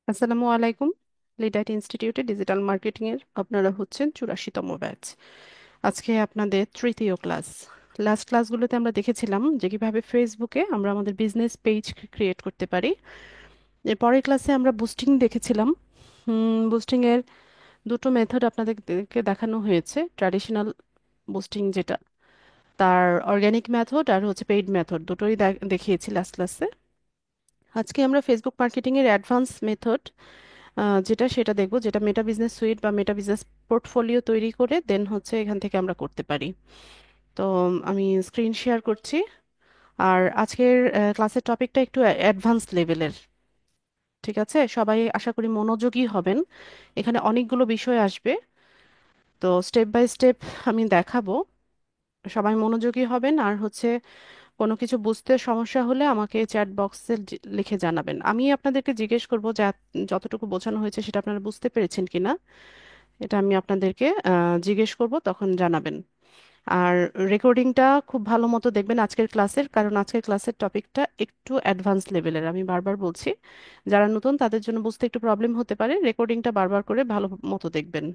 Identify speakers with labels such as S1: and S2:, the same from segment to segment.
S1: আসসালামু আলাইকুম। লিডাইট ইনস্টিটিউটে ডিজিটাল মার্কেটিং এর আপনারা হচ্ছেন 84তম ব্যাচ। আজকে আপনাদের তৃতীয় ক্লাস। লাস্ট ক্লাসগুলোতে আমরা দেখেছিলাম যে কিভাবে ফেসবুকে আমরা আমাদের বিজনেস পেজ ক্রিয়েট করতে পারি। এর পরের ক্লাসে আমরা বুস্টিং দেখেছিলাম। বুস্টিং এর দুটো মেথড আপনাদেরকে দেখানো হয়েছে, ট্র্যাডিশনাল বুস্টিং যেটা, তার অর্গানিক মেথড আর হচ্ছে পেইড মেথড, দুটোই দেখিয়েছি লাস্ট ক্লাসে। আজকে আমরা ফেসবুক মার্কেটিং এর অ্যাডভান্স মেথড সেটা দেখবো, যেটা মেটা বিজনেস সুইট বা মেটা বিজনেস পোর্টফোলিও তৈরি করে দেন হচ্ছে এখান থেকে আমরা করতে পারি। তো আমি স্ক্রিন শেয়ার করছি। আর আজকের ক্লাসের টপিকটা একটু অ্যাডভান্স লেভেলের। ঠিক আছে, সবাই আশা করি মনোযোগী হবেন। এখানে অনেকগুলো বিষয় আসবে, তো স্টেপ বাই স্টেপ আমি দেখাবো। সবাই মনোযোগী হবেন, আর হচ্ছে কোনো কিছু বুঝতে সমস্যা হলে আমাকে চ্যাট বক্সে লিখে জানাবেন। আমি আপনাদেরকে জিজ্ঞেস করবো যে যতটুকু বোঝানো হয়েছে সেটা আপনারা বুঝতে পেরেছেন কিনা। এটা আমি আপনাদেরকে জিজ্ঞেস করব, তখন জানাবেন। আর রেকর্ডিংটা খুব ভালো মতো দেখবেন আজকের ক্লাসের, কারণ আজকের ক্লাসের টপিকটা একটু অ্যাডভান্স লেভেলের, আমি বারবার বলছি। যারা নতুন তাদের জন্য বুঝতে একটু প্রবলেম হতে পারে, রেকর্ডিংটা বারবার করে ভালো মতো দেখবেন।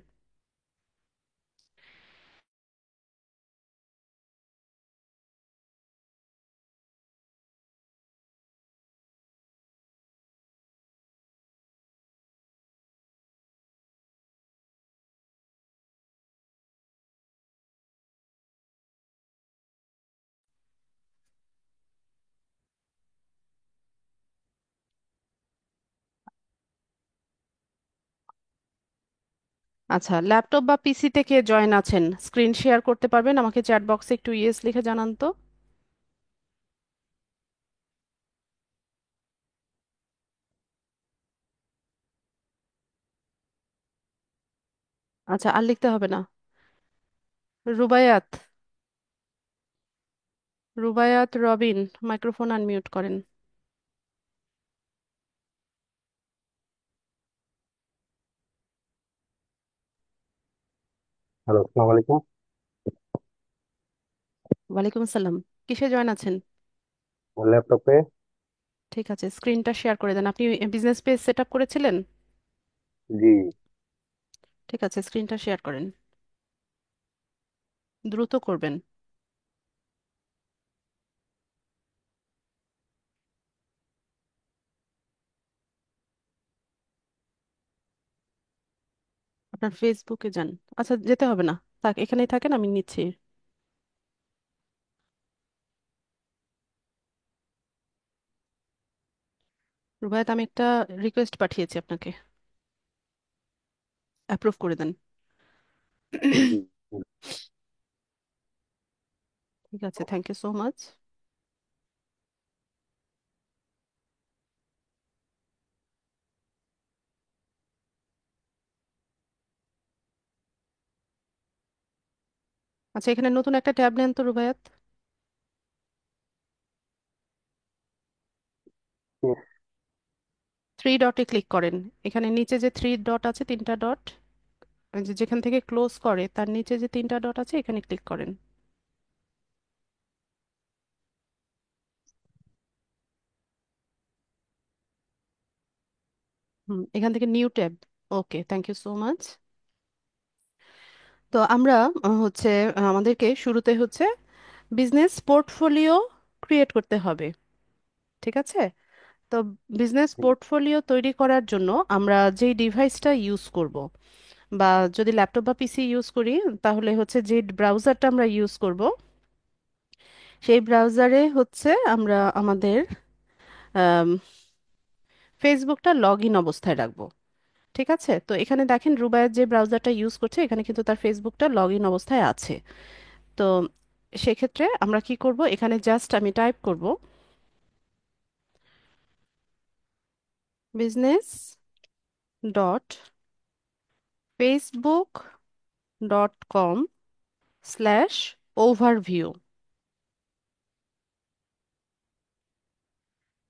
S1: আচ্ছা, ল্যাপটপ বা পিসি থেকে জয়েন আছেন, স্ক্রিন শেয়ার করতে পারবেন? আমাকে চ্যাট বক্সে একটু ইয়েস লিখে জানান তো। আচ্ছা, আর লিখতে হবে না। রুবায়াত, রুবায়াত রবিন, মাইক্রোফোন আনমিউট করেন।
S2: হ্যালো, আসসালামু আলাইকুম।
S1: ওয়ালাইকুম আসসালাম। কিসে জয়েন আছেন?
S2: ল্যাপটপে।
S1: ঠিক আছে, স্ক্রিনটা শেয়ার করে দেন। আপনি বিজনেস পেজ সেট আপ করেছিলেন?
S2: জি।
S1: ঠিক আছে, স্ক্রিনটা শেয়ার করেন, দ্রুত করবেন। আপনার ফেসবুকে যান। আচ্ছা, যেতে হবে না, থাক, এখানেই থাকেন, আমি নিচ্ছি। রুবায়েত, আমি একটা রিকোয়েস্ট পাঠিয়েছি আপনাকে, অ্যাপ্রুভ করে দেন।
S2: জি।
S1: ঠিক আছে, থ্যাংক ইউ সো মাচ। আচ্ছা, এখানে নতুন একটা ট্যাব নেন তো রুবায়াত। থ্রি ডটে ক্লিক করেন। এখানে নিচে যে থ্রি ডট আছে, তিনটা ডট, যেখান থেকে ক্লোজ করে তার নিচে যে তিনটা ডট আছে, এখানে ক্লিক করেন। এখান থেকে new tab. Okay, thank you so much. তো আমরা হচ্ছে আমাদেরকে শুরুতে হচ্ছে বিজনেস পোর্টফোলিও ক্রিয়েট করতে হবে। ঠিক আছে, তো বিজনেস পোর্টফোলিও তৈরি করার জন্য আমরা যেই ডিভাইসটা ইউজ করব, বা যদি ল্যাপটপ বা পিসি ইউজ করি, তাহলে হচ্ছে যে ব্রাউজারটা আমরা ইউজ করব, সেই ব্রাউজারে হচ্ছে আমরা আমাদের ফেসবুকটা লগ ইন অবস্থায় রাখবো। ঠিক আছে, তো এখানে দেখেন রুবায়ের যে ব্রাউজারটা ইউজ করছে, এখানে কিন্তু তার ফেসবুকটা লগ ইন অবস্থায় আছে। তো সেক্ষেত্রে আমরা কি করব, এখানে জাস্ট আমি টাইপ করব business dot Facebook dot com slash overview.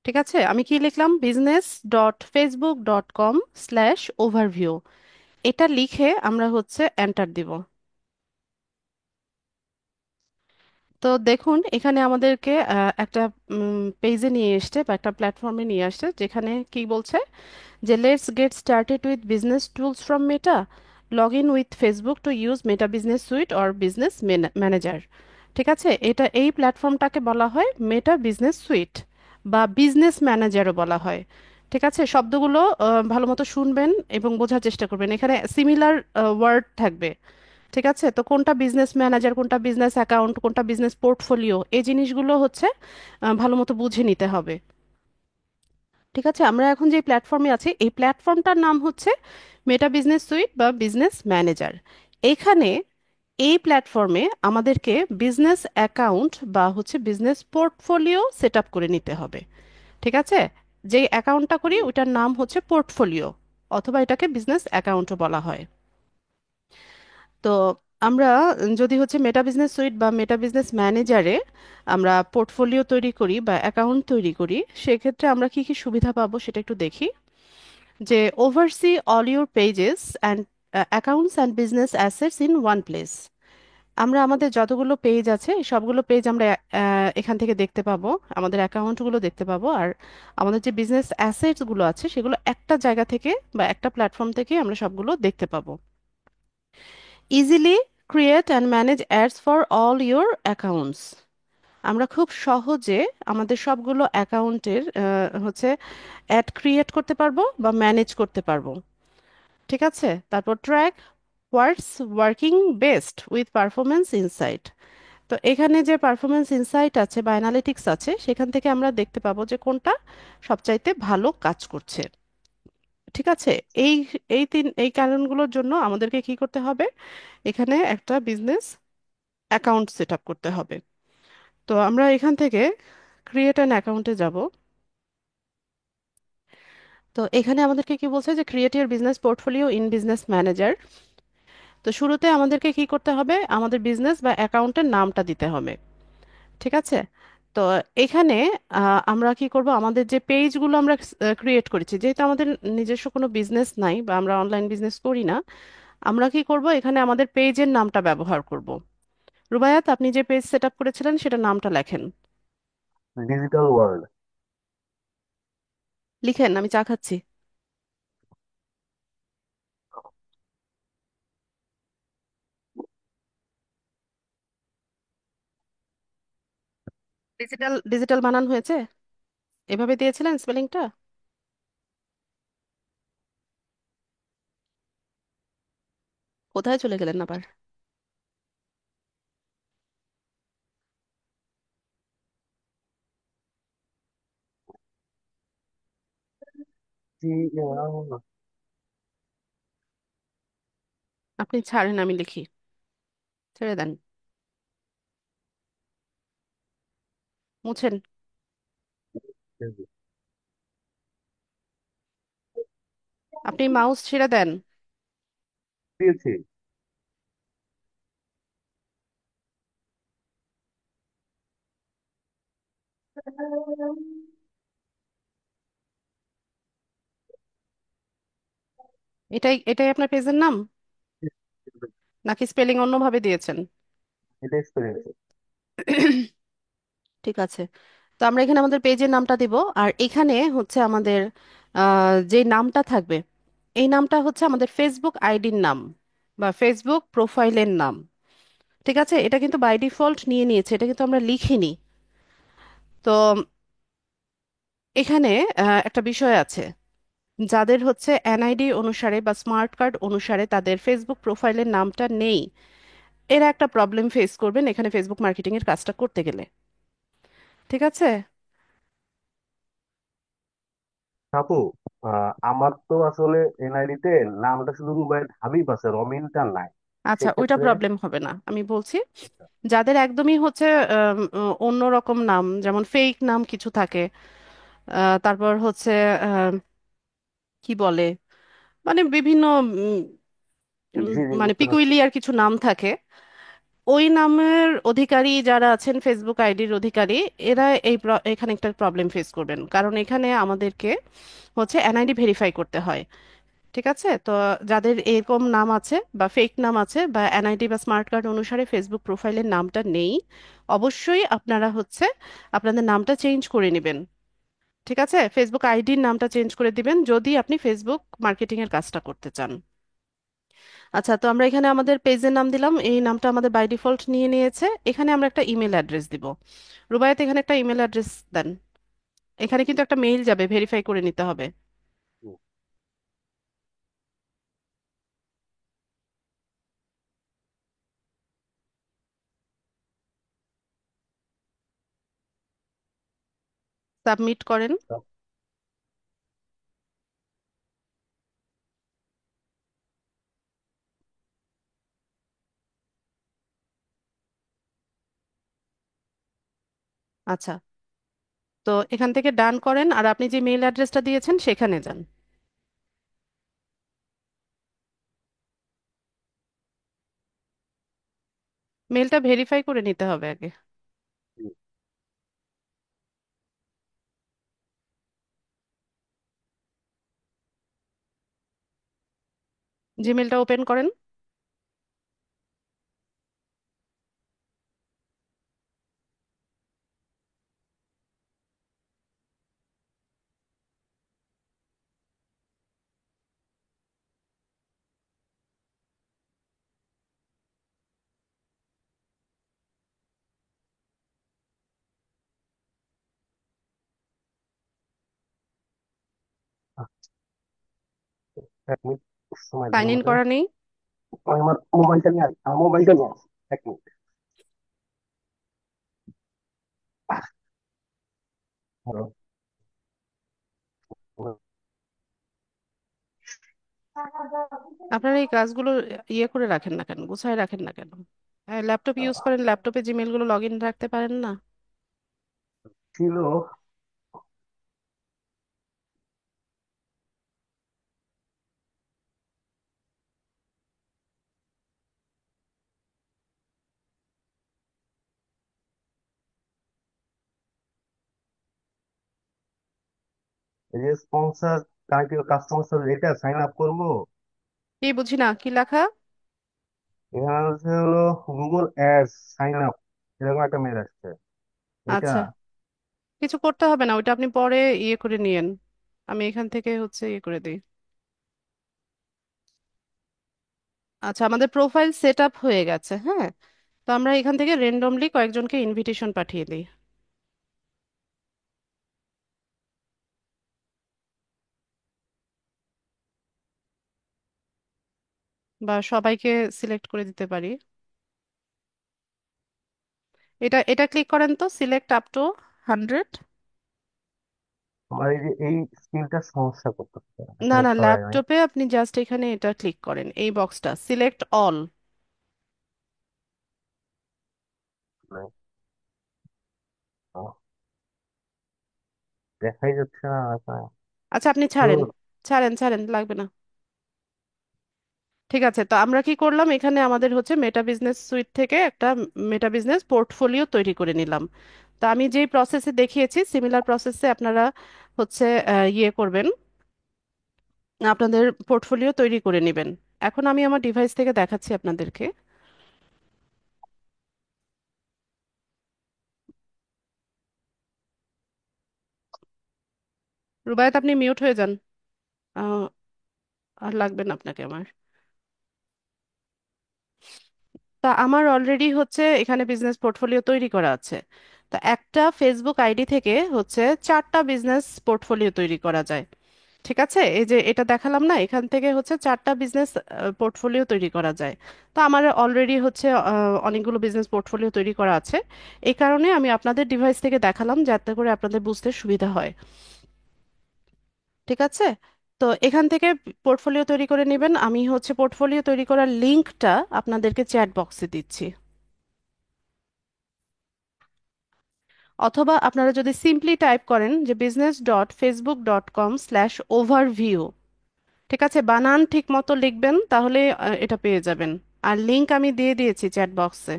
S1: ঠিক আছে, আমি কি লিখলাম, business dot Facebook dot com slash overview. এটা লিখে আমরা হচ্ছে এন্টার দিব। তো দেখুন এখানে আমাদেরকে একটা পেজে নিয়ে এসছে বা একটা প্ল্যাটফর্মে নিয়ে আসছে, যেখানে কি বলছে যে let's get started with business tools from meta, log in with Facebook to use meta business suite or business manager. ঠিক আছে, এই প্ল্যাটফর্মটাকে বলা হয় মেটা বিজনেস সুইট বা বিজনেস ম্যানেজারও বলা হয়। ঠিক আছে, শব্দগুলো ভালো মতো শুনবেন এবং বোঝার চেষ্টা করবেন, এখানে সিমিলার ওয়ার্ড থাকবে। ঠিক আছে, তো কোনটা বিজনেস ম্যানেজার, কোনটা বিজনেস অ্যাকাউন্ট, কোনটা বিজনেস পোর্টফোলিও, এই জিনিসগুলো হচ্ছে ভালো মতো বুঝে নিতে হবে। ঠিক আছে, আমরা এখন যে প্ল্যাটফর্মে আছি এই প্ল্যাটফর্মটার নাম হচ্ছে মেটা বিজনেস সুইট বা বিজনেস ম্যানেজার। এখানে এই প্ল্যাটফর্মে আমাদেরকে বিজনেস অ্যাকাউন্ট বা হচ্ছে বিজনেস পোর্টফোলিও সেট আপ করে নিতে হবে। ঠিক আছে, যে অ্যাকাউন্টটা করি ওটার নাম হচ্ছে পোর্টফোলিও, অথবা এটাকে বিজনেস অ্যাকাউন্টও বলা হয়। তো আমরা যদি হচ্ছে মেটা বিজনেস সুইট বা মেটা বিজনেস ম্যানেজারে আমরা পোর্টফোলিও তৈরি করি বা অ্যাকাউন্ট তৈরি করি, সেক্ষেত্রে আমরা কি কি সুবিধা পাবো সেটা একটু দেখি। যে oversee all your pages and accounts and business assets in one place. আমরা আমাদের যতগুলো পেজ আছে এই সবগুলো পেজ আমরা এখান থেকে দেখতে পাবো, আমাদের অ্যাকাউন্টগুলো দেখতে পাবো, আর আমাদের যে বিজনেস অ্যাসেটস গুলো আছে সেগুলো একটা জায়গা থেকে বা একটা প্ল্যাটফর্ম থেকে আমরা সবগুলো দেখতে পাবো। Easily create and manage ads for all your accounts. আমরা খুব সহজে আমাদের সবগুলো অ্যাকাউন্টের হচ্ছে অ্যাড ক্রিয়েট করতে পারবো বা ম্যানেজ করতে পারবো। ঠিক আছে, তারপর track what's working best with performance insight. তো এখানে যে পারফরমেন্স ইনসাইট আছে বা অ্যানালিটিক্স আছে সেখান থেকে আমরা দেখতে পাবো যে কোনটা সবচাইতে ভালো কাজ করছে। ঠিক আছে, এই এই কারণগুলোর জন্য আমাদেরকে কি করতে হবে, এখানে একটা বিজনেস অ্যাকাউন্ট সেট আপ করতে হবে। তো আমরা এখান থেকে ক্রিয়েট অ্যান অ্যাকাউন্টে যাব। তো এখানে আমাদেরকে কি বলছে যে create your business portfolio in business manager. তো শুরুতে আমাদেরকে কি করতে হবে, আমাদের বিজনেস বা অ্যাকাউন্টের নামটা দিতে হবে। ঠিক আছে, তো এখানে আমরা কি করব, আমাদের যে পেজগুলো আমরা ক্রিয়েট করেছি, যেহেতু আমাদের নিজস্ব কোনো বিজনেস নাই বা আমরা অনলাইন বিজনেস করি না, আমরা কি করব এখানে আমাদের পেজের নামটা ব্যবহার করব। রুবায়াত, আপনি যে পেজ সেট আপ করেছিলেন সেটা নামটা লেখেন।
S2: Digital world.
S1: লিখেন, আমি চা খাচ্ছি। ডিজিটাল ডিজিটাল বানান হয়েছে? এভাবে দিয়েছিলেন স্পেলিংটা? কোথায় চলে গেলেন আবার?
S2: জি,
S1: আপনি ছাড়েন, আমি লিখি। ছেড়ে দেন, মুছেন। আপনি মাউস ছেড়ে দেন।
S2: দিয়েছি।
S1: এটাই এটাই আপনার পেজের নাম, নাকি স্পেলিং অন্যভাবে দিয়েছেন?
S2: এটা এক্সপিরিয়েন্স।
S1: ঠিক আছে, তো আমরা এখানে আমাদের পেজের নামটা দিব, আর এখানে হচ্ছে আমাদের যে নামটা থাকবে এই নামটা হচ্ছে আমাদের ফেসবুক আইডির নাম বা ফেসবুক প্রোফাইলের নাম। ঠিক আছে, এটা কিন্তু বাই ডিফল্ট নিয়ে নিয়েছে, এটা কিন্তু আমরা লিখিনি। তো এখানে একটা বিষয় আছে, যাদের হচ্ছে এনআইডি অনুসারে বা স্মার্ট কার্ড অনুসারে তাদের ফেসবুক প্রোফাইলের নামটা নেই, এরা একটা প্রবলেম ফেস করবেন এখানে ফেসবুক মার্কেটিং এর কাজটা করতে গেলে। ঠিক আছে।
S2: আপু, আমার তো আসলে এনআইডি তে নামটা শুধু রুবাইয়ের হাবিব আছে, রমিনটা নাই।
S1: আচ্ছা, ওইটা
S2: সেক্ষেত্রে
S1: প্রবলেম হবে না, আমি বলছি যাদের একদমই হচ্ছে অন্য রকম নাম, যেমন ফেক নাম কিছু থাকে, তারপর হচ্ছে আহ, কি বলে, মানে বিভিন্ন
S2: জি জি,
S1: মানে
S2: বুঝতে পারছি।
S1: পিকুইলিয়ার কিছু নাম থাকে, ওই নামের অধিকারী যারা আছেন, ফেসবুক আইডির অধিকারী, এরা এখানে একটা প্রবলেম ফেস করবেন, কারণ এখানে আমাদেরকে হচ্ছে এনআইডি ভেরিফাই করতে হয়। ঠিক আছে? তো যাদের এরকম নাম আছে বা ফেক নাম আছে বা এনআইডি বা স্মার্ট কার্ড অনুসারে ফেসবুক প্রোফাইলের নামটা নেই, অবশ্যই আপনারা হচ্ছে আপনাদের নামটা চেঞ্জ করে নেবেন। ঠিক আছে, ফেসবুক আইডির নামটা চেঞ্জ করে দিবেন যদি আপনি ফেসবুক মার্কেটিং এর কাজটা করতে চান। আচ্ছা, তো আমরা এখানে আমাদের পেজের নাম দিলাম, এই নামটা আমাদের বাই ডিফল্ট নিয়ে নিয়েছে। এখানে আমরা একটা ইমেল অ্যাড্রেস দিব। রুবায়েত, এখানে একটা ইমেল অ্যাড্রেস দেন। এখানে কিন্তু একটা মেইল যাবে, ভেরিফাই করে নিতে হবে। সাবমিট করেন। আচ্ছা, তো এখান থেকে ডান করেন আর আপনি যে মেইল অ্যাড্রেসটা দিয়েছেন সেখানে যান। মেলটা ভেরিফাই করে নিতে হবে আগে। জিমেলটা ওপেন করেন।
S2: এক মিনিট সময় দেন
S1: সাইন ইন
S2: আমাকে।
S1: করা নেই?
S2: আমি আমার মোবাইলটা নিয়ে আসি, আমার মোবাইলটা নিয়ে আসি। এক মিনিট। হ্যালো।
S1: আপনারা এই কাজগুলো ইয়ে করে রাখেন না কেন, গুছায় রাখেন না কেন? হ্যাঁ, ল্যাপটপ ইউজ করেন, ল্যাপটপে জিমেলগুলো লগ ইন রাখতে পারেন না?
S2: ছিল। এই যে স্পন্সর, কানেক্টিভ কাস্টমার সার্ভিস, এটা সাইন আপ করবো।
S1: কি বুঝি না, কি লেখা?
S2: এখানে হচ্ছে হলো গুগল অ্যাডস সাইন আপ, এরকম একটা মেল আসছে। এটা
S1: আচ্ছা, কিছু করতে হবে না, ওইটা আপনি পরে ইয়ে করে নিয়েন। আমি এখান থেকে হচ্ছে ইয়ে করে দিই। আচ্ছা, আমাদের প্রোফাইল সেট আপ হয়ে গেছে, হ্যাঁ। তো আমরা এখান থেকে র্যান্ডমলি কয়েকজনকে ইনভিটেশন পাঠিয়ে দিই, বা সবাইকে সিলেক্ট করে দিতে পারি। এটা এটা ক্লিক করেন তো, সিলেক্ট আপ টু 100।
S2: আমার এই যে এই স্কিলটা সমস্যা করতেছে,
S1: না
S2: এখানে
S1: না,
S2: ছড়ায় নাই।
S1: ল্যাপটপে আপনি জাস্ট এখানে এটা ক্লিক করেন, এই বক্সটা সিলেক্ট অল।
S2: নাই। আহ, দেখাই যাচ্ছে না এখানে।
S1: আচ্ছা, আপনি ছাড়েন,
S2: ধুর,
S1: ছাড়েন ছাড়েন, লাগবে না। ঠিক আছে, তো আমরা কি করলাম, এখানে আমাদের হচ্ছে মেটা বিজনেস সুইট থেকে একটা মেটা বিজনেস পোর্টফোলিও তৈরি করে নিলাম। তো আমি যেই প্রসেসে দেখিয়েছি সিমিলার প্রসেসে আপনারা হচ্ছে ইয়ে করবেন, আপনাদের পোর্টফোলিও তৈরি করে নেবেন। এখন আমি আমার ডিভাইস থেকে দেখাচ্ছি আপনাদেরকে। রুবায়েত, আপনি মিউট হয়ে যান। আহ, আর লাগবে না আপনাকে আমার। তা আমার অলরেডি হচ্ছে এখানে বিজনেস পোর্টফোলিও তৈরি করা আছে। তা একটা ফেসবুক আইডি থেকে হচ্ছে 4টা বিজনেস পোর্টফোলিও তৈরি করা যায়। ঠিক আছে, এই যে এটা দেখালাম না, এখান থেকে হচ্ছে 4টা বিজনেস পোর্টফোলিও তৈরি করা যায়। তো আমার অলরেডি হচ্ছে অনেকগুলো বিজনেস পোর্টফোলিও তৈরি করা আছে। এই কারণে আমি আপনাদের ডিভাইস থেকে দেখালাম যাতে করে আপনাদের বুঝতে সুবিধা হয়। ঠিক আছে, তো এখান থেকে পোর্টফোলিও তৈরি করে নেবেন। আমি হচ্ছে পোর্টফোলিও তৈরি করার লিঙ্কটা আপনাদেরকে চ্যাট বক্সে দিচ্ছি, অথবা আপনারা যদি সিম্পলি টাইপ করেন যে business.facebook.com/overview, ঠিক আছে, বানান ঠিক মতো লিখবেন, তাহলে এটা পেয়ে যাবেন। আর লিংক আমি দিয়ে দিয়েছি চ্যাট বক্সে।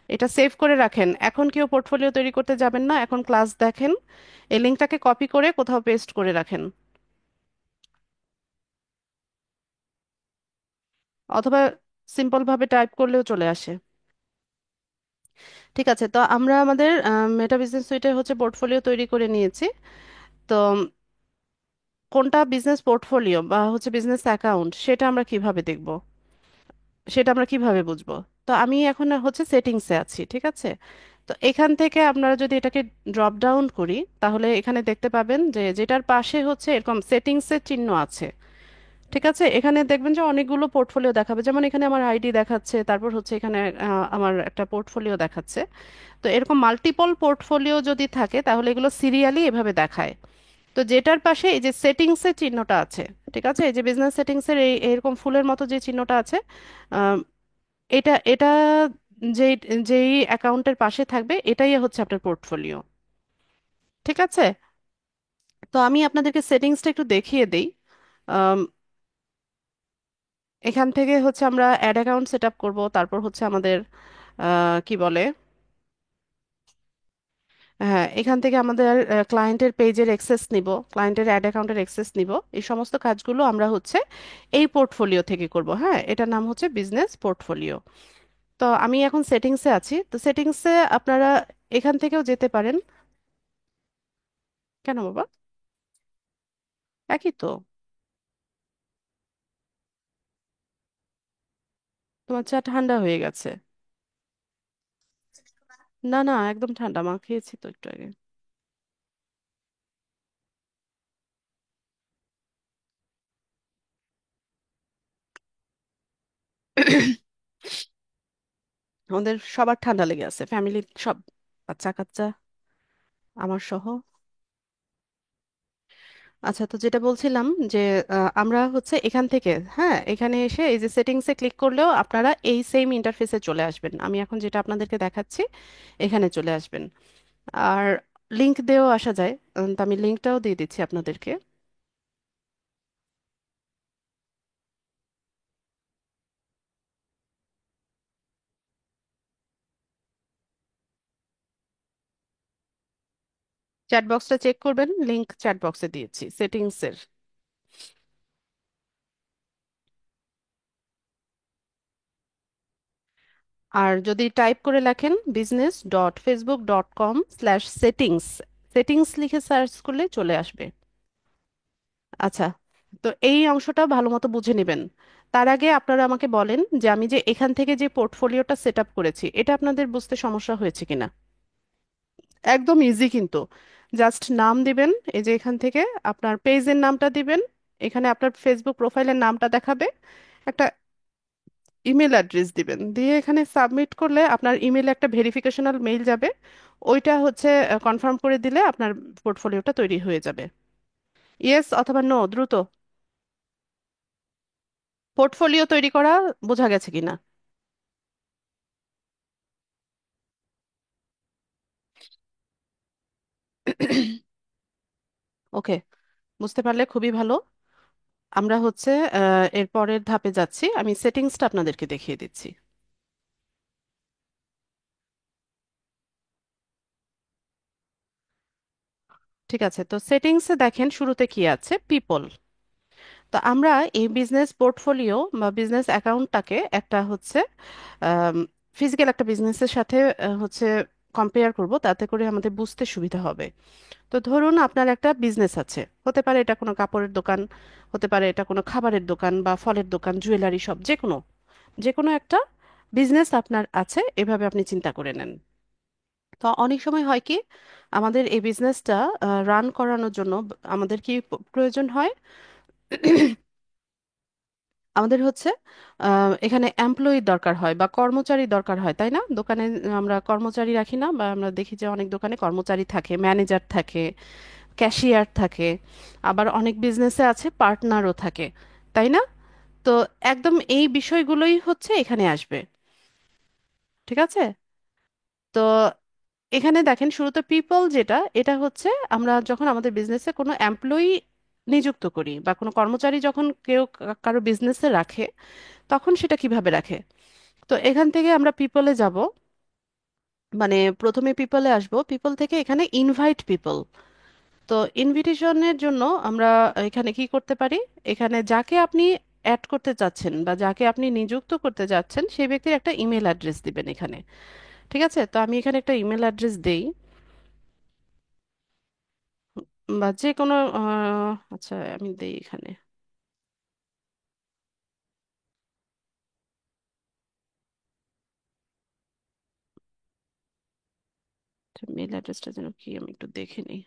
S1: এটা সেভ করে রাখেন, এখন কেউ পোর্টফোলিও তৈরি করতে যাবেন না, এখন ক্লাস দেখেন। এই লিঙ্কটাকে কপি করে কোথাও পেস্ট করে রাখেন। অথবা সিম্পল ভাবে টাইপ করলেও চলে আসে। ঠিক আছে, তো আমরা আমাদের মেটা বিজনেস সুইটে হচ্ছে পোর্টফোলিও তৈরি করে নিয়েছি। তো কোনটা বিজনেস পোর্টফোলিও বা হচ্ছে বিজনেস অ্যাকাউন্ট সেটা আমরা কিভাবে দেখব, সেটা আমরা কিভাবে বুঝবো? তো আমি এখন হচ্ছে সেটিংসে আছি, ঠিক আছে। তো এখান থেকে আপনারা যদি এটাকে ড্রপ ডাউন করি, তাহলে এখানে দেখতে পাবেন যে যেটার পাশে হচ্ছে এরকম সেটিংসের চিহ্ন আছে। ঠিক আছে, এখানে দেখবেন যে অনেকগুলো পোর্টফোলিও দেখাবে, যেমন এখানে আমার আইডি দেখাচ্ছে, তারপর হচ্ছে এখানে আমার একটা পোর্টফোলিও দেখাচ্ছে। তো এরকম মাল্টিপল পোর্টফোলিও যদি থাকে তাহলে এগুলো সিরিয়ালি এভাবে দেখায়। তো যেটার পাশে এই যে সেটিংস এর চিহ্নটা আছে, ঠিক আছে, এই যে বিজনেস সেটিংস এর এই এরকম ফুলের মতো যে চিহ্নটা আছে, আম, এটা এটা যেই যেই অ্যাকাউন্টের পাশে থাকবে এটাই হচ্ছে আপনার পোর্টফোলিও। ঠিক আছে, তো আমি আপনাদেরকে সেটিংসটা একটু দেখিয়ে দিই। আম, এখান থেকে হচ্ছে আমরা অ্যাড অ্যাকাউন্ট সেট আপ করবো, তারপর হচ্ছে আমাদের কি বলে, হ্যাঁ, এখান থেকে আমাদের ক্লায়েন্টের পেজের অ্যাক্সেস নিব, ক্লায়েন্টের অ্যাড অ্যাকাউন্টের অ্যাক্সেস নিব। এই সমস্ত কাজগুলো আমরা হচ্ছে এই পোর্টফোলিও থেকে করব। হ্যাঁ, এটার নাম হচ্ছে বিজনেস পোর্টফোলিও। তো আমি এখন সেটিংসে আছি, তো সেটিংসে আপনারা এখান থেকেও যেতে পারেন। কেন বাবা? একই তো। তোমার চা ঠান্ডা হয়ে গেছে? না না, একদম ঠান্ডা, মা খেয়েছি তো একটু আগে। আমাদের সবার ঠান্ডা লেগে আছে, ফ্যামিলির সব, বাচ্চা কাচ্চা, আমার সহ। আচ্ছা, তো যেটা বলছিলাম যে আমরা হচ্ছে এখান থেকে, হ্যাঁ, এখানে এসে এই যে সেটিংসে ক্লিক করলেও আপনারা এই সেম ইন্টারফেসে চলে আসবেন। আমি এখন যেটা আপনাদেরকে দেখাচ্ছি এখানে চলে আসবেন। আর লিংক দিয়েও আসা যায়, তো আমি লিংকটাও দিয়ে দিচ্ছি আপনাদেরকে। চ্যাট বক্সটা চেক করবেন, লিংক চ্যাট বক্সে দিয়েছি সেটিংসের। আর যদি টাইপ করে লেখেন business.facebook.com/settings, সেটিংস লিখে সার্চ করলে চলে আসবে। আচ্ছা, তো এই অংশটা ভালো মতো বুঝে নেবেন। তার আগে আপনারা আমাকে বলেন যে আমি যে এখান থেকে যে পোর্টফোলিওটা সেট আপ করেছি এটা আপনাদের বুঝতে সমস্যা হয়েছে কিনা। একদম ইজি কিন্তু, জাস্ট নাম দিবেন, এই যে এখান থেকে আপনার পেজের নামটা দিবেন, এখানে আপনার ফেসবুক প্রোফাইলের নামটা দেখাবে, একটা ইমেল অ্যাড্রেস দিবেন, দিয়ে এখানে সাবমিট করলে আপনার ইমেলে একটা ভেরিফিকেশনাল মেইল যাবে। ওইটা হচ্ছে কনফার্ম করে দিলে আপনার পোর্টফোলিওটা তৈরি হয়ে যাবে। ইয়েস অথবা নো, দ্রুত। পোর্টফোলিও তৈরি করা বোঝা গেছে কিনা? ওকে, বুঝতে পারলে খুবই ভালো। আমরা হচ্ছে এর পরের ধাপে যাচ্ছি, আমি সেটিংসটা আপনাদেরকে দেখিয়ে দিচ্ছি। ঠিক আছে, তো সেটিংসে দেখেন শুরুতে কি আছে, পিপল। তো আমরা এই বিজনেস পোর্টফোলিও বা বিজনেস অ্যাকাউন্টটাকে একটা হচ্ছে ফিজিক্যাল একটা বিজনেসের সাথে হচ্ছে কম্পেয়ার করব, তাতে করে আমাদের বুঝতে সুবিধা হবে। তো ধরুন আপনার একটা বিজনেস আছে, হতে পারে এটা কোনো কাপড়ের দোকান, হতে পারে এটা কোনো খাবারের দোকান বা ফলের দোকান, জুয়েলারি শপ, যে কোনো, যে কোনো একটা বিজনেস আপনার আছে, এভাবে আপনি চিন্তা করে নেন। তো অনেক সময় হয় কি, আমাদের এই বিজনেসটা রান করানোর জন্য আমাদের কি প্রয়োজন হয়, আমাদের হচ্ছে এখানে এমপ্লয়ি দরকার হয় বা কর্মচারী দরকার হয়, তাই না? দোকানে আমরা কর্মচারী রাখি না, বা আমরা দেখি যে অনেক দোকানে কর্মচারী থাকে, ম্যানেজার থাকে, ক্যাশিয়ার থাকে, আবার অনেক বিজনেসে আছে পার্টনারও থাকে, তাই না? তো একদম এই বিষয়গুলোই হচ্ছে এখানে আসবে। ঠিক আছে, তো এখানে দেখেন শুরুতে পিপল যেটা, এটা হচ্ছে আমরা যখন আমাদের বিজনেসে কোনো এমপ্লয়ি নিযুক্ত করি বা কোনো কর্মচারী যখন কেউ কারো বিজনেসে রাখে, তখন সেটা কিভাবে রাখে। তো এখান থেকে আমরা পিপলে যাব, মানে প্রথমে পিপলে আসব, পিপল থেকে এখানে ইনভাইট পিপল। তো ইনভিটেশনের জন্য আমরা এখানে কি করতে পারি, এখানে যাকে আপনি অ্যাড করতে চাচ্ছেন বা যাকে আপনি নিযুক্ত করতে যাচ্ছেন সেই ব্যক্তির একটা ইমেল অ্যাড্রেস দিবেন এখানে। ঠিক আছে, তো আমি এখানে একটা ইমেল অ্যাড্রেস দেই, বা যে কোনো আচ্ছা আমি দেই এখানে। মেল অ্যাড্রেসটা যেন কি আমি একটু দেখে নিই।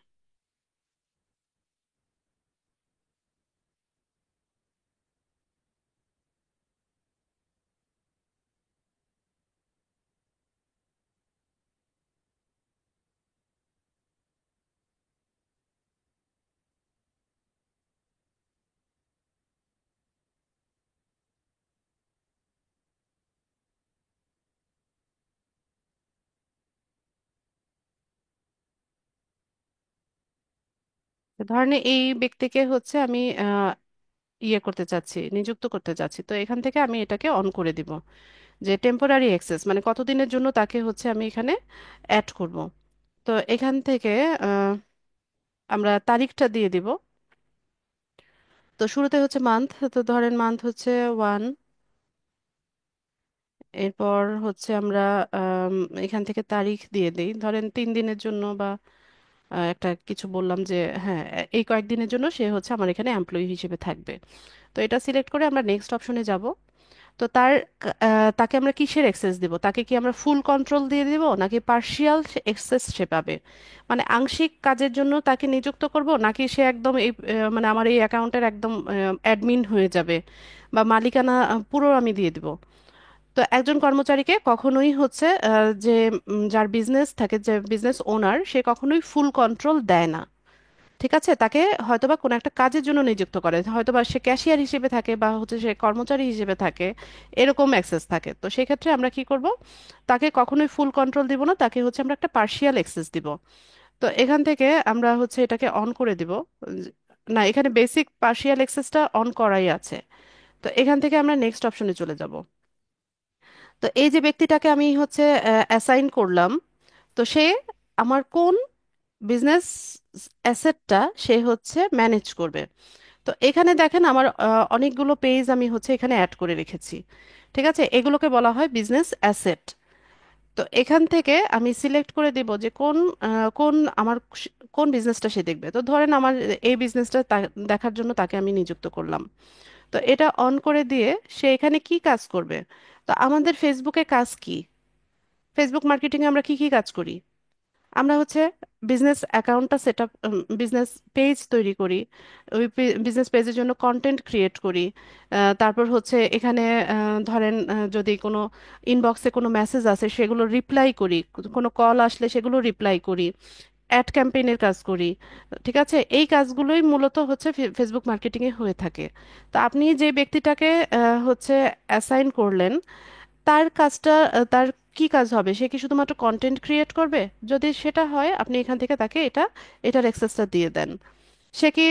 S1: তো ধরেন এই ব্যক্তিকে হচ্ছে আমি ইয়ে করতে চাচ্ছি, নিযুক্ত করতে চাচ্ছি, তো এখান থেকে আমি এটাকে অন করে দিব যে টেম্পোরারি অ্যাক্সেস, মানে কতদিনের জন্য তাকে হচ্ছে আমি এখানে অ্যাড করব। তো এখান থেকে আহ, আমরা তারিখটা দিয়ে দিব। তো শুরুতে হচ্ছে মান্থ, তো ধরেন মান্থ হচ্ছে 1। এরপর হচ্ছে আমরা আম, এখান থেকে তারিখ দিয়ে দিই, ধরেন 3 দিনের জন্য, বা একটা কিছু বললাম যে হ্যাঁ এই কয়েকদিনের জন্য সে হচ্ছে আমার এখানে এমপ্লয়ি হিসেবে থাকবে। তো এটা সিলেক্ট করে আমরা নেক্সট অপশনে যাব। তো তাকে আমরা কিসের অ্যাক্সেস দিব, তাকে কি আমরা ফুল কন্ট্রোল দিয়ে দিব নাকি পার্শিয়াল অ্যাক্সেস সে পাবে, মানে আংশিক কাজের জন্য তাকে নিযুক্ত করব, নাকি সে একদম এই মানে আমার এই অ্যাকাউন্টের একদম অ্যাডমিন হয়ে যাবে, বা মালিকানা পুরো আমি দিয়ে দিব। তো একজন কর্মচারীকে কখনোই হচ্ছে যে যার বিজনেস থাকে, যে বিজনেস ওনার, সে কখনোই ফুল কন্ট্রোল দেয় না। ঠিক আছে, তাকে হয়তোবা কোনো একটা কাজের জন্য নিযুক্ত করে, হয়তোবা সে ক্যাশিয়ার হিসেবে থাকে বা হচ্ছে সে কর্মচারী হিসেবে থাকে, এরকম অ্যাক্সেস থাকে। তো সেক্ষেত্রে আমরা কি করব, তাকে কখনোই ফুল কন্ট্রোল দিব না, তাকে হচ্ছে আমরা একটা পার্শিয়াল অ্যাক্সেস দিব। তো এখান থেকে আমরা হচ্ছে এটাকে অন করে দিব। না, এখানে বেসিক পার্শিয়াল অ্যাক্সেসটা অন করাই আছে। তো এখান থেকে আমরা নেক্সট অপশনে চলে যাব। তো এই যে ব্যক্তিটাকে আমি হচ্ছে অ্যাসাইন করলাম, তো সে আমার কোন বিজনেস অ্যাসেটটা সে হচ্ছে ম্যানেজ করবে। তো এখানে দেখেন আমার অনেকগুলো পেজ আমি হচ্ছে এখানে অ্যাড করে রেখেছি। ঠিক আছে, এগুলোকে বলা হয় বিজনেস অ্যাসেট। তো এখান থেকে আমি সিলেক্ট করে দেব যে কোন আমার কোন বিজনেসটা সে দেখবে। তো ধরেন আমার এই বিজনেসটা দেখার জন্য তাকে আমি নিযুক্ত করলাম। তো এটা অন করে দিয়ে সে এখানে কি কাজ করবে। তো আমাদের ফেসবুকে কাজ কি, ফেসবুক মার্কেটিং এ আমরা কি কি কাজ করি, আমরা হচ্ছে বিজনেস অ্যাকাউন্টটা সেট আপ, বিজনেস পেজ তৈরি করি, ওই বিজনেস পেজের জন্য কন্টেন্ট ক্রিয়েট করি। তারপর হচ্ছে এখানে ধরেন যদি কোনো ইনবক্সে কোনো মেসেজ আসে সেগুলো রিপ্লাই করি, কোনো কল আসলে সেগুলো রিপ্লাই করি, অ্যাড ক্যাম্পেইনের কাজ করি। ঠিক আছে, এই কাজগুলোই মূলত হচ্ছে ফেসবুক মার্কেটিং এ হয়ে থাকে। তো আপনি যে ব্যক্তিটাকে হচ্ছে অ্যাসাইন করলেন, তার কাজটা তার কি কাজ হবে, সে কি শুধুমাত্র কন্টেন্ট ক্রিয়েট করবে? যদি সেটা হয় আপনি এখান থেকে তাকে এটার অ্যাক্সেসটা দিয়ে দেন। সে কি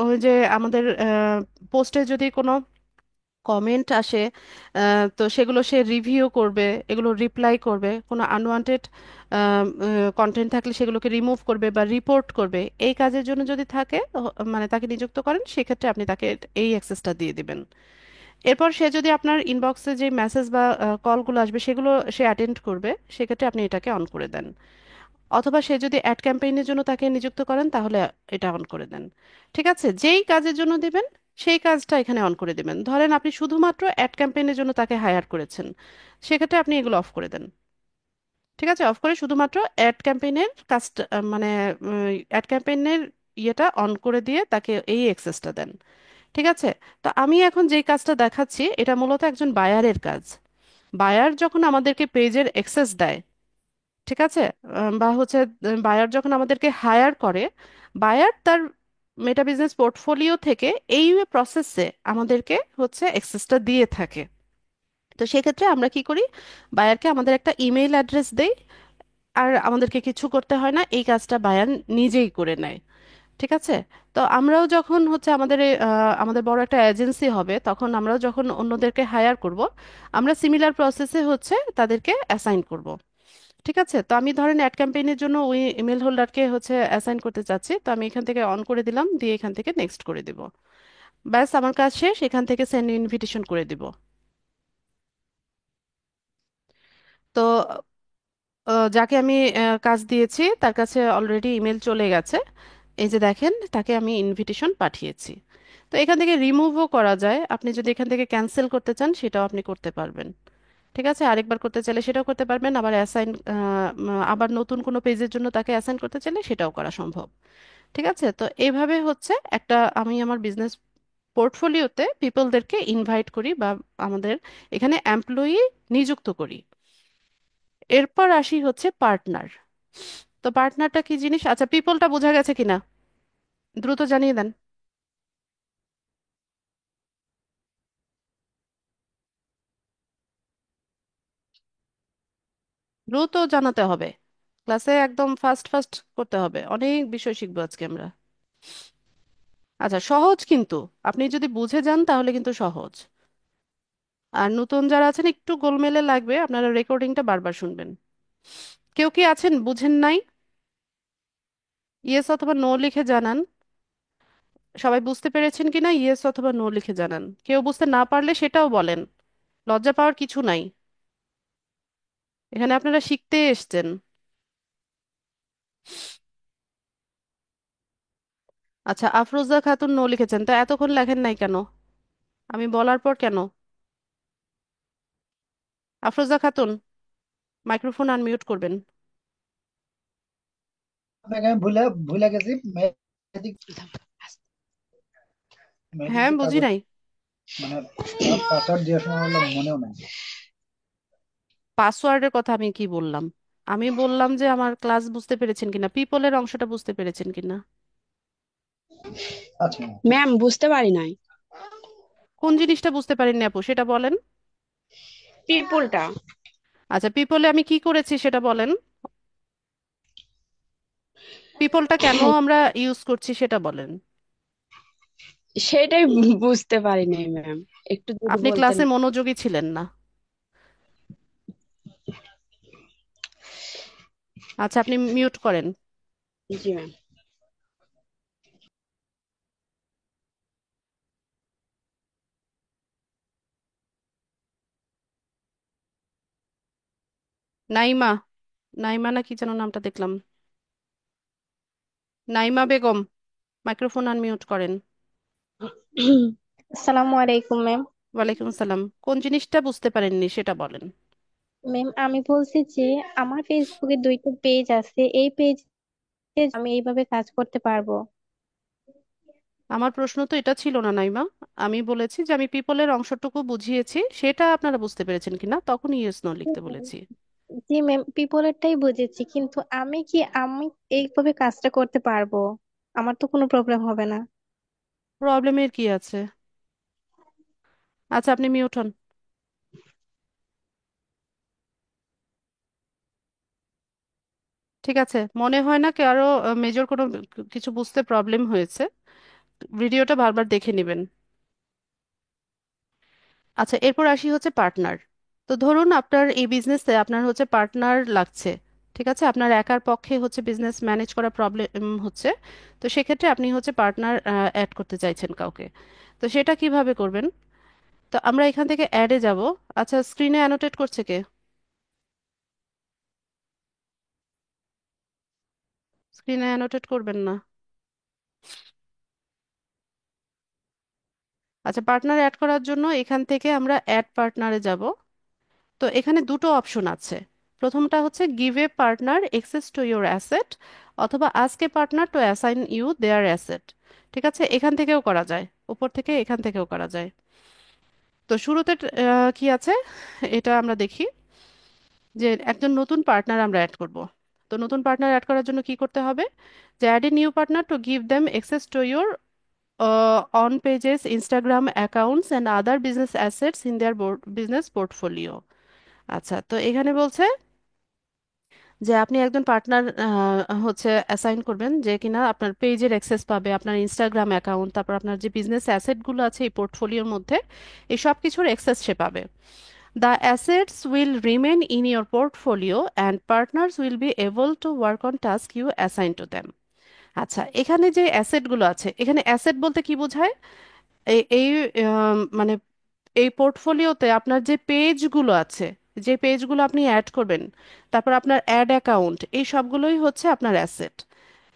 S1: ওই যে আমাদের পোস্টে যদি কোনো কমেন্ট আসে, তো সেগুলো সে রিভিউ করবে, এগুলো রিপ্লাই করবে, কোনো আনওয়ান্টেড কন্টেন্ট থাকলে সেগুলোকে রিমুভ করবে বা রিপোর্ট করবে, এই কাজের জন্য যদি থাকে মানে তাকে নিযুক্ত করেন, সেক্ষেত্রে আপনি তাকে এই অ্যাক্সেসটা দিয়ে দিবেন। এরপর সে যদি আপনার ইনবক্সে যে মেসেজ বা কলগুলো আসবে সেগুলো সে অ্যাটেন্ড করবে, সেক্ষেত্রে আপনি এটাকে অন করে দেন। অথবা সে যদি অ্যাড ক্যাম্পেইনের জন্য তাকে নিযুক্ত করেন তাহলে এটা অন করে দেন। ঠিক আছে, যেই কাজের জন্য দিবেন সেই কাজটা এখানে অন করে দিবেন। ধরেন আপনি শুধুমাত্র অ্যাড ক্যাম্পেইনের জন্য তাকে হায়ার করেছেন, সেক্ষেত্রে আপনি এগুলো অফ করে দেন। ঠিক আছে, অফ করে শুধুমাত্র অ্যাড ক্যাম্পেইনের কাজটা মানে অ্যাড ক্যাম্পেইনের ইয়েটা অন করে দিয়ে তাকে এই অ্যাক্সেসটা দেন। ঠিক আছে, তো আমি এখন যেই কাজটা দেখাচ্ছি এটা মূলত একজন বায়ারের কাজ। বায়ার যখন আমাদেরকে পেজের অ্যাক্সেস দেয়, ঠিক আছে, বা হচ্ছে বায়ার যখন আমাদেরকে হায়ার করে, বায়ার তার মেটা বিজনেস পোর্টফোলিও থেকে এই প্রসেসে আমাদেরকে হচ্ছে অ্যাক্সেসটা দিয়ে থাকে। তো সেক্ষেত্রে আমরা কি করি, বায়ারকে আমাদের একটা ইমেল অ্যাড্রেস দেই, আর আমাদেরকে কিছু করতে হয় না, এই কাজটা বায়ার নিজেই করে নেয়। ঠিক আছে, তো আমরাও যখন হচ্ছে আমাদের বড় একটা এজেন্সি হবে, তখন আমরাও যখন অন্যদেরকে হায়ার করব, আমরা সিমিলার প্রসেসে হচ্ছে তাদেরকে অ্যাসাইন করব। ঠিক আছে, তো আমি ধরেন অ্যাড ক্যাম্পেইনের জন্য ওই ইমেল হোল্ডারকে হচ্ছে অ্যাসাইন করতে চাচ্ছি, তো আমি এখান থেকে অন করে দিলাম, দিয়ে এখান থেকে নেক্সট করে দিব। ব্যাস আমার কাজ শেষ, এখান থেকে সেন্ড ইনভিটেশন করে দিব। তো যাকে আমি কাজ দিয়েছি তার কাছে অলরেডি ইমেল চলে গেছে। এই যে দেখেন, তাকে আমি ইনভিটেশন পাঠিয়েছি। তো এখান থেকে রিমুভও করা যায়, আপনি যদি এখান থেকে ক্যান্সেল করতে চান সেটাও আপনি করতে পারবেন। ঠিক আছে, আরেকবার করতে চাইলে সেটাও করতে পারবেন, আবার আবার নতুন কোনো পেজের জন্য তাকে অ্যাসাইন করতে চাইলে সেটাও করা সম্ভব। ঠিক আছে, তো এইভাবে হচ্ছে একটা আমি আমার বিজনেস পোর্টফোলিওতে পিপলদেরকে ইনভাইট করি বা আমাদের এখানে এমপ্লয়ি নিযুক্ত করি। এরপর আসি হচ্ছে পার্টনার। তো পার্টনারটা কি জিনিস, আচ্ছা পিপলটা বোঝা গেছে কিনা, দ্রুত জানিয়ে দেন। দ্রুত জানাতে হবে, ক্লাসে একদম ফাস্ট ফাস্ট করতে হবে, অনেক বিষয় শিখবো আজকে আমরা। আচ্ছা সহজ কিন্তু, আপনি যদি বুঝে যান তাহলে কিন্তু সহজ। আর নতুন যারা আছেন একটু গোলমেলে লাগবে, আপনারা রেকর্ডিংটা বারবার শুনবেন। কেউ কি আছেন বুঝেন নাই? ইয়েস অথবা নো লিখে জানান। সবাই বুঝতে পেরেছেন কিনা ইয়েস অথবা নো লিখে জানান। কেউ বুঝতে না পারলে সেটাও বলেন, লজ্জা পাওয়ার কিছু নাই, এখানে আপনারা শিখতে এসেছেন। আচ্ছা আফরোজা খাতুন নো লিখেছেন, তা এতক্ষণ লেখেন নাই কেন, আমি বলার পর কেন? আফরোজা খাতুন, মাইক্রোফোন আনমিউট করবেন।
S3: আপনাকে আমি ভুলে ভুলে গেছি। ম্যাজিক ম্যাজিক
S1: হ্যাঁ
S3: যে
S1: বুঝি
S3: কাগজ,
S1: নাই।
S3: মানে পাসওয়ার্ড দেওয়ার সময় হলো মনেও নাই।
S1: পাসওয়ার্ডের কথা আমি কি বললাম? আমি বললাম যে আমার ক্লাস বুঝতে পেরেছেন কিনা, পিপলের অংশটা বুঝতে পেরেছেন কিনা।
S3: আচ্ছা,
S4: ম্যাম বুঝতে পারি নাই।
S1: কোন জিনিসটা বুঝতে পারেননি আপু সেটা বলেন।
S4: পিপলটা
S1: আচ্ছা পিপলে আমি কি করেছি সেটা বলেন। পিপলটা কেন আমরা ইউজ করছি সেটা বলেন।
S4: সেটাই বুঝতে পারি নাই ম্যাম, একটু যদি
S1: আপনি
S4: বলতেন।
S1: ক্লাসে মনোযোগী ছিলেন না। আচ্ছা আপনি মিউট করেন।
S4: জি ম্যাম।
S1: নাইমা, নাইমা না কি যেন নামটা দেখলাম, নাইমা বেগম, মাইক্রোফোন আনমিউট করেন।
S5: আসসালামু আলাইকুম ম্যাম।
S1: ওয়ালাইকুম আসসালাম, কোন জিনিসটা বুঝতে পারেননি সেটা বলেন।
S5: ম্যাম আমি বলছি যে আমার ফেসবুকে দুইটা পেজ আছে, এই পেজ আমি এইভাবে কাজ করতে পারবো?
S1: আমার প্রশ্ন তো এটা ছিল না নাইমা, আমি বলেছি যে আমি পিপলের অংশটুকু বুঝিয়েছি, সেটা আপনারা বুঝতে পেরেছেন কিনা তখন ইয়েস নো লিখতে বলেছি।
S5: জি ম্যাম, পিপলেরটাই বুঝেছি, কিন্তু আমি এইভাবে কাজটা করতে পারবো? আমার তো কোনো প্রবলেম হবে না?
S1: প্রবলেমের কি আছে? আচ্ছা আপনি মিউট হন। ঠিক আছে, মনে হয় না কারো মেজর কোনো কিছু বুঝতে প্রবলেম হয়েছে, ভিডিওটা বারবার দেখে নেবেন। আচ্ছা এরপর আসি হচ্ছে পার্টনার। তো ধরুন আপনার এই বিজনেসে আপনার হচ্ছে পার্টনার লাগছে। ঠিক আছে, আপনার একার পক্ষে হচ্ছে বিজনেস ম্যানেজ করা প্রবলেম হচ্ছে। তো সেক্ষেত্রে আপনি হচ্ছে পার্টনার অ্যাড করতে চাইছেন কাউকে। তো সেটা কিভাবে করবেন? তো আমরা এখান থেকে অ্যাডে যাব। আচ্ছা স্ক্রিনে অ্যানোটেট করছে কে? স্ক্রিনে অ্যানোটেট করবেন না। আচ্ছা পার্টনার অ্যাড করার জন্য এখান থেকে আমরা অ্যাড পার্টনারে যাব। তো এখানে দুটো অপশন আছে। প্রথমটা হচ্ছে give a partner access to your asset, অথবা ask a partner to assign you their asset. ঠিক আছে, এখান থেকেও করা যায়, উপর থেকে এখান থেকেও করা যায়। তো শুরুতে কি আছে এটা আমরা দেখি, যে একজন নতুন পার্টনার আমরা অ্যাড করব। তো নতুন পার্টনার অ্যাড করার জন্য কি করতে হবে, যে add a new partner to give them access to your own pages, Instagram accounts and other business assets in their business portfolio. আচ্ছা তো এখানে বলছে যে আপনি একজন পার্টনার হচ্ছে অ্যাসাইন করবেন যে কিনা আপনার পেজের অ্যাক্সেস পাবে, আপনার ইনস্টাগ্রাম অ্যাকাউন্ট, তারপর আপনার যে বিজনেস অ্যাসেটগুলো আছে এই পোর্টফোলিওর মধ্যে, এই সব কিছুর অ্যাক্সেস সে পাবে। The assets will remain in your portfolio and partners will be able to work on task you assign to them. আচ্ছা এখানে যে অ্যাসেটগুলো আছে, এখানে অ্যাসেট বলতে কি বোঝায়? এই এই মানে এই পোর্টফোলিওতে আপনার যে পেজগুলো আছে, যে পেজগুলো আপনি অ্যাড করবেন, তারপর আপনার অ্যাড অ্যাকাউন্ট, এই সবগুলোই হচ্ছে আপনার অ্যাসেট।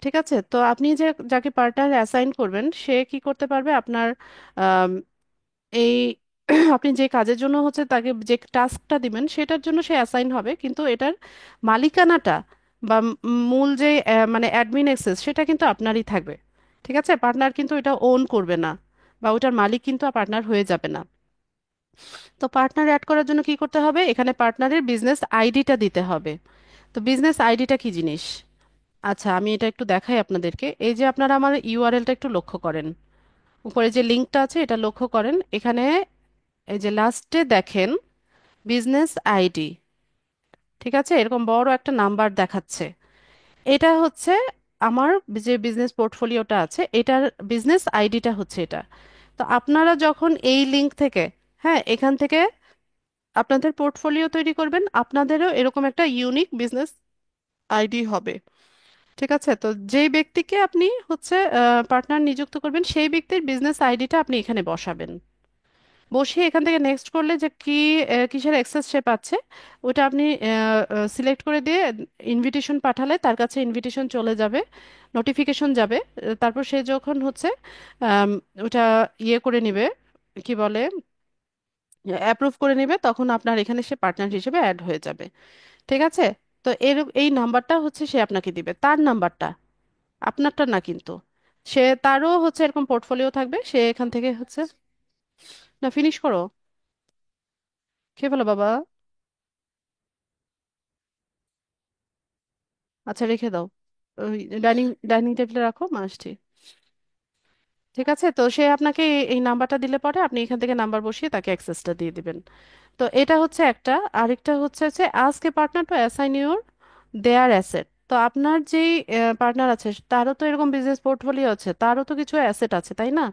S1: ঠিক আছে, তো আপনি যে যাকে পার্টনার অ্যাসাইন করবেন সে কি করতে পারবে আপনার আম, এই আপনি যে কাজের জন্য হচ্ছে তাকে যে টাস্কটা দিবেন সেটার জন্য সে অ্যাসাইন হবে, কিন্তু এটার মালিকানাটা বা মূল যে মানে অ্যাডমিন অ্যাক্সেস সেটা কিন্তু আপনারই থাকবে। ঠিক আছে, পার্টনার কিন্তু এটা ওন করবে না, বা ওটার মালিক কিন্তু পার্টনার হয়ে যাবে না। তো পার্টনার অ্যাড করার জন্য কি করতে হবে, এখানে পার্টনারের বিজনেস আইডিটা দিতে হবে। তো বিজনেস আইডিটা কি জিনিস? আচ্ছা, আমি এটা একটু দেখাই আপনাদেরকে। এই যে আপনারা আমার ইউআরএলটা একটু লক্ষ্য করেন, উপরে যে লিঙ্কটা আছে এটা লক্ষ্য করেন। এখানে এই যে লাস্টে দেখেন বিজনেস আইডি, ঠিক আছে, এরকম বড় একটা নাম্বার দেখাচ্ছে। এটা হচ্ছে আমার যে বিজনেস পোর্টফোলিওটা আছে এটার বিজনেস আইডিটা হচ্ছে এটা। তো আপনারা যখন এই লিঙ্ক থেকে, হ্যাঁ, এখান থেকে আপনাদের পোর্টফোলিও তৈরি করবেন, আপনাদেরও এরকম একটা ইউনিক বিজনেস আইডি হবে। ঠিক আছে, তো যেই ব্যক্তিকে আপনি হচ্ছে পার্টনার নিযুক্ত করবেন সেই ব্যক্তির বিজনেস আইডিটা আপনি এখানে বসাবেন। বসিয়ে এখান থেকে নেক্সট করলে যে কি কিসের অ্যাক্সেস সে পাচ্ছে ওটা আপনি সিলেক্ট করে দিয়ে ইনভিটেশন পাঠালে তার কাছে ইনভিটেশন চলে যাবে, নোটিফিকেশন যাবে। তারপর সে যখন হচ্ছে আম, ওটা ইয়ে করে নিবে, কি বলে, অ্যাপ্রুভ করে নেবে, তখন আপনার এখানে সে পার্টনার হিসেবে অ্যাড হয়ে যাবে। ঠিক আছে, তো এই নাম্বারটা হচ্ছে সে আপনাকে দিবে, তার নাম্বারটা, আপনারটা না কিন্তু। সে তারও হচ্ছে এরকম পোর্টফোলিও থাকবে, সে এখান থেকে হচ্ছে, না ফিনিশ করো, খেয়ে ফেলো বাবা। আচ্ছা রেখে দাও, ওই ডাইনিং ডাইনিং টেবিলে রাখো, মা আসছি। ঠিক আছে, তো সে আপনাকে এই নাম্বারটা দিলে পরে আপনি এখান থেকে নাম্বার বসিয়ে তাকে অ্যাক্সেসটা দিয়ে দিবেন। তো এটা হচ্ছে একটা। আরেকটা হচ্ছে যে ask a partner to assign your their asset. তো আপনার যেই পার্টনার আছে তারও তো এরকম বিজনেস পোর্টফোলিও আছে, তারও তো কিছু অ্যাসেট আছে, তাই না?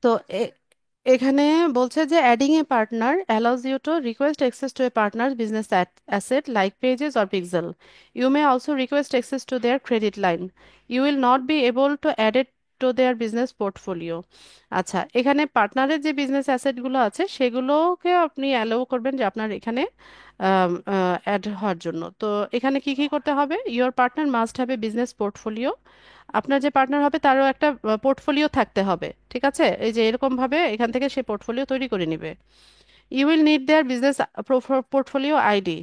S1: তো এখানে বলছে যে adding a partner allows you to request access to a partner business asset like pages or pixel. You may also request access to their credit line. You will not be able to add it to their business portfolio. আচ্ছা, এখানে পার্টনারের যে business অ্যাসেটগুলো আছে সেগুলোকে আপনি allow করবেন যে আপনার এখানে অ্যাড হওয়ার জন্য। তো এখানে কি কি করতে হবে, your partner must have a business portfolio. আপনার যে পার্টনার হবে তারও একটা পোর্টফোলিও থাকতে হবে। ঠিক আছে, এই যে এরকম ভাবে এখান থেকে সে পোর্টফোলিও তৈরি করে নিবে। You will need their business portfolio ID.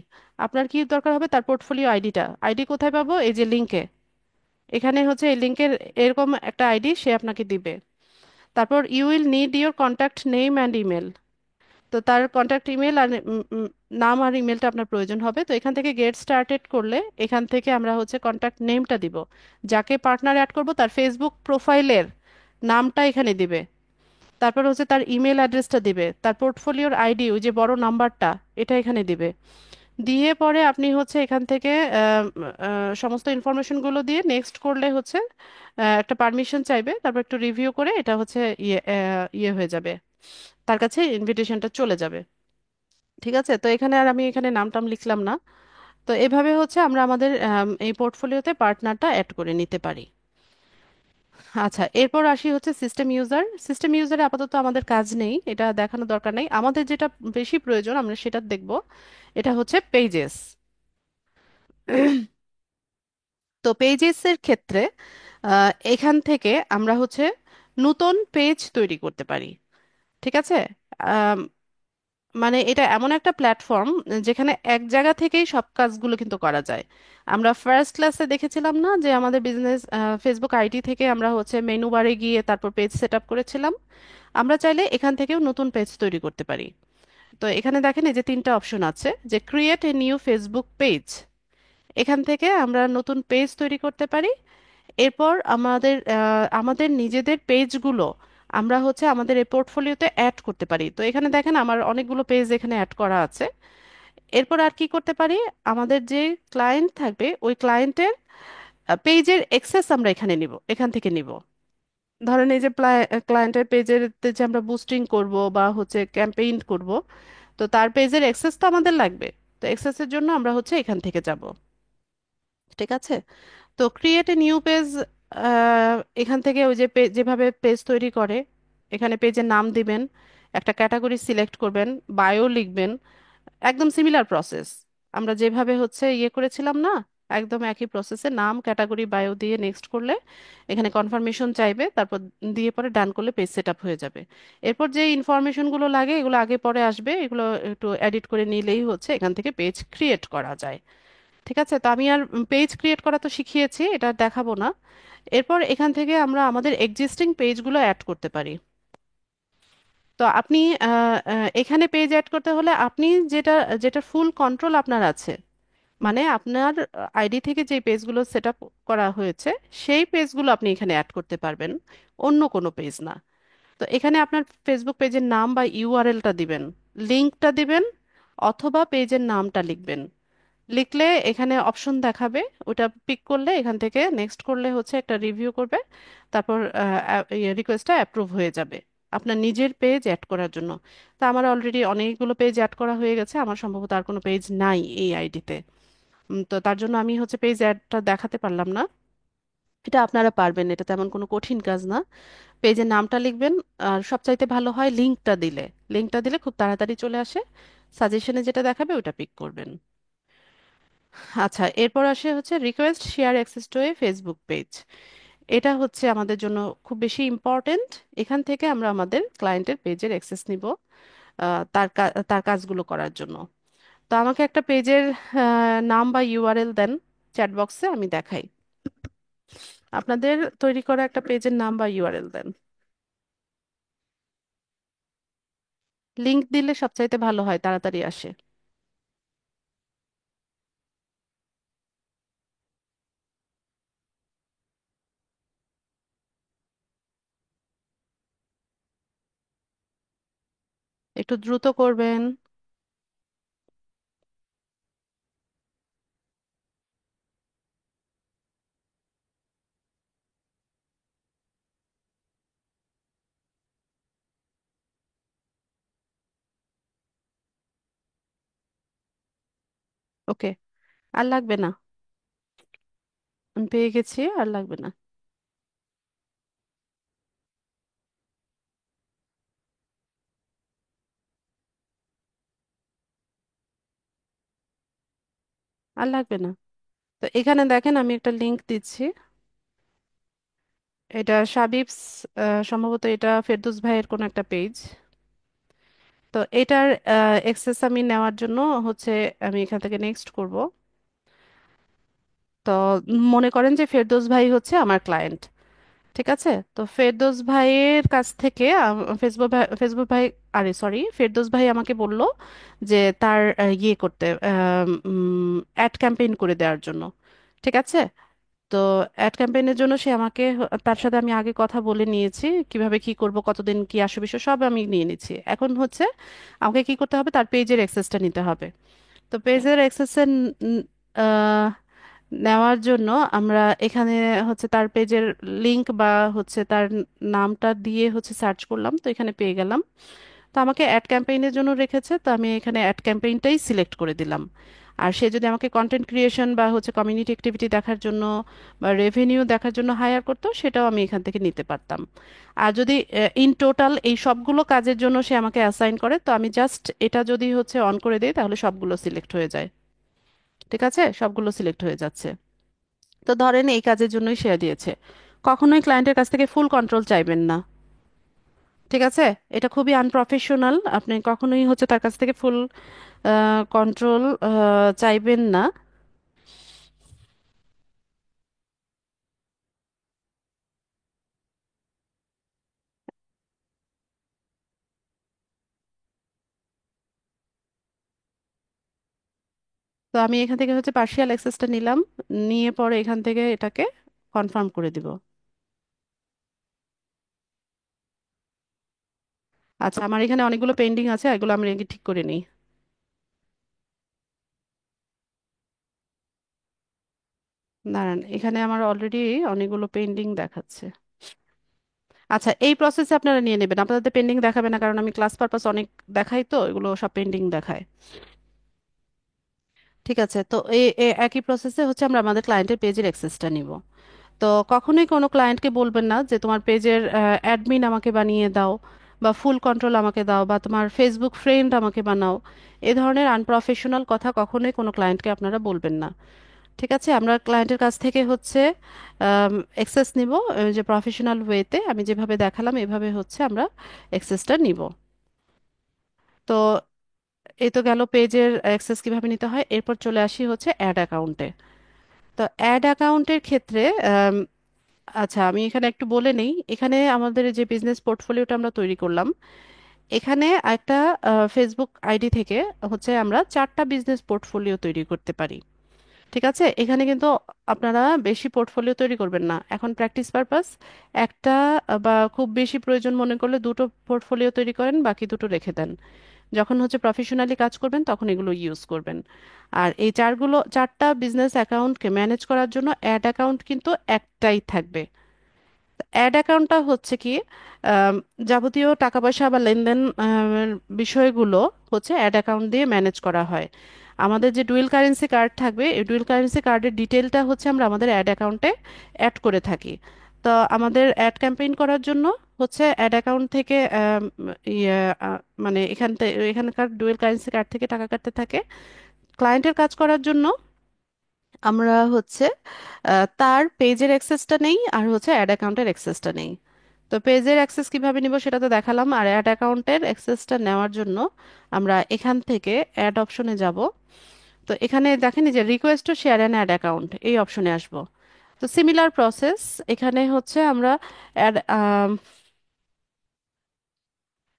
S1: আপনার কি দরকার হবে, তার পোর্টফোলিও আইডিটা। আইডি কোথায় পাবো, এই যে লিঙ্কে, এখানে হচ্ছে এই লিঙ্কের এরকম একটা আইডি সে আপনাকে দিবে। তারপর you will need your contact name and email. তো তার কন্ট্যাক্ট ইমেল আর নাম আর ইমেলটা আপনার প্রয়োজন হবে। তো এখান থেকে গেট স্টার্টেড করলে এখান থেকে আমরা হচ্ছে কন্ট্যাক্ট নেমটা দিব, যাকে পার্টনার অ্যাড করব তার ফেসবুক প্রোফাইলের নামটা এখানে দিবে। তারপর হচ্ছে তার ইমেল অ্যাড্রেসটা দিবে, তার পোর্টফোলিওর আইডি ওই যে বড় নাম্বারটা এটা এখানে দিবে। দিয়ে পরে আপনি হচ্ছে এখান থেকে সমস্ত ইনফরমেশনগুলো দিয়ে নেক্সট করলে হচ্ছে একটা পারমিশন চাইবে, তারপর একটু রিভিউ করে এটা হচ্ছে ইয়ে হয়ে যাবে, তার কাছে ইনভিটেশনটা চলে যাবে। ঠিক আছে, তো এখানে আর আমি এখানে নাম টাম লিখলাম না। তো এভাবে হচ্ছে আমরা আমাদের এই পোর্টফোলিওতে পার্টনারটা অ্যাড করে নিতে পারি। আচ্ছা, এরপর আসি হচ্ছে সিস্টেম ইউজার। সিস্টেম ইউজারে আপাতত আমাদের কাজ নেই, এটা দেখানো দরকার নেই। আমাদের যেটা বেশি প্রয়োজন আমরা সেটা দেখব, এটা হচ্ছে পেজেস। তো পেজেসের ক্ষেত্রে এখান থেকে আমরা হচ্ছে নতুন পেজ তৈরি করতে পারি। ঠিক আছে, মানে এটা এমন একটা প্ল্যাটফর্ম যেখানে এক জায়গা থেকেই সব কাজগুলো কিন্তু করা যায়। আমরা ফার্স্ট ক্লাসে দেখেছিলাম না যে আমাদের বিজনেস ফেসবুক আইডি থেকে আমরা হচ্ছে মেনু বারে গিয়ে তারপর পেজ সেট আপ করেছিলাম। আমরা চাইলে এখান থেকেও নতুন পেজ তৈরি করতে পারি। তো এখানে দেখেন এই যে তিনটা অপশন আছে, যে create a new Facebook page, এখান থেকে আমরা নতুন পেজ তৈরি করতে পারি। এরপর আমাদের নিজেদের পেজগুলো আমরা হচ্ছে আমাদের এই পোর্টফোলিওতে অ্যাড করতে পারি। তো এখানে দেখেন আমার অনেকগুলো পেজ এখানে অ্যাড করা আছে। এরপর আর কি করতে পারি, আমাদের যে ক্লায়েন্ট থাকবে ওই ক্লায়েন্টের পেজের অ্যাক্সেস আমরা এখানে নিব, এখান থেকে নিব। ধরেন এই যে ক্লায়েন্টের পেজের যে আমরা বুস্টিং করব বা হচ্ছে ক্যাম্পেইন করব, তো তার পেজের অ্যাক্সেস তো আমাদের লাগবে। তো অ্যাক্সেসের জন্য আমরা হচ্ছে এখান থেকে যাব। ঠিক আছে, তো ক্রিয়েট এ নিউ পেজ এখান থেকে ওই যে যেভাবে পেজ তৈরি করে, এখানে পেজের নাম দিবেন, একটা ক্যাটাগরি সিলেক্ট করবেন, বায়ো লিখবেন, একদম সিমিলার প্রসেস। আমরা যেভাবে হচ্ছে ইয়ে করেছিলাম না, একদম একই প্রসেসে নাম, ক্যাটাগরি, বায়ো দিয়ে নেক্সট করলে এখানে কনফার্মেশন চাইবে, তারপর দিয়ে পরে ডান করলে পেজ সেট আপ হয়ে যাবে। এরপর যে ইনফরমেশনগুলো লাগে এগুলো আগে পরে আসবে, এগুলো একটু এডিট করে নিলেই হচ্ছে এখান থেকে পেজ ক্রিয়েট করা যায়। ঠিক আছে, তো আমি আর পেজ ক্রিয়েট করা তো শিখিয়েছি, এটা আর দেখাবো না। এরপর এখান থেকে আমরা আমাদের এক্সিস্টিং পেজগুলো অ্যাড করতে পারি। তো আপনি এখানে পেজ অ্যাড করতে হলে আপনি যেটা যেটা ফুল কন্ট্রোল আপনার আছে, মানে আপনার আইডি থেকে যে পেজগুলো সেট আপ করা হয়েছে সেই পেজগুলো আপনি এখানে অ্যাড করতে পারবেন, অন্য কোনো পেজ না। তো এখানে আপনার ফেসবুক পেজের নাম বা ইউআরএলটা দিবেন, লিঙ্কটা দিবেন, অথবা পেজের নামটা লিখবেন। লিখলে এখানে অপশন দেখাবে, ওটা পিক করলে এখান থেকে নেক্সট করলে হচ্ছে একটা রিভিউ করবে, তারপর রিকোয়েস্টটা অ্যাপ্রুভ হয়ে যাবে আপনার নিজের পেজ অ্যাড করার জন্য। তা আমার অলরেডি অনেকগুলো পেজ অ্যাড করা হয়ে গেছে, আমার সম্ভবত আর কোনো পেজ নাই এই আইডিতে। তো তার জন্য আমি হচ্ছে পেজ অ্যাডটা দেখাতে পারলাম না। এটা আপনারা পারবেন, এটা তেমন কোনো কঠিন কাজ না। পেজের নামটা লিখবেন, আর সবচাইতে ভালো হয় লিঙ্কটা দিলে। লিঙ্কটা দিলে খুব তাড়াতাড়ি চলে আসে, সাজেশনে যেটা দেখাবে ওটা পিক করবেন। আচ্ছা, এরপর আসে হচ্ছে request share access to A Facebook page. এটা হচ্ছে আমাদের জন্য খুব বেশি ইম্পর্টেন্ট। এখান থেকে আমরা আমাদের ক্লায়েন্টের পেজের অ্যাক্সেস নিব তার কাজগুলো করার জন্য। তো আমাকে একটা পেজের নাম বা ইউআরএল দেন, চ্যাট বক্সে আমি দেখাই। আপনাদের তৈরি করা একটা পেজের নাম বা ইউআরএল দেন। লিংক দিলে সবচাইতে ভালো হয়, তাড়াতাড়ি আসে। একটু দ্রুত করবেন। ওকে, আর লাগবে না, আমি পেয়ে গেছি, আর লাগবে না। আর লাগবে না। তো এখানে দেখেন আমি একটা লিংক দিচ্ছি, এটা সাবিবস, সম্ভবত এটা ফেরদৌস ভাইয়ের কোনো একটা পেজ। তো এটার এক্সেস আমি নেওয়ার জন্য হচ্ছে আমি এখান থেকে নেক্সট করব। তো মনে করেন যে ফেরদৌস ভাই হচ্ছে আমার ক্লায়েন্ট। ঠিক আছে, তো ফেরদৌস ভাইয়ের কাছ থেকে ফেসবুক ভাই, আরে সরি, ফেরদৌস ভাই আমাকে বলল যে তার ইয়ে করতে, অ্যাড ক্যাম্পেইন করে দেওয়ার জন্য। ঠিক আছে, তো অ্যাড ক্যাম্পেইনের জন্য সে আমাকে, তার সাথে আমি আগে কথা বলে নিয়েছি কিভাবে কি করব, কতদিন কি আসবে, বিষয় সব আমি নিয়ে নিচ্ছি। এখন হচ্ছে আমাকে কি করতে হবে, তার পেজের অ্যাক্সেসটা নিতে হবে। তো পেজের অ্যাক্সেসের নেওয়ার জন্য আমরা এখানে হচ্ছে তার পেজের লিংক বা হচ্ছে তার নামটা দিয়ে হচ্ছে সার্চ করলাম, তো এখানে পেয়ে গেলাম। তো আমাকে অ্যাড ক্যাম্পেইনের জন্য রেখেছে, তো আমি এখানে অ্যাড ক্যাম্পেইনটাই সিলেক্ট করে দিলাম। আর সে যদি আমাকে কন্টেন্ট ক্রিয়েশন বা হচ্ছে কমিউনিটি অ্যাক্টিভিটি দেখার জন্য বা রেভিনিউ দেখার জন্য হায়ার করতো, সেটাও আমি এখান থেকে নিতে পারতাম। আর যদি ইন টোটাল এই সবগুলো কাজের জন্য সে আমাকে অ্যাসাইন করে, তো আমি জাস্ট এটা যদি হচ্ছে অন করে দিই তাহলে সবগুলো সিলেক্ট হয়ে যায়। ঠিক আছে, সবগুলো সিলেক্ট হয়ে যাচ্ছে। তো ধরেন এই কাজের জন্যই শেয়ার দিয়েছে, কখনোই ক্লায়েন্টের কাছ থেকে ফুল কন্ট্রোল চাইবেন না। ঠিক আছে, এটা খুবই আনপ্রফেশনাল, আপনি কখনোই হচ্ছে তার কাছ থেকে ফুল কন্ট্রোল চাইবেন না। তো আমি এখান থেকে হচ্ছে পার্শিয়াল অ্যাক্সেসটা নিলাম, নিয়ে পরে এখান থেকে এটাকে কনফার্ম করে দিব। আচ্ছা, আমার এখানে অনেকগুলো পেন্ডিং আছে, এগুলো আমি আগে ঠিক করে নিই। দাঁড়ান, এখানে আমার অলরেডি অনেকগুলো পেন্ডিং দেখাচ্ছে। আচ্ছা, এই প্রসেসে আপনারা নিয়ে নেবেন, আপনাদের পেন্ডিং দেখাবে না, কারণ আমি ক্লাস পারপাস অনেক দেখাই, তো এগুলো সব পেন্ডিং দেখায়। ঠিক আছে, তো এই একই প্রসেসে হচ্ছে আমরা আমাদের ক্লায়েন্টের পেজের অ্যাক্সেসটা নিব। তো কখনোই কোনো ক্লায়েন্টকে বলবেন না যে তোমার পেজের অ্যাডমিন আমাকে বানিয়ে দাও, বা ফুল কন্ট্রোল আমাকে দাও, বা তোমার ফেসবুক ফ্রেন্ড আমাকে বানাও। এ ধরনের আনপ্রফেশনাল কথা কখনোই কোনো ক্লায়েন্টকে আপনারা বলবেন না। ঠিক আছে, আমরা ক্লায়েন্টের কাছ থেকে হচ্ছে এক্সেস নিব, যে প্রফেশনাল ওয়েতে আমি যেভাবে দেখালাম এভাবে হচ্ছে আমরা এক্সেসটা নিব। তো এই তো গেল পেজের অ্যাক্সেস কিভাবে নিতে হয়। এরপর চলে আসি হচ্ছে অ্যাড অ্যাকাউন্টে। তো অ্যাড অ্যাকাউন্টের ক্ষেত্রে আচ্ছা আমি এখানে একটু বলে নেই, এখানে আমাদের যে বিজনেস পোর্টফোলিওটা আমরা তৈরি করলাম, এখানে একটা ফেসবুক আইডি থেকে হচ্ছে আমরা 4টা বিজনেস পোর্টফোলিও তৈরি করতে পারি। ঠিক আছে, এখানে কিন্তু আপনারা বেশি পোর্টফোলিও তৈরি করবেন না, এখন প্র্যাকটিস পারপাস একটা বা খুব বেশি প্রয়োজন মনে করলে দুটো পোর্টফোলিও তৈরি করেন, বাকি দুটো রেখে দেন। যখন হচ্ছে প্রফেশনালি কাজ করবেন তখন এগুলো ইউজ করবেন। আর এই 4টা বিজনেস অ্যাকাউন্টকে ম্যানেজ করার জন্য অ্যাড অ্যাকাউন্ট কিন্তু একটাই থাকবে। অ্যাড অ্যাকাউন্টটা হচ্ছে কি, আম, যাবতীয় টাকা পয়সা বা লেনদেন বিষয়গুলো হচ্ছে অ্যাড অ্যাকাউন্ট দিয়ে ম্যানেজ করা হয়। আমাদের যে ডুয়েল কারেন্সি কার্ড থাকবে, এই ডুয়েল কারেন্সি কার্ডের ডিটেলটা হচ্ছে আমরা আমাদের অ্যাড অ্যাকাউন্টে অ্যাড করে থাকি। তো আমাদের অ্যাড ক্যাম্পেইন করার জন্য হচ্ছে অ্যাড অ্যাকাউন্ট থেকে ইয়ে, মানে এখানকার ডুয়েল কারেন্সি কার্ড থেকে টাকা কাটতে থাকে। ক্লায়েন্টের কাজ করার জন্য আমরা হচ্ছে তার পেজের অ্যাক্সেসটা নেই, আর হচ্ছে অ্যাড অ্যাকাউন্টের অ্যাক্সেসটা নেই। তো পেজের অ্যাক্সেস কিভাবে নিব সেটা তো দেখালাম, আর অ্যাড অ্যাকাউন্টের অ্যাক্সেসটা নেওয়ার জন্য আমরা এখান থেকে অ্যাড অপশনে যাব। তো এখানে দেখেন এই যে request to share an add account, এই অপশনে আসব। তো সিমিলার প্রসেস, এখানে হচ্ছে আমরা অ্যাড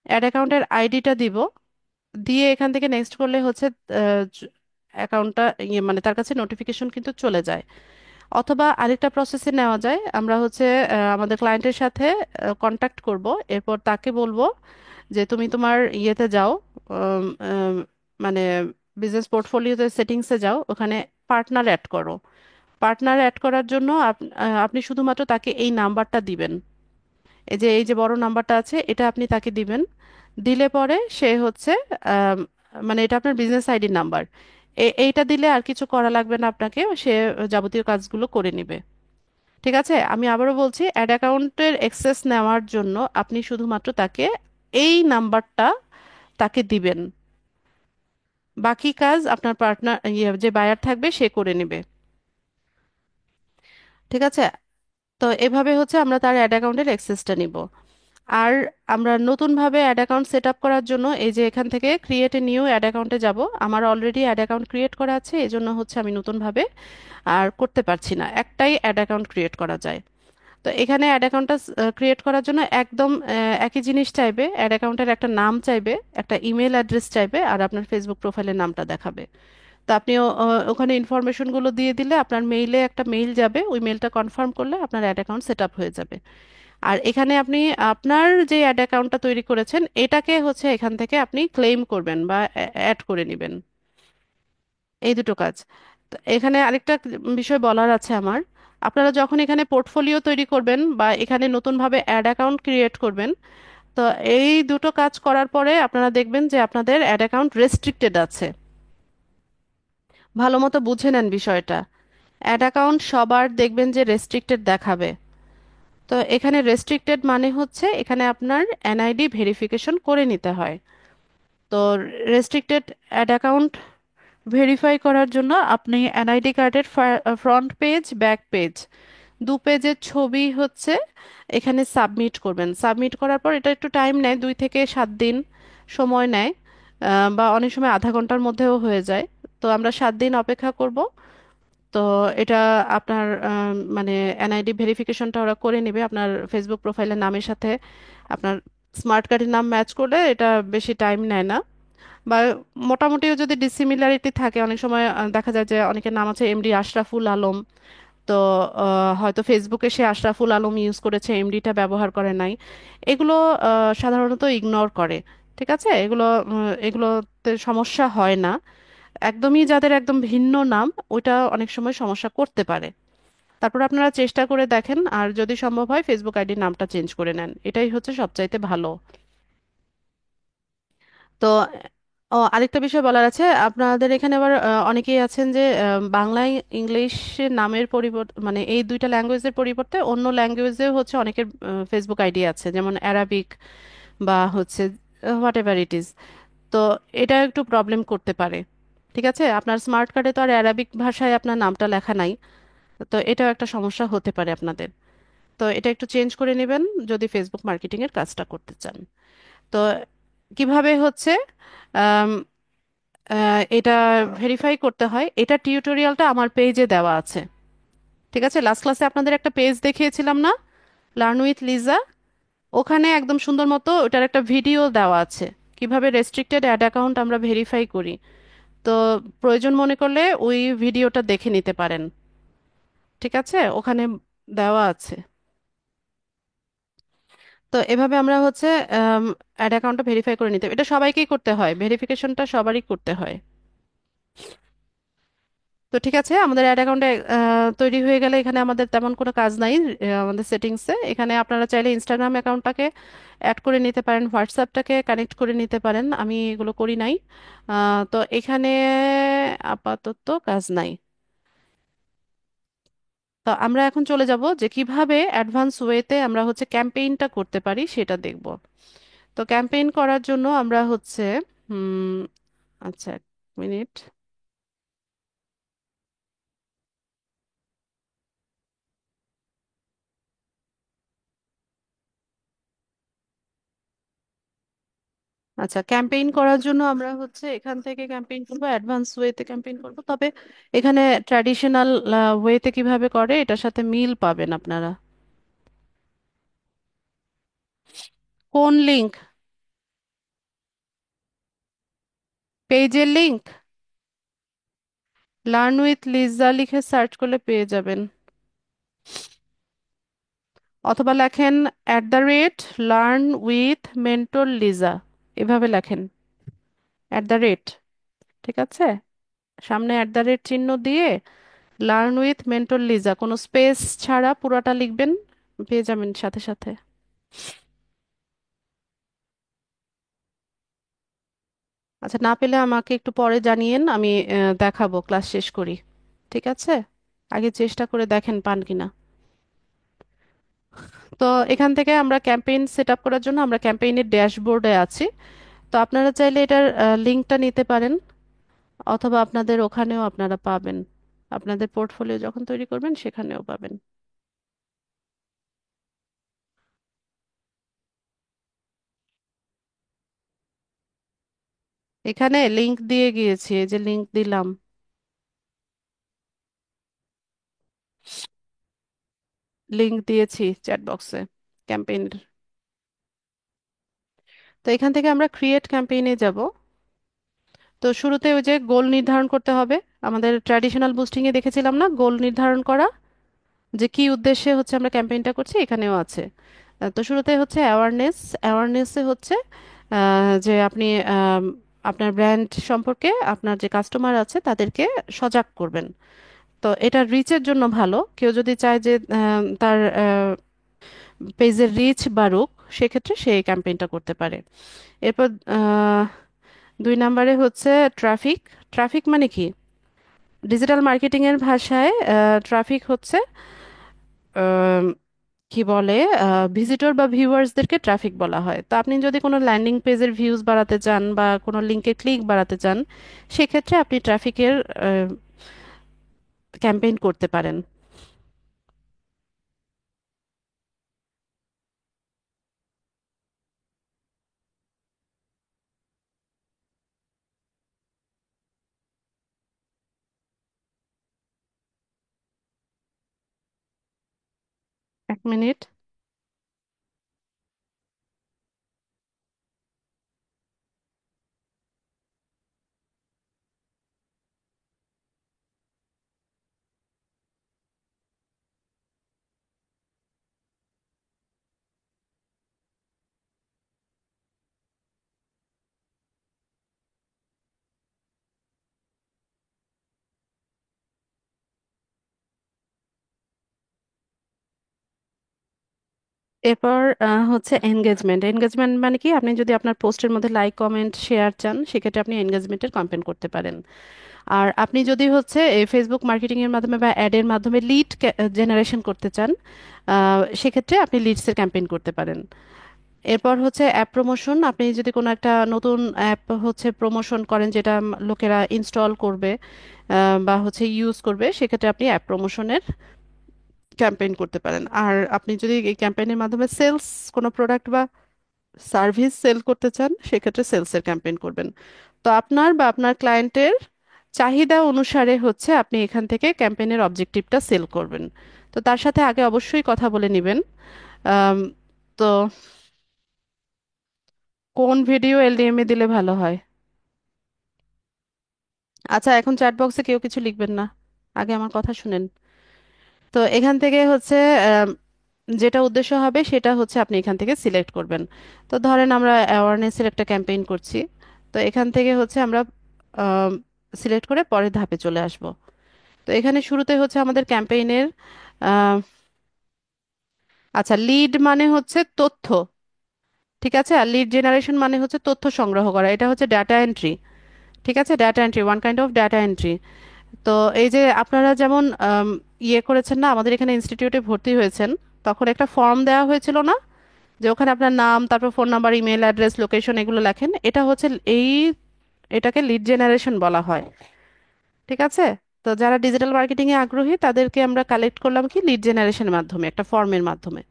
S1: অ্যাড অ্যাকাউন্টের আইডিটা দিব, দিয়ে এখান থেকে নেক্সট করলে হচ্ছে অ্যাকাউন্টটা ইয়ে মানে তার কাছে নোটিফিকেশন কিন্তু চলে যায়। অথবা আরেকটা প্রসেসে নেওয়া যায়, আমরা হচ্ছে আমাদের ক্লায়েন্টের সাথে কন্ট্যাক্ট করব, এরপর তাকে বলবো যে তুমি তোমার ইয়েতে যাও, উম, উম, মানে বিজনেস পোর্টফোলিওতে সেটিংসে যাও, ওখানে পার্টনার অ্যাড করো। পার্টনার অ্যাড করার জন্য আপনি শুধুমাত্র তাকে এই নাম্বারটা দিবেন, এই যে বড় নাম্বারটা আছে এটা আপনি তাকে দিবেন। দিলে পরে সে হচ্ছে আম, মানে এটা আপনার বিজনেস আইডির নাম্বার, এইটা দিলে আর কিছু করা লাগবে না আপনাকে, সে যাবতীয় কাজগুলো করে নিবে। ঠিক আছে, আমি আবারও বলছি, অ্যাড অ্যাকাউন্টের অ্যাক্সেস নেওয়ার জন্য আপনি শুধুমাত্র তাকে এই নাম্বারটা তাকে দিবেন, বাকি কাজ আপনার পার্টনার যে বায়ার থাকবে সে করে নেবে। ঠিক আছে, তো এভাবে হচ্ছে আমরা তার অ্যাড অ্যাকাউন্টের অ্যাক্সেসটা নিব। আর আমরা নতুনভাবে অ্যাড অ্যাকাউন্ট সেট আপ করার জন্য এই যে এখান থেকে ক্রিয়েট এ নিউ অ্যাড অ্যাকাউন্টে যাব। আমার অলরেডি অ্যাড অ্যাকাউন্ট ক্রিয়েট করা আছে, এই জন্য হচ্ছে আমি নতুনভাবে আর করতে পারছি না, একটাই অ্যাড অ্যাকাউন্ট ক্রিয়েট করা যায়। তো এখানে অ্যাড অ্যাকাউন্টটা ক্রিয়েট করার জন্য একদম একই জিনিস চাইবে, অ্যাড অ্যাকাউন্টের একটা নাম চাইবে, একটা ইমেল অ্যাড্রেস চাইবে, আর আপনার ফেসবুক প্রোফাইলের নামটা দেখাবে। তো আপনি ওখানে ইনফরমেশনগুলো দিয়ে দিলে আপনার মেইলে একটা মেইল যাবে, ওই মেইলটা কনফার্ম করলে আপনার অ্যাড অ্যাকাউন্ট সেট আপ হয়ে যাবে। আর এখানে আপনি আপনার যে অ্যাড অ্যাকাউন্টটা তৈরি করেছেন এটাকে হচ্ছে এখান থেকে আপনি ক্লেম করবেন বা অ্যাড করে নেবেন, এই দুটো কাজ। তো এখানে আরেকটা বিষয় বলার আছে আমার, আপনারা যখন এখানে পোর্টফোলিও তৈরি করবেন বা এখানে নতুনভাবে অ্যাড অ্যাকাউন্ট ক্রিয়েট করবেন, তো এই দুটো কাজ করার পরে আপনারা দেখবেন যে আপনাদের অ্যাড অ্যাকাউন্ট রেস্ট্রিক্টেড আছে। ভালো মতো বুঝে নেন বিষয়টা, অ্যাড অ্যাকাউন্ট সবার দেখবেন যে রেস্ট্রিক্টেড দেখাবে। তো এখানে রেস্ট্রিক্টেড মানে হচ্ছে এখানে আপনার এনআইডি ভেরিফিকেশন করে নিতে হয়। তো রেস্ট্রিক্টেড অ্যাড অ্যাকাউন্ট ভেরিফাই করার জন্য আপনি এনআইডি কার্ডের ফ্রন্ট পেজ ব্যাক পেজ দু পেজের ছবি হচ্ছে এখানে সাবমিট করবেন। সাবমিট করার পর এটা একটু টাইম নেয়, 2 থেকে 7 দিন সময় নেয়, বা অনেক সময় আধা ঘন্টার মধ্যেও হয়ে যায়। তো আমরা 7 দিন অপেক্ষা করব। তো এটা আপনার মানে এনআইডি ভেরিফিকেশনটা ওরা করে নেবে আপনার ফেসবুক প্রোফাইলের নামের সাথে। আপনার স্মার্ট কার্ডের নাম ম্যাচ করলে এটা বেশি টাইম নেয় না, বা মোটামুটিও যদি ডিসিমিলারিটি থাকে, অনেক সময় দেখা যায় যে অনেকের নাম আছে এমডি আশরাফুল আলম, তো হয়তো ফেসবুকে সে আশরাফুল আলম ইউজ করেছে, এমডিটা ব্যবহার করে নাই। এগুলো সাধারণত ইগনোর করে। ঠিক আছে, এগুলোতে সমস্যা হয় না। একদমই যাদের একদম ভিন্ন নাম, ওইটা অনেক সময় সমস্যা করতে পারে। তারপর আপনারা চেষ্টা করে দেখেন, আর যদি সম্ভব হয় ফেসবুক আইডির নামটা চেঞ্জ করে নেন, এটাই হচ্ছে সবচাইতে ভালো। তো ও, আরেকটা বিষয় বলার আছে আপনাদের এখানে আবার অনেকেই আছেন যে বাংলায় ইংলিশ নামের পরিবর্তে মানে এই দুইটা ল্যাঙ্গুয়েজের পরিবর্তে অন্য ল্যাঙ্গুয়েজেও হচ্ছে অনেকের ফেসবুক আইডি আছে, যেমন অ্যারাবিক বা হচ্ছে হোয়াট এভার ইট ইজ। তো এটা একটু প্রবলেম করতে পারে। ঠিক আছে, আপনার স্মার্ট কার্ডে তো আর অ্যারাবিক ভাষায় আপনার নামটা লেখা নাই। তো এটাও একটা সমস্যা হতে পারে আপনাদের। তো এটা একটু চেঞ্জ করে নেবেন যদি ফেসবুক মার্কেটিং এর কাজটা করতে চান। তো কিভাবে হচ্ছে আম, এটা ভেরিফাই করতে হয়, এটা টিউটোরিয়ালটা আমার পেজে দেওয়া আছে। ঠিক আছে, লাস্ট ক্লাসে আপনাদের একটা পেজ দেখিয়েছিলাম না, লার্ন উইথ লিজা। ওখানে একদম সুন্দর মতো ওটার একটা ভিডিও দেওয়া আছে কিভাবে রেস্ট্রিক্টেড অ্যাড অ্যাকাউন্ট আমরা ভেরিফাই করি। তো প্রয়োজন মনে করলে ওই ভিডিওটা দেখে নিতে পারেন। ঠিক আছে, ওখানে দেওয়া আছে। তো এভাবে আমরা হচ্ছে অ্যাড অ্যাকাউন্টটা ভেরিফাই করে নিতে হবে। এটা সবাইকেই করতে হয়, ভেরিফিকেশনটা সবারই করতে হয়। তো ঠিক আছে, আমাদের অ্যাড অ্যাকাউন্টে তৈরি হয়ে গেলে এখানে আমাদের তেমন কোনো কাজ নাই। আমাদের সেটিংসে এখানে আপনারা চাইলে ইনস্টাগ্রাম অ্যাকাউন্টটাকে অ্যাড করে নিতে পারেন, হোয়াটসঅ্যাপটাকে কানেক্ট করে নিতে পারেন, আমি এগুলো করি নাই। তো এখানে আপাতত কাজ নাই। তো আমরা এখন চলে যাব যে কিভাবে অ্যাডভান্স ওয়েতে আমরা হচ্ছে ক্যাম্পেইনটা করতে পারি সেটা দেখব। তো ক্যাম্পেইন করার জন্য আমরা হচ্ছে হুম আচ্ছা, এক মিনিট। আচ্ছা, ক্যাম্পেইন করার জন্য আমরা হচ্ছে এখান থেকে ক্যাম্পেইন করবো, অ্যাডভান্স ওয়েতে ক্যাম্পেইন করব। তবে এখানে ট্র্যাডিশনাল ওয়েতে কিভাবে করে এটার সাথে মিল পাবেন আপনারা। কোন লিংক? পেজের লিংক? লার্ন উইথ লিজা লিখে সার্চ করলে পেয়ে যাবেন, অথবা লেখেন @লার্ন উইথ মেন্টর লিজা, এভাবে লেখেন @। ঠিক আছে, সামনে চিহ্ন দিয়ে লার্ন উইথ মেন্টর লিজা, কোনো স্পেস ছাড়া পুরোটা লিখবেন, পেয়ে যাবেন সাথে সাথে। আচ্ছা, না পেলে আমাকে একটু পরে জানিয়েন, আমি দেখাবো ক্লাস শেষ করি। ঠিক আছে, আগে চেষ্টা করে দেখেন পান কিনা। তো এখান থেকে আমরা ক্যাম্পেইন সেট আপ করার জন্য আমরা ক্যাম্পেইনের ড্যাশবোর্ডে আছি। তো আপনারা চাইলে এটার লিঙ্কটা নিতে পারেন, অথবা আপনাদের ওখানেও আপনারা পাবেন, আপনাদের পোর্টফোলিও যখন তৈরি করবেন সেখানেও পাবেন। এখানে লিংক দিয়ে গিয়েছি, এই যে লিংক দিলাম, লিংক দিয়েছি চ্যাট বক্সে ক্যাম্পেইনের। তো এখান থেকে আমরা ক্রিয়েট ক্যাম্পেইনে যাব। তো শুরুতে ওই যে গোল নির্ধারণ করতে হবে, আমাদের ট্র্যাডিশনাল বুস্টিং এ দেখেছিলাম না গোল নির্ধারণ করা, যে কি উদ্দেশ্যে হচ্ছে আমরা ক্যাম্পেইনটা করছি, এখানেও আছে। তো শুরুতে হচ্ছে অ্যাওয়ারনেসে হচ্ছে যে আপনি আপনার ব্র্যান্ড সম্পর্কে আপনার যে কাস্টমার আছে তাদেরকে সজাগ করবেন। তো এটা রিচের জন্য ভালো, কেউ যদি চায় যে তার পেজের রিচ বাড়ুক, সেক্ষেত্রে সে এই ক্যাম্পেইনটা করতে পারে। এরপর আহ, 2 নম্বরে হচ্ছে ট্রাফিক। ট্রাফিক মানে কি? ডিজিটাল মার্কেটিং এর ভাষায় ট্রাফিক হচ্ছে আম, কি বলে, ভিজিটর বা ভিউয়ার্সদেরকে ট্রাফিক বলা হয়। তো আপনি যদি কোনো ল্যান্ডিং পেজের ভিউজ বাড়াতে চান বা কোনো লিঙ্কে ক্লিক বাড়াতে চান, সেক্ষেত্রে আপনি ট্রাফিকের ক্যাম্পেইন করতে পারেন। 1 মিনিট। এরপর হচ্ছে এনগেজমেন্ট। এনগেজমেন্ট মানে কি, আপনি যদি আপনার পোস্টের মধ্যে লাইক কমেন্ট শেয়ার চান, সেক্ষেত্রে আপনি এনগেজমেন্টের ক্যাম্পেইন করতে পারেন। আর আপনি যদি হচ্ছে এই ফেসবুক মার্কেটিং এর মাধ্যমে বা অ্যাডের মাধ্যমে লিড জেনারেশন করতে চান, সেক্ষেত্রে আপনি লিডসের ক্যাম্পেইন করতে পারেন। এরপর হচ্ছে অ্যাপ প্রমোশন। আপনি যদি কোনো একটা নতুন অ্যাপ হচ্ছে প্রমোশন করেন, যেটা লোকেরা ইনস্টল করবে বা হচ্ছে ইউজ করবে, সেক্ষেত্রে আপনি অ্যাপ প্রমোশনের ক্যাম্পেইন করতে পারেন। আর আপনি যদি এই ক্যাম্পেইনের মাধ্যমে সেলস, কোনো প্রোডাক্ট বা সার্ভিস সেল করতে চান, সেক্ষেত্রে সেলসের ক্যাম্পেইন করবেন। তো আপনার বা আপনার ক্লায়েন্টের চাহিদা অনুসারে হচ্ছে আপনি এখান থেকে ক্যাম্পেইনের অবজেক্টিভটা সেল করবেন। তো তার সাথে আগে অবশ্যই কথা বলে নেবেন। আম, তো কোন ভিডিও এলডিএম এ দিলে ভালো হয়? আচ্ছা, এখন চ্যাট বক্সে কেউ কিছু লিখবেন না, আগে আমার কথা শুনেন। তো এখান থেকে হচ্ছে আম, যেটা উদ্দেশ্য হবে সেটা হচ্ছে আপনি এখান থেকে সিলেক্ট করবেন। তো ধরেন আমরা অ্যাওয়ারনেসের একটা ক্যাম্পেইন করছি। তো এখান থেকে হচ্ছে আমরা সিলেক্ট করে পরের ধাপে চলে আসব। তো এখানে শুরুতে হচ্ছে আমাদের ক্যাম্পেইনের, আচ্ছা, লিড মানে হচ্ছে তথ্য, ঠিক আছে। আর লিড জেনারেশন মানে হচ্ছে তথ্য সংগ্রহ করা, এটা হচ্ছে ডাটা এন্ট্রি। ঠিক আছে, data entry, one kind of data entry. তো এই যে আপনারা যেমন ইয়ে করেছেন না, আমাদের এখানে ইনস্টিটিউটে ভর্তি হয়েছেন, তখন একটা ফর্ম দেওয়া হয়েছিল না, যে ওখানে আপনার নাম, তারপর phone number, email address, location এগুলো লেখেন, এটা হচ্ছে এই, এটাকে লিড জেনারেশন বলা হয়। ঠিক আছে। তো যারা ডিজিটাল মার্কেটিং এ আগ্রহী তাদেরকে আমরা কালেক্ট করলাম কি, লিড জেনারেশনের মাধ্যমে, একটা ফর্মের মাধ্যমে।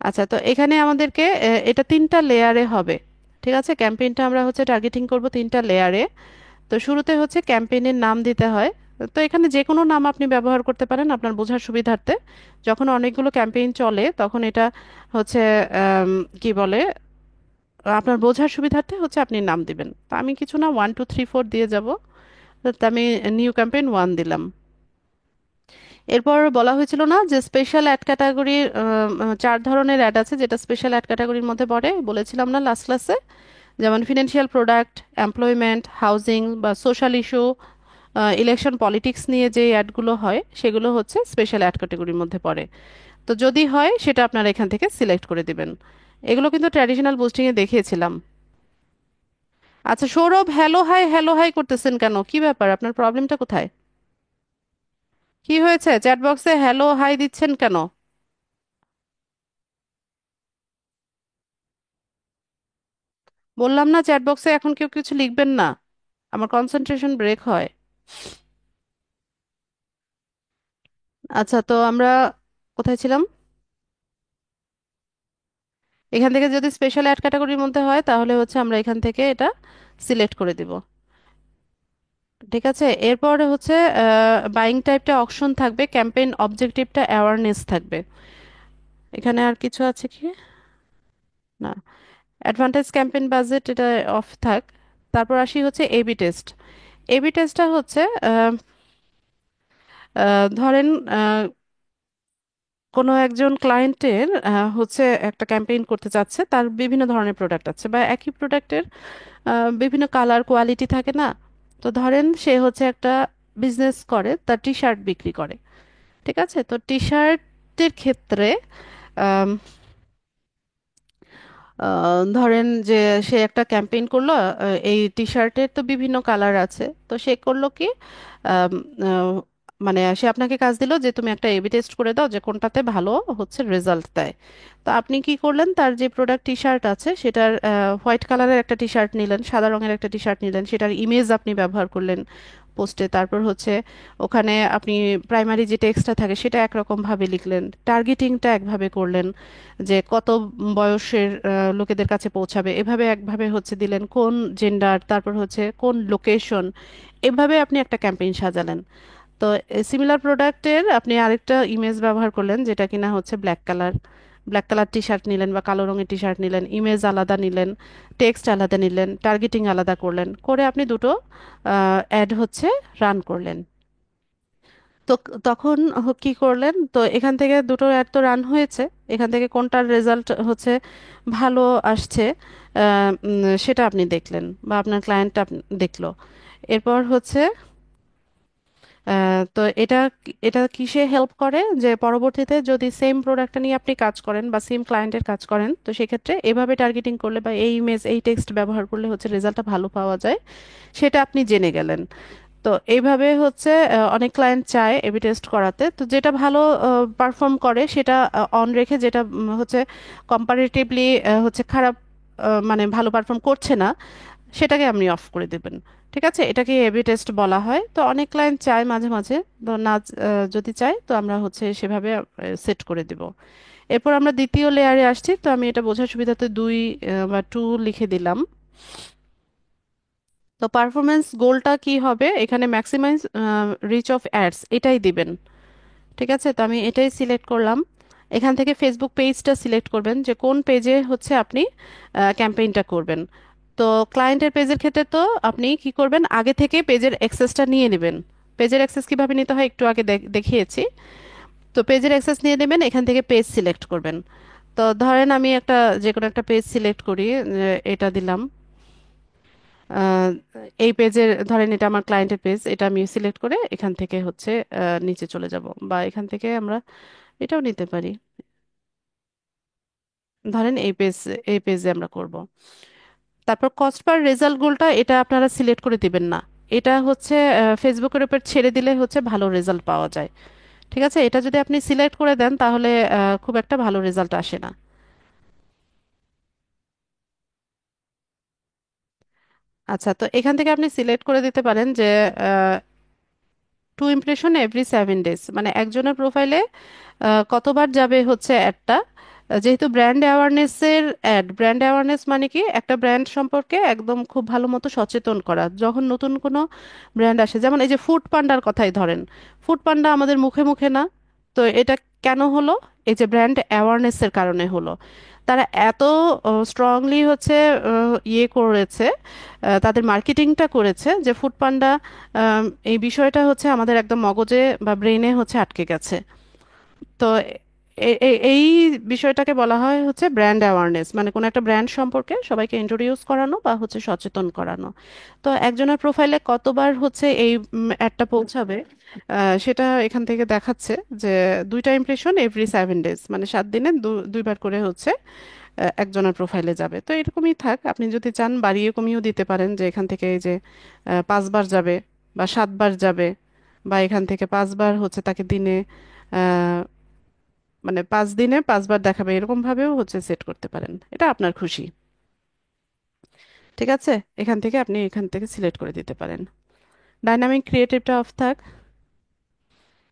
S1: আচ্ছা, তো এখানে আমাদেরকে এটা তিনটা লেয়ারে হবে। ঠিক আছে, ক্যাম্পেইনটা আমরা হচ্ছে টার্গেটিং করব তিনটা লেয়ারে। তো শুরুতে হচ্ছে ক্যাম্পেইনের নাম দিতে হয়। তো এখানে যে কোনো নাম আপনি ব্যবহার করতে পারেন আপনার বোঝার সুবিধার্থে। যখন অনেকগুলো ক্যাম্পেইন চলে তখন এটা হচ্ছে কি বলে, আপনার বোঝার সুবিধার্থে হচ্ছে আপনি নাম দিবেন। তো আমি কিছু না 1 2 3 4 দিয়ে যাব। তো আমি নিউ ক্যাম্পেইন 1 দিলাম। এরপর বলা হয়েছিল না যে স্পেশাল অ্যাড ক্যাটাগরির 4 ধরনের অ্যাড আছে, যেটা স্পেশাল অ্যাড ক্যাটাগরির মধ্যে পড়ে, বলেছিলাম না লাস্ট ক্লাসে? যেমন ফিনান্সিয়াল প্রোডাক্ট, এমপ্লয়মেন্ট, হাউজিং বা সোশ্যাল ইস্যু, ইলেকশন পলিটিক্স নিয়ে যে অ্যাডগুলো হয় সেগুলো হচ্ছে স্পেশাল অ্যাড ক্যাটাগরির মধ্যে পড়ে। তো যদি হয় সেটা আপনারা এখান থেকে সিলেক্ট করে দিবেন। এগুলো কিন্তু ট্র্যাডিশনাল বুস্টিংয়ে দেখিয়েছিলাম। আচ্ছা Sourav, hello hi hello hi করতেছেন কেন? কি ব্যাপার, আপনার প্রবলেমটা কোথায়? কি হয়েছে, চ্যাট বক্সে হ্যালো হাই দিচ্ছেন কেন? বললাম না চ্যাট বক্সে এখন কেউ কিছু লিখবেন না, আমার কনসেন্ট্রেশন ব্রেক হয়। আচ্ছা, তো আমরা কোথায় ছিলাম? এখান থেকে যদি স্পেশাল অ্যাড ক্যাটাগরির মধ্যে হয় তাহলে হচ্ছে আমরা এখান থেকে এটা সিলেক্ট করে দিব। ঠিক আছে, এরপরে হচ্ছে বাইং টাইপটা অপশন থাকবে, ক্যাম্পেইন অবজেক্টিভটা অ্যাওয়ারনেস থাকবে। এখানে আর কিছু আছে কি? না। অ্যাডভান্টেজ ক্যাম্পেইন বাজেট এটা অফ থাক। তারপর আসি হচ্ছে এবি টেস্ট। এবি টেস্টটা হচ্ছে ধরেন কোনো একজন ক্লায়েন্টের হচ্ছে একটা ক্যাম্পেইন করতে চাচ্ছে, তার বিভিন্ন ধরনের প্রোডাক্ট আছে বা একই প্রোডাক্টের বিভিন্ন কালার কোয়ালিটি থাকে না। তো ধরেন সে হচ্ছে একটা বিজনেস করে, তার টি শার্ট বিক্রি করে। ঠিক আছে, তো টি শার্টের ক্ষেত্রে আম, ধরেন যে সে একটা ক্যাম্পেইন করলো, এই টি শার্টের তো বিভিন্ন কালার আছে, তো সে করলো কি, আম, আহ, মানে সে আপনাকে কাজ দিল যে তুমি একটা এবি টেস্ট করে দাও যে কোনটাতে ভালো হচ্ছে রেজাল্ট দেয়। তো আপনি কি করলেন, তার যে প্রোডাক্ট টি শার্ট আছে সেটার হোয়াইট কালারের একটা টি শার্ট নিলেন, সাদা রঙের একটা টি শার্ট নিলেন, সেটার ইমেজ আপনি ব্যবহার করলেন পোস্টে। তারপর হচ্ছে ওখানে আপনি প্রাইমারি যে টেক্সটটা থাকে সেটা একরকম ভাবে লিখলেন, টার্গেটিংটা একভাবে করলেন, যে কত বয়সের লোকেদের কাছে পৌঁছাবে এভাবে একভাবে হচ্ছে দিলেন, কোন জেন্ডার, তারপর হচ্ছে কোন লোকেশন, এভাবে আপনি একটা ক্যাম্পেইন সাজালেন। তো সিমিলার প্রোডাক্টের আপনি আরেকটা ইমেজ ব্যবহার করলেন, যেটা কিনা হচ্ছে black colour, black colour T shirt নিলেন বা কালো রঙের টি শার্ট নিলেন, ইমেজ আলাদা নিলেন, টেক্সট আলাদা নিলেন, টার্গেটিং আলাদা করলেন, করে আপনি দুটো অ্যাড হচ্ছে রান করলেন। তো তখন কি করলেন, তো এখান থেকে দুটো অ্যাড তো রান হয়েছে, এখান থেকে কোনটার রেজাল্ট হচ্ছে ভালো আসছে সেটা আপনি দেখলেন বা আপনার ক্লায়েন্ট দেখলো। এরপর হচ্ছে তো এটা এটা কিসে হেল্প করে যে পরবর্তীতে যদি সেম প্রোডাক্টটা নিয়ে আপনি কাজ করেন বা সেম ক্লায়েন্টের কাজ করেন, তো সেক্ষেত্রে এভাবে টার্গেটিং করলে বা এই ইমেজ এই টেক্সট ব্যবহার করলে হচ্ছে রেজাল্টটা ভালো পাওয়া যায়, সেটা আপনি জেনে গেলেন। তো এইভাবে হচ্ছে অনেক ক্লায়েন্ট চায় এবি টেস্ট করাতে, তো যেটা ভালো পারফর্ম করে সেটা অন রেখে, যেটা হচ্ছে কম্পারেটিভলি হচ্ছে খারাপ, মানে ভালো পারফর্ম করছে না, সেটাকে আপনি অফ করে দেবেন। ঠিক আছে, এটাকে এবি টেস্ট বলা হয়। তো অনেক ক্লায়েন্ট চায় মাঝে মাঝে, তো না যদি চায় তো আমরা হচ্ছে সেভাবে সেট করে দেব। এরপর আমরা দ্বিতীয় লেয়ারে আসছি, তো আমি এটা বোঝার সুবিধাতে 2 বা 2 লিখে দিলাম। তো পারফরমেন্স গোলটা কি হবে এখানে? ম্যাক্সিমাইজ রিচ অফ অ্যাডস, এটাই দিবেন। ঠিক আছে, তো আমি এটাই সিলেক্ট করলাম। এখান থেকে ফেসবুক পেজটা সিলেক্ট করবেন যে কোন পেজে হচ্ছে আপনি ক্যাম্পেইনটা করবেন। তো ক্লায়েন্টের পেজের ক্ষেত্রে তো আপনি কি করবেন, আগে থেকে পেজের অ্যাক্সেসটা নিয়ে নেবেন। পেজের অ্যাক্সেস কিভাবে নিতে হয় একটু আগে দেখিয়েছি। তো পেজের অ্যাক্সেস নিয়ে নেবেন, এখান থেকে পেজ সিলেক্ট করবেন। তো ধরেন আমি একটা যে কোনো একটা পেজ সিলেক্ট করি, এটা দিলাম। আহ, এই পেজের ধরেন এটা আমার ক্লায়েন্টের পেজ, এটা আমি সিলেক্ট করে এখান থেকে হচ্ছে নিচে চলে যাব, বা এখান থেকে আমরা এটাও নিতে পারি। ধরেন এই পেজে আমরা করব। তারপর কস্ট পার রেজাল্ট গোলটা এটা আপনারা সিলেক্ট করে দিবেন না। এটা হচ্ছে ফেসবুকের উপর ছেড়ে দিলে হচ্ছে ভালো রেজাল্ট পাওয়া যায়। ঠিক আছে, এটা যদি আপনি সিলেক্ট করে দেন তাহলে খুব একটা ভালো রেজাল্ট আসে না। আচ্ছা, তো এখান থেকে আপনি সিলেক্ট করে দিতে পারেন যে 2 ইমপ্রেশন এভরি 7 ডেজ, মানে একজনের প্রোফাইলে কতবার যাবে হচ্ছে অ্যাডটা। যেহেতু ব্র্যান্ড অ্যাওয়ারনেসের অ্যাড, ব্র্যান্ড অ্যাওয়ারনেস মানে কি, একটা ব্র্যান্ড সম্পর্কে একদম খুব ভালো মতো সচেতন করা। যখন নতুন কোনো ব্র্যান্ড আসে, যেমন এই যে ফুড পান্ডার কথাই ধরেন, ফুড পান্ডা আমাদের মুখে মুখে না। তো এটা কেন হলো? এই যে ব্র্যান্ড অ্যাওয়ারনেসের কারণে হলো। তারা এত স্ট্রংলি হচ্ছে ইয়ে করেছে, তাদের মার্কেটিংটা করেছে যে ফুড পান্ডা, এই বিষয়টা হচ্ছে আমাদের একদম মগজে বা ব্রেনে হচ্ছে আটকে গেছে। তো এই বিষয়টাকে বলা হয় হচ্ছে ব্র্যান্ড অ্যাওয়ারনেস, মানে কোনো একটা ব্র্যান্ড সম্পর্কে সবাইকে ইন্ট্রোডিউস করানো বা হচ্ছে সচেতন করানো। তো একজনের প্রোফাইলে কতবার হচ্ছে এই অ্যাডটা পৌঁছাবে, সেটা এখান থেকে দেখাচ্ছে যে 2 ইমপ্রেশন এভরি 7 ডেজ, মানে 7 দিনে দুইবার করে হচ্ছে একজনের প্রোফাইলে যাবে। তো এরকমই থাক, আপনি যদি চান বাড়িয়ে কমিয়েও দিতে পারেন, যে এখান থেকে এই যে 5 বার যাবে বা 7 বার যাবে, বা এখান থেকে 5 বার হচ্ছে তাকে দিনে, আহ, মানে 5 দিনে 5 বার দেখাবে, এরকম ভাবেও হচ্ছে সেট করতে পারেন, এটা আপনার খুশি। ঠিক আছে, এখান থেকে সিলেক্ট করে দিতে পারেন। ডাইনামিক ক্রিয়েটিভটা অফ থাক।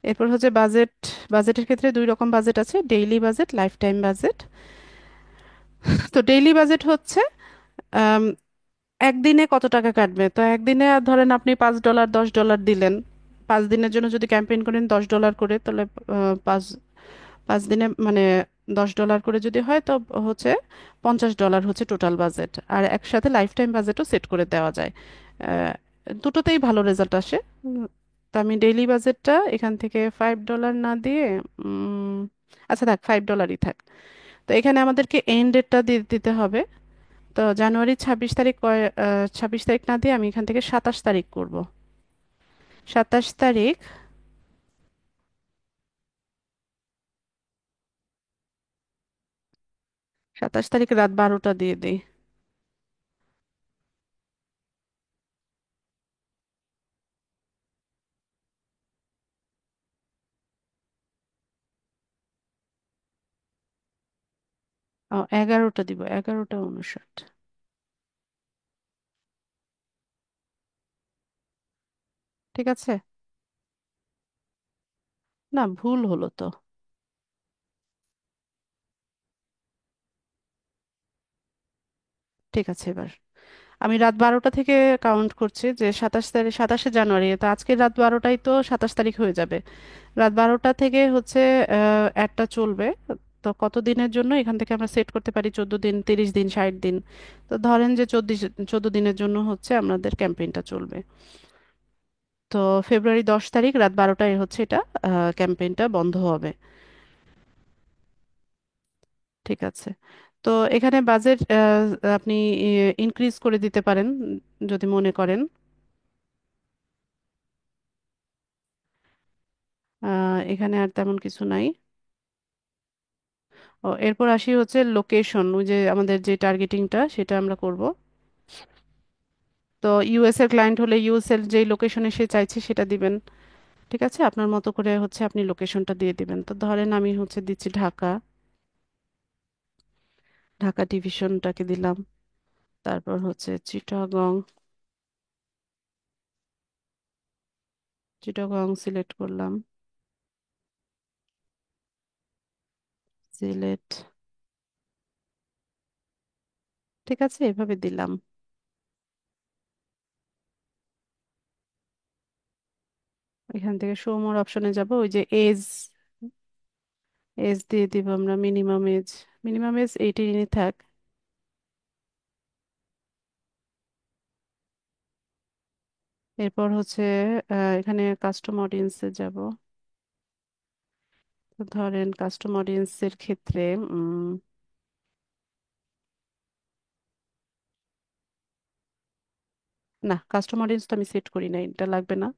S1: এরপর হচ্ছে বাজেট। বাজেটের ক্ষেত্রে 2 রকম বাজেট আছে, daily budget, life time budget. তো ডেইলি বাজেট হচ্ছে আম, একদিনে কত টাকা কাটবে। তো একদিনে ধরেন আপনি $5 $10 দিলেন, 5 দিনের জন্য যদি ক্যাম্পেইন করেন $10 করে, তাহলে পাঁচ 5 দিনে মানে $10 করে যদি হয়, তো হচ্ছে $50 হচ্ছে টোটাল বাজেট। আর একসাথে লাইফ টাইম বাজেটও সেট করে দেওয়া যায়। আহ, দুটোতেই ভালো রেজাল্ট আসে। তো আমি ডেইলি বাজেটটা এখান থেকে $5 না দিয়ে, উম, আচ্ছা থাক, $5 থাক। তো এখানে আমাদেরকে এন্ড ডেটটা দিতে হবে। তো জানুয়ারি 26 তারিখ 26 তারিখ না দিয়ে আমি এখান থেকে 27 তারিখ করব। 27 তারিখ, 27 তারিখ রাত 12টা দিয়ে দিই। ও, 11টা দিব, 11টা 59। ঠিক আছে, না ভুল হলো তো। ঠিক আছে, এবার আমি রাত 12টা থেকে কাউন্ট করছি, যে 27 তারিখ, 27শে জানুয়ারি, তো আজকে রাত 12টাই তো 27 তারিখ হয়ে যাবে। রাত 12টা থেকে হচ্ছে একটা চলবে। তো কত দিনের জন্য এখান থেকে আমরা সেট করতে পারি? 14 দিন, 30 দিন, 60 দিন। তো ধরেন যে 14 দিনের জন্য হচ্ছে আমাদের ক্যাম্পেইনটা চলবে। তো ফেব্রুয়ারি 10 তারিখ রাত 12টায় হচ্ছে এটা ক্যাম্পেইনটা বন্ধ হবে। ঠিক আছে, তো এখানে বাজেট আপনি ইনক্রিজ করে দিতে পারেন যদি মনে করেন। এখানে আর তেমন কিছু নাই। ও, এরপর আসি হচ্ছে লোকেশন, ওই যে আমাদের যে টার্গেটিংটা সেটা আমরা করব। তো ইউএস এর ক্লায়েন্ট হলে ইউএস এর যে লোকেশনে সে চাইছে সেটা দিবেন। ঠিক আছে, আপনার মতো করে হচ্ছে আপনি লোকেশনটা দিয়ে দিবেন। তো ধরেন আমি হচ্ছে দিচ্ছি ঢাকা, ঢাকা ডিভিশনটাকে দিলাম। তারপর হচ্ছে চিটাগং, চিটাগং সিলেক্ট করলাম, সিলেক্ট। ঠিক আছে, এভাবে দিলাম। এখান থেকে শো মোর অপশনে যাব, ওই যে এজ, এজ দিয়ে দিব আমরা মিনিমাম এজ, মিনিমাম এজ 18 থাক। এরপর হচ্ছে এখানে কাস্টম অডিয়েন্সে যাব। তো ধরেন কাস্টম অডিয়েন্সের ক্ষেত্রে না, কাস্টম অডিয়েন্স তো আমি সেট করি নাই, এটা লাগবে না।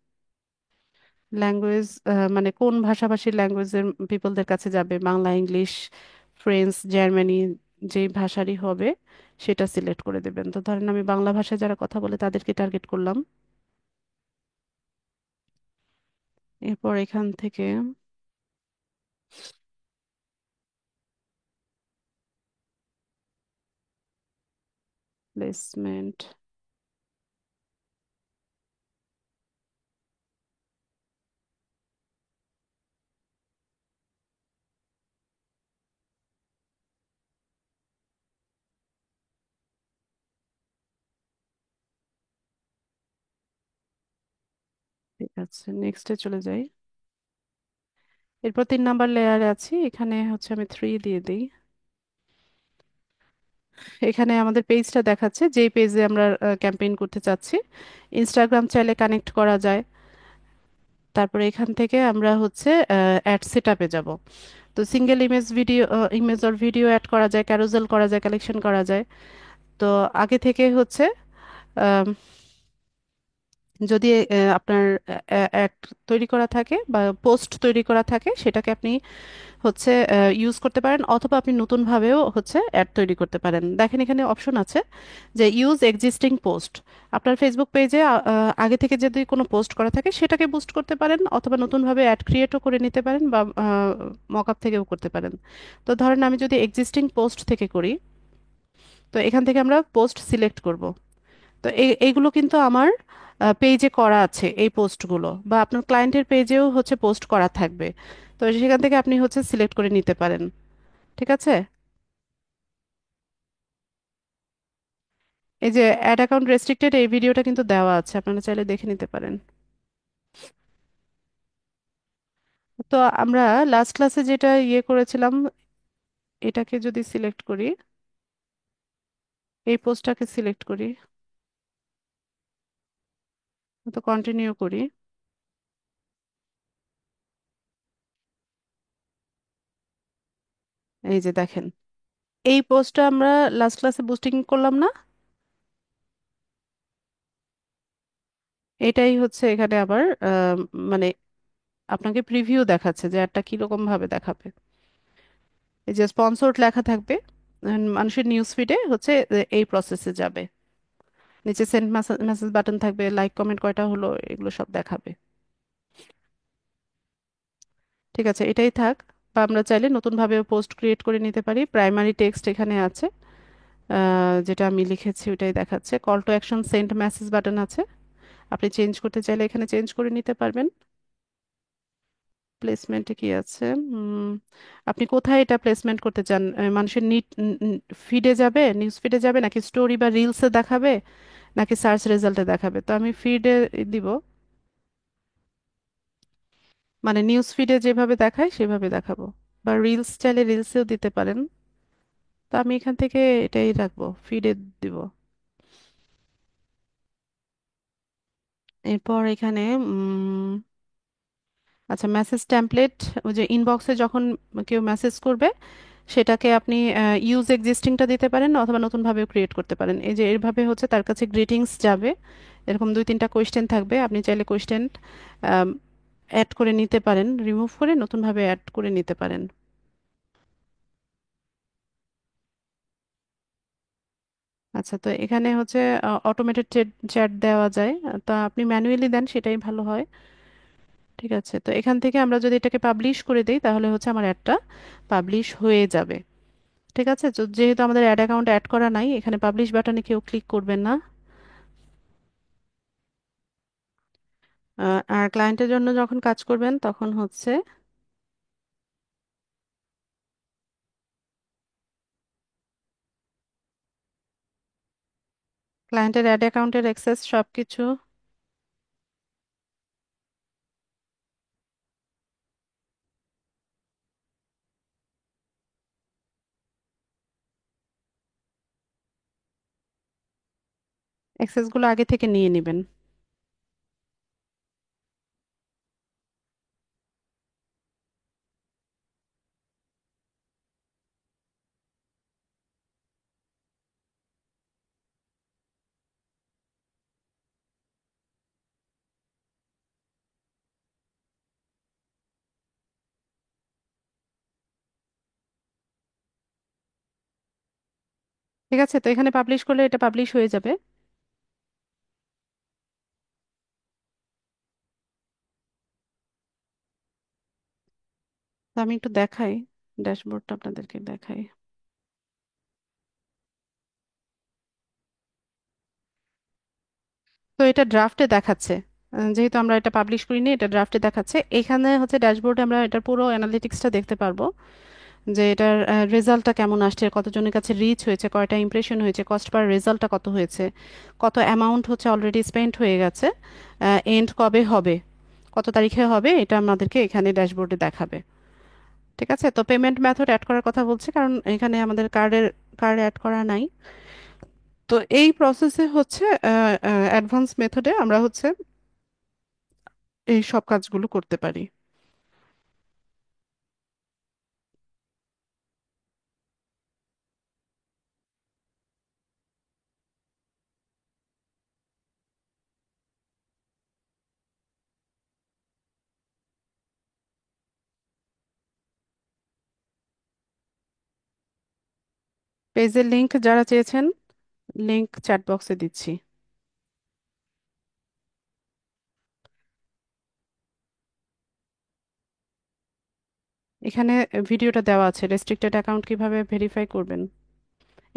S1: ল্যাঙ্গুয়েজ, মানে কোন ভাষাভাষীর ল্যাঙ্গুয়েজের পিপলদের কাছে যাবে, বাংলা, ইংলিশ, ফ্রেঞ্চ, জার্মানি, যে ভাষারই হবে সেটা সিলেক্ট করে দেবেন। তো ধরেন আমি বাংলা ভাষায় যারা কথা বলে তাদেরকে টার্গেট করলাম। এরপর এখান থেকে প্লেসমেন্ট, ঠিক আছে, নেক্সটে চলে যাই। এরপর 3 নাম্বার লেয়ারে আছি, এখানে হচ্ছে আমি 3 দিয়ে দিই। এখানে আমাদের পেজটা দেখাচ্ছে, যেই পেজে আমরা ক্যাম্পেইন করতে চাচ্ছি। ইনস্টাগ্রাম চাইলে কানেক্ট করা যায়। তারপরে এখান থেকে আমরা হচ্ছে অ্যাড সেট আপে যাব। তো single image, video, image or video add করা যায়, ক্যারোসেল করা যায়, কালেকশন করা যায়। তো আগে থেকে হচ্ছে আম, যদি আপনার অ্যাড তৈরি করা থাকে বা পোস্ট তৈরি করা থাকে, সেটাকে আপনি হচ্ছে ইউজ করতে পারেন, অথবা আপনি নতুনভাবেও হচ্ছে অ্যাড তৈরি করতে পারেন। দেখেন এখানে অপশন আছে যে ইউজ এক্সিস্টিং পোস্ট। আপনার ফেসবুক পেজে আগে থেকে যদি কোনো পোস্ট করা থাকে সেটাকে বুস্ট করতে পারেন, অথবা নতুনভাবে অ্যাড ক্রিয়েটও করে নিতে পারেন, বা মকআপ থেকেও করতে পারেন। তো ধরেন আমি যদি এক্সিস্টিং পোস্ট থেকে করি, তো এখান থেকে আমরা পোস্ট সিলেক্ট করব। তো এইগুলো কিন্তু আমার পেজে করা আছে, এই পোস্টগুলো, বা আপনার ক্লায়েন্টের পেজেও হচ্ছে পোস্ট করা থাকবে। তো সেখান থেকে আপনি হচ্ছে সিলেক্ট করে নিতে পারেন। ঠিক আছে, এই যে অ্যাড অ্যাকাউন্ট রেস্ট্রিক্টেড, এই ভিডিওটা কিন্তু দেওয়া আছে, আপনারা চাইলে দেখে নিতে পারেন। তো আমরা লাস্ট ক্লাসে যেটা ইয়ে করেছিলাম, এটাকে যদি সিলেক্ট করি, এই পোস্টটাকে সিলেক্ট করি, তো কন্টিনিউ করি। এই যে দেখেন, এই পোস্টটা আমরা লাস্ট ক্লাসে বুস্টিং করলাম না, এটাই হচ্ছে এখানে আবার মানে আপনাকে প্রিভিউ দেখাচ্ছে যে একটা কিরকম ভাবে দেখাবে। এই যে স্পন্সর্ড লেখা থাকবে, মানুষের নিউজ ফিডে হচ্ছে এই প্রসেসে যাবে। নিচে সেন্ড মেসেজ বাটন থাকবে, লাইক কমেন্ট কয়টা হলো এগুলো সব দেখাবে। ঠিক আছে, এটাই থাক। বা আমরা চাইলে নতুনভাবে পোস্ট ক্রিয়েট করে নিতে পারি। প্রাইমারি টেক্সট এখানে আছে, যেটা আমি লিখেছি ওটাই দেখাচ্ছে। Call to action, send message button আছে, আপনি চেঞ্জ করতে চাইলে এখানে চেঞ্জ করে নিতে পারবেন। প্লেসমেন্টে কি আছে, আপনি কোথায় এটা প্লেসমেন্ট করতে চান, মানুষের নিট ফিডে যাবে, নিউজ ফিডে যাবে, নাকি স্টোরি বা রিলসে দেখাবে, নাকি সার্চ রেজাল্টে দেখাবে? তো আমি ফিডে দিব, মানে নিউজ ফিডে যেভাবে দেখায় সেভাবে দেখাবো। বা রিলস চাইলে রিলসেও দিতে পারেন। তো আমি এখান থেকে এটাই রাখবো, ফিডে দিব। এরপর এখানে আচ্ছা, মেসেজ টেমপ্লেট, ওই যে ইনবক্সে যখন কেউ মেসেজ করবে সেটাকে আপনি ইউজ এক্সিস্টিংটা দিতে পারেন, অথবা নতুনভাবেও ক্রিয়েট করতে পারেন। এই যে এরভাবে হচ্ছে তার কাছে গ্রিটিংস যাবে, এরকম 2-3টা কোয়েশ্চেন থাকবে, আপনি চাইলে কোয়েশ্চেন অ্যাড করে নিতে পারেন, রিমুভ করে নতুনভাবে অ্যাড করে নিতে পারেন। আচ্ছা, তো এখানে হচ্ছে অটোমেটেড চ্যাট দেওয়া যায়। তা আপনি ম্যানুয়ালি দেন, সেটাই ভালো হয়। ঠিক আছে, তো এখান থেকে আমরা যদি এটাকে পাবলিশ করে দিই তাহলে হচ্ছে আমার অ্যাডটা পাবলিশ হয়ে যাবে। ঠিক আছে, তো যেহেতু আমাদের অ্যাড অ্যাকাউন্ট অ্যাড করা নাই, এখানে পাবলিশ বাটনে কেউ ক্লিক করবেন না। আর ক্লায়েন্টের জন্য যখন কাজ করবেন তখন হচ্ছে ক্লায়েন্টের অ্যাড অ্যাকাউন্টের অ্যাক্সেস সবকিছু অ্যাক্সেসগুলো আগে থেকে নিয়ে নেবেন। ঠিক আছে, তো এখানে পাবলিশ করলে এটা পাবলিশ হয়ে যাবে। তো আমি একটু দেখাই, ড্যাশবোর্ডটা আপনাদেরকে দেখাই। তো এটা ড্রাফটে দেখাচ্ছে, যেহেতু আমরা এটা পাবলিশ করিনি, এটা ড্রাফটে দেখাচ্ছে। এখানে হচ্ছে ড্যাশবোর্ডে আমরা এটার পুরো অ্যানালিটিক্সটা দেখতে পারবো, যে এটার রেজাল্টটা কেমন আসছে, কতজনের কাছে রিচ হয়েছে, কয়টা ইমপ্রেশন হয়েছে, কস্ট পার রেজাল্টটা কত হয়েছে, কত অ্যামাউন্ট হচ্ছে অলরেডি স্পেন্ড হয়ে গেছে, এন্ড কবে হবে, কত তারিখে হবে, এটা আমাদেরকে এখানে ড্যাশবোর্ডে দেখাবে। ঠিক আছে, তো পেমেন্ট মেথড অ্যাড করার কথা বলছে, কারণ এখানে আমাদের কার্ড অ্যাড করা নাই। তো এই প্রসেসে হচ্ছে অ্যাডভান্স মেথডে আমরা হচ্ছে এই সব কাজগুলো করতে পারি। পেজের লিংক যারা চেয়েছেন, লিংক চ্যাট বক্সে দিচ্ছি। এখানে ভিডিওটা দেওয়া আছে, রেস্ট্রিক্টেড অ্যাকাউন্ট কিভাবে ভেরিফাই করবেন।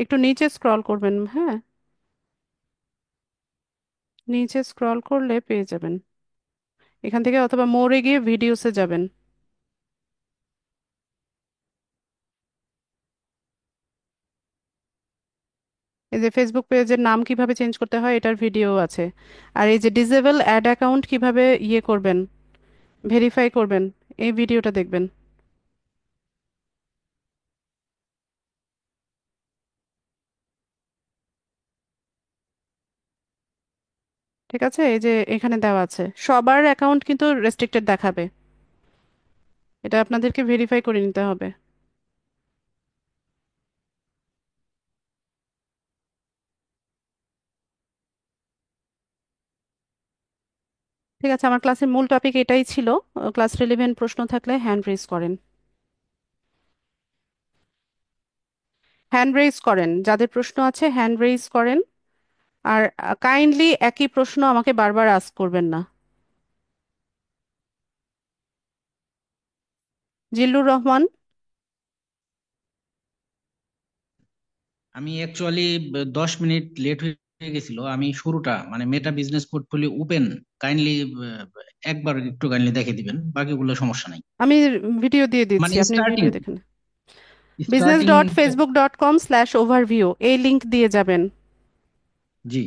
S1: একটু নিচে স্ক্রল করবেন, হ্যাঁ, নিচে স্ক্রল করলে পেয়ে যাবেন। এখান থেকে অথবা মোরে গিয়ে ভিডিওসে যাবেন। এই যে ফেসবুক পেজের নাম কিভাবে চেঞ্জ করতে হয় এটার ভিডিও আছে। আর এই যে ডিসেবল অ্যাড অ্যাকাউন্ট কিভাবে ইয়ে করবেন, ভেরিফাই করবেন, এই ভিডিওটা দেখবেন। ঠিক আছে, এই যে এখানে দেওয়া আছে, সবার অ্যাকাউন্ট কিন্তু রেস্ট্রিক্টেড দেখাবে, এটা আপনাদেরকে ভেরিফাই করে নিতে হবে। ঠিক আছে, আমার ক্লাসের মূল টপিক এটাই ছিল। ক্লাস রিলেভেন্ট প্রশ্ন থাকলে হ্যান্ড রেজ করেন, হ্যান্ড রেজ করেন, যাদের প্রশ্ন আছে হ্যান্ড রেজ করেন। আর কাইন্ডলি একই প্রশ্ন আমাকে বারবার আস্ক করবেন না। জিল্লুর রহমান।
S6: আমি অ্যাকচুয়ালি 10 মিনিট লেট হয়ে গেছিল। আমি শুরুটা মানে মেটা বিজনেস পোর্টফোলিও ওপেন কাইন্ডলি একবার একটু কাইন্ডলি দেখে দিবেন, বাকিগুলো সমস্যা নাই।
S1: আমি ভিডিও দিয়ে দিচ্ছি,
S6: মানে
S1: আপনি
S6: স্টার্টিং
S1: ভিডিও দেখেন। Business
S6: starting
S1: dot Facebook dot com slash overview, এই লিঙ্ক দিয়ে যাবেন।
S6: জি।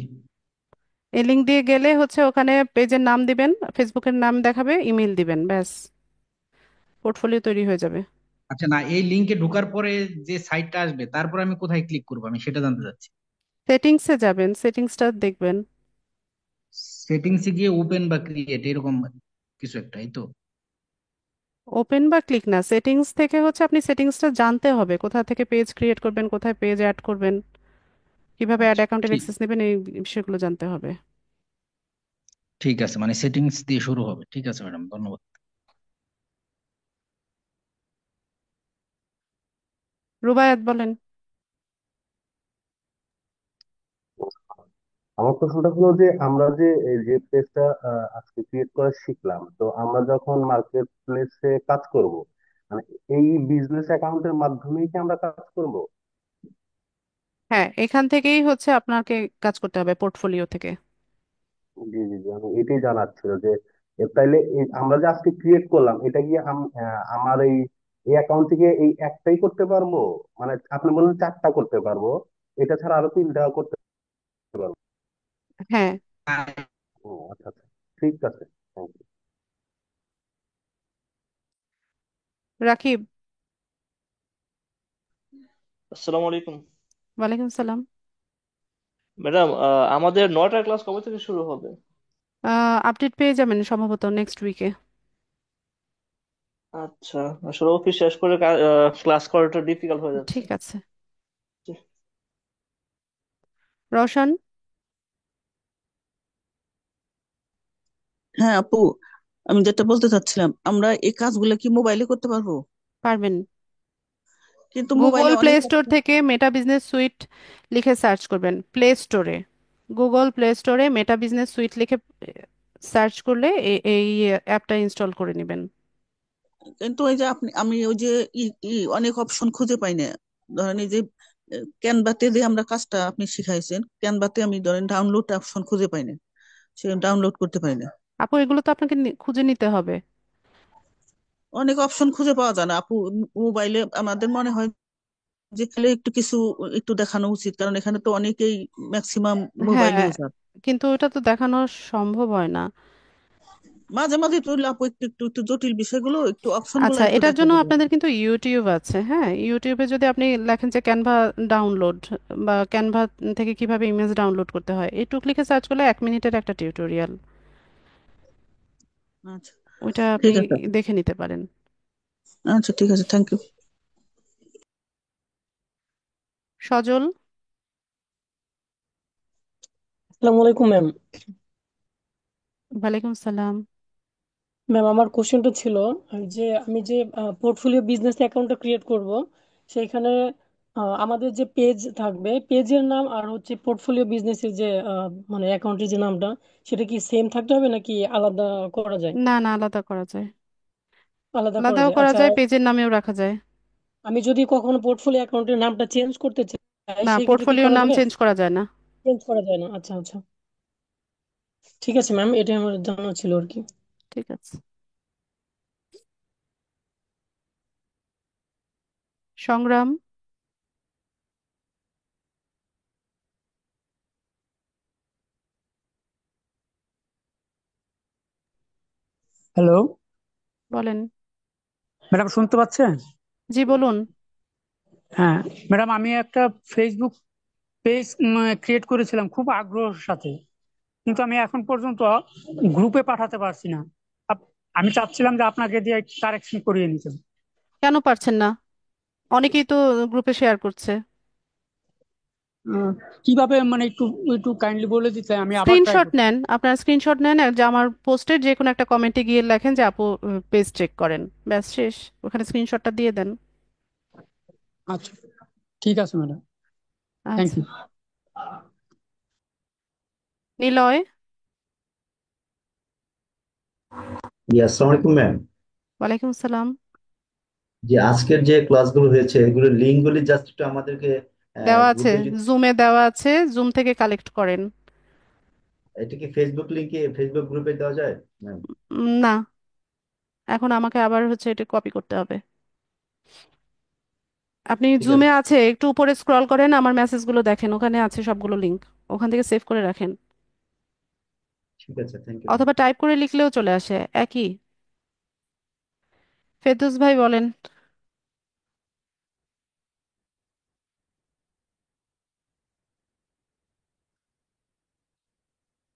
S1: এই লিঙ্ক দিয়ে গেলে হচ্ছে ওখানে পেজের নাম দিবেন, ফেসবুকের নাম দেখাবে, ইমেল দিবেন, ব্যাস পোর্টফোলিও তৈরি হয়ে যাবে।
S6: আচ্ছা, না এই লিংকে ঢোকার পরে যে সাইটটা আসবে তারপর আমি কোথায় ক্লিক করবো, আমি সেটা জানতে চাচ্ছি।
S1: সেটিংসে যাবেন, সেটিংসটা দেখবেন।
S6: সেটিংসে গিয়ে ওপেন বা ক্রিয়েট এরকম কিছু একটা, এই তো?
S1: ওপেন বা ক্লিক না, সেটিংস থেকে হচ্ছে আপনি সেটিংসটা জানতে হবে, কোথা থেকে পেজ ক্রিয়েট করবেন, কোথায় পেজ অ্যাড করবেন, কিভাবে অ্যাড
S6: আচ্ছা,
S1: অ্যাকাউন্টের
S6: ঠিক
S1: অ্যাক্সেস নেবেন, এই বিষয়গুলো জানতে হবে।
S6: ঠিক আছে, মানে সেটিংস দিয়ে শুরু হবে। ঠিক আছে ম্যাডাম, ধন্যবাদ।
S1: রুবায়াত বলেন।
S2: আমার প্রশ্নটা হলো যে আমরা যে এই যে পেজটা আজকে ক্রিয়েট করা শিখলাম, তো আমরা যখন মার্কেট প্লেসে কাজ করব, মানে এই বিজনেস অ্যাকাউন্টের মাধ্যমেই কি আমরা কাজ করব?
S1: হ্যাঁ, এখান থেকেই হচ্ছে আপনাকে কাজ করতে হবে, পোর্টফোলিও থেকে।
S2: জি জি জি, আমি এটাই জানার ছিল যে তাইলে আমরা যে আজকে ক্রিয়েট করলাম এটা কি আমার এই এই অ্যাকাউন্ট থেকে এই একটাই করতে পারবো? মানে আপনি বললেন চারটা করতে পারবো, এটা ছাড়া আরো তিনটা করতে পারবো?
S1: হ্যাঁ।
S2: ও আচ্ছা আচ্ছা, ঠিক আছে, থ্যাংক ইউ।
S1: রাকিব।
S7: আসসালামু আলাইকুম।
S1: ওয়ালাইকুম সালাম।
S7: ম্যাডাম, আমাদের 9টার ক্লাস কবে থেকে শুরু হবে?
S1: আপডেট পেয়ে যাবেন সম্ভবত নেক্সট উইকে।
S7: আচ্ছা, আসলে অফিস শেষ করে ক্লাস করাটা ডিফিকাল্ট হয়ে যাচ্ছে।
S1: ঠিক আছে। রওশন।
S8: হ্যাঁ আপু, আমি যেটা বলতে চাচ্ছিলাম, আমরা এই কাজগুলো কি মোবাইলে করতে পারবো?
S1: পারবেন।
S8: কিন্তু
S1: গুগল
S8: মোবাইলে
S1: প্লে
S8: অনেক
S1: স্টোর থেকে মেটা বিজনেস সুইট লিখে সার্চ করবেন, প্লে স্টোরে, গুগল প্লে স্টোরে মেটা বিজনেস সুইট লিখে সার্চ করলে এই অ্যাপটা ইনস্টল করে নেবেন।
S8: কিন্তু ওই যে আমি ওই যে ই ই অনেক অপশন খুঁজে পাই না। ধরেন এই যে ক্যানভাতে যে আমরা কাজটা আপনি শিখাইছেন, ক্যানভাতে আমি ধরেন ডাউনলোড অপশন খুঁজে পাই না, সে ডাউনলোড করতে পারি না।
S1: আপু, এগুলো তো আপনাকে খুঁজে নিতে হবে।
S8: অনেক অপশন খুঁজে পাওয়া যায় না আপু। মোবাইলে আমাদের মনে হয় যে খালি একটু কিছু একটু দেখানো উচিত, কারণ এখানে তো অনেকেই ম্যাক্সিমাম মোবাইল
S1: হ্যাঁ,
S8: ইউজার।
S1: কিন্তু ওটা তো দেখানো সম্ভব হয় না।
S8: মাঝে মাঝে তো আপু একটু একটু একটু জটিল বিষয়গুলো একটু অপশন গুলো
S1: আচ্ছা,
S8: একটু
S1: এটার
S8: দেখা
S1: জন্য
S8: দিবেন।
S1: আপনাদের কিন্তু ইউটিউব আছে। হ্যাঁ, ইউটিউবে যদি আপনি লেখেন যে ক্যানভা ডাউনলোড বা ক্যানভা থেকে কিভাবে ইমেজ ডাউনলোড করতে হয়, এইটুক লিখে সার্চ করলে 1 মিনিটের একটা টিউটোরিয়াল,
S8: আচ্ছা,
S1: ওইটা আপনি
S8: ঠিক আছে।
S1: দেখে নিতে পারেন।
S8: আচ্ছা ঠিক আছে, থ্যাংক ইউ।
S1: সজল।
S9: আসসালামু আলাইকুম ম্যাম।
S1: ওয়ালাইকুম সালাম।
S9: ম্যাম, আমার কোশ্চেনটা ছিল যে আমি যে পোর্টফোলিও বিজনেস অ্যাকাউন্টটা ক্রিয়েট করব, সেইখানে আমাদের যে পেজ থাকবে, পেজের নাম আর হচ্ছে পোর্টফোলিও বিজনেসের যে মানে অ্যাকাউন্টের যে নামটা, সেটা কি সেম থাকতে হবে নাকি আলাদা করা যায়?
S1: না না, আলাদা করা যায়।
S9: আলাদা করা
S1: আলাদাও
S9: যায়,
S1: করা
S9: আচ্ছা।
S1: যায়, পেজের নামেও রাখা যায়।
S9: আমি যদি কখনো পোর্টফোলিও অ্যাকাউন্টের নামটা চেঞ্জ করতে চাই,
S1: না,
S9: সেক্ষেত্রে কি
S1: পোর্টফোলিওর
S9: করা
S1: নাম
S9: যাবে?
S1: চেঞ্জ করা যায় না।
S9: চেঞ্জ করা যায় না, আচ্ছা আচ্ছা। ঠিক আছে ম্যাম, এটাই আমার জানা ছিল আর কি।
S1: ঠিক আছে। সংগ্রাম।
S3: হ্যালো
S1: বলেন।
S3: ম্যাডাম, শুনতে পাচ্ছেন?
S1: জি বলুন।
S3: হ্যাঁ ম্যাডাম, আমি একটা ফেসবুক পেজ ক্রিয়েট করেছিলাম খুব আগ্রহের সাথে, কিন্তু আমি এখন পর্যন্ত গ্রুপে পাঠাতে পারছি না। আমি চাচ্ছিলাম যে আপনাকে দিয়ে কারেকশন করিয়ে নিতে।
S1: কেন পারছেন না? অনেকেই তো গ্রুপে শেয়ার করছে।
S3: উম, কিভাবে মানে একটু একটু কাইন্ডলি বলে দিতে আমি আবার ট্রাই
S1: স্ক্রিনশট
S3: করছি।
S1: নেন, আপনার স্ক্রিনশট নেন আর যে আমার পোস্টের যে কোনো একটা কমেন্টে গিয়ে লেখেন যে আপু পেজ চেক করেন, ব্যাস শেষ। ওখানে স্ক্রিনশটটা দিয়ে দেন।
S3: আচ্ছা, ঠিক আছে ম্যাডাম, থ্যাংক
S1: আচ্ছা।
S3: ইউ।
S1: নিলয়।
S10: জি, আসসালামু আলাইকুম ম্যাম।
S1: ওয়ালাইকুম সালাম।
S10: যে আজকের যে ক্লাসগুলো হয়েছে এগুলোর লিঙ্কগুলি জাস্ট একটু আমাদেরকে
S1: দেওয়া আছে,
S10: গ্রুপে যদি,
S1: জুমে দেওয়া আছে, জুম থেকে কালেক্ট করেন।
S10: এটা কি ফেসবুক লিঙ্কে ফেসবুক গ্রুপে দেওয়া যায় ম্যাম?
S1: না, এখন আমাকে আবার হচ্ছে এটা কপি করতে হবে। আপনি
S10: ঠিক
S1: জুমে
S10: আছে,
S1: আছে, একটু উপরে স্ক্রল করেন, আমার মেসেজগুলো দেখেন, ওখানে আছে সবগুলো লিংক, ওখান থেকে সেভ করে রাখেন।
S10: ঠিক আছে, থ্যাংক ইউ ম্যাম।
S1: অথবা টাইপ করে লিখলেও চলে আসে একই। ফেরদৌস ভাই বলেন।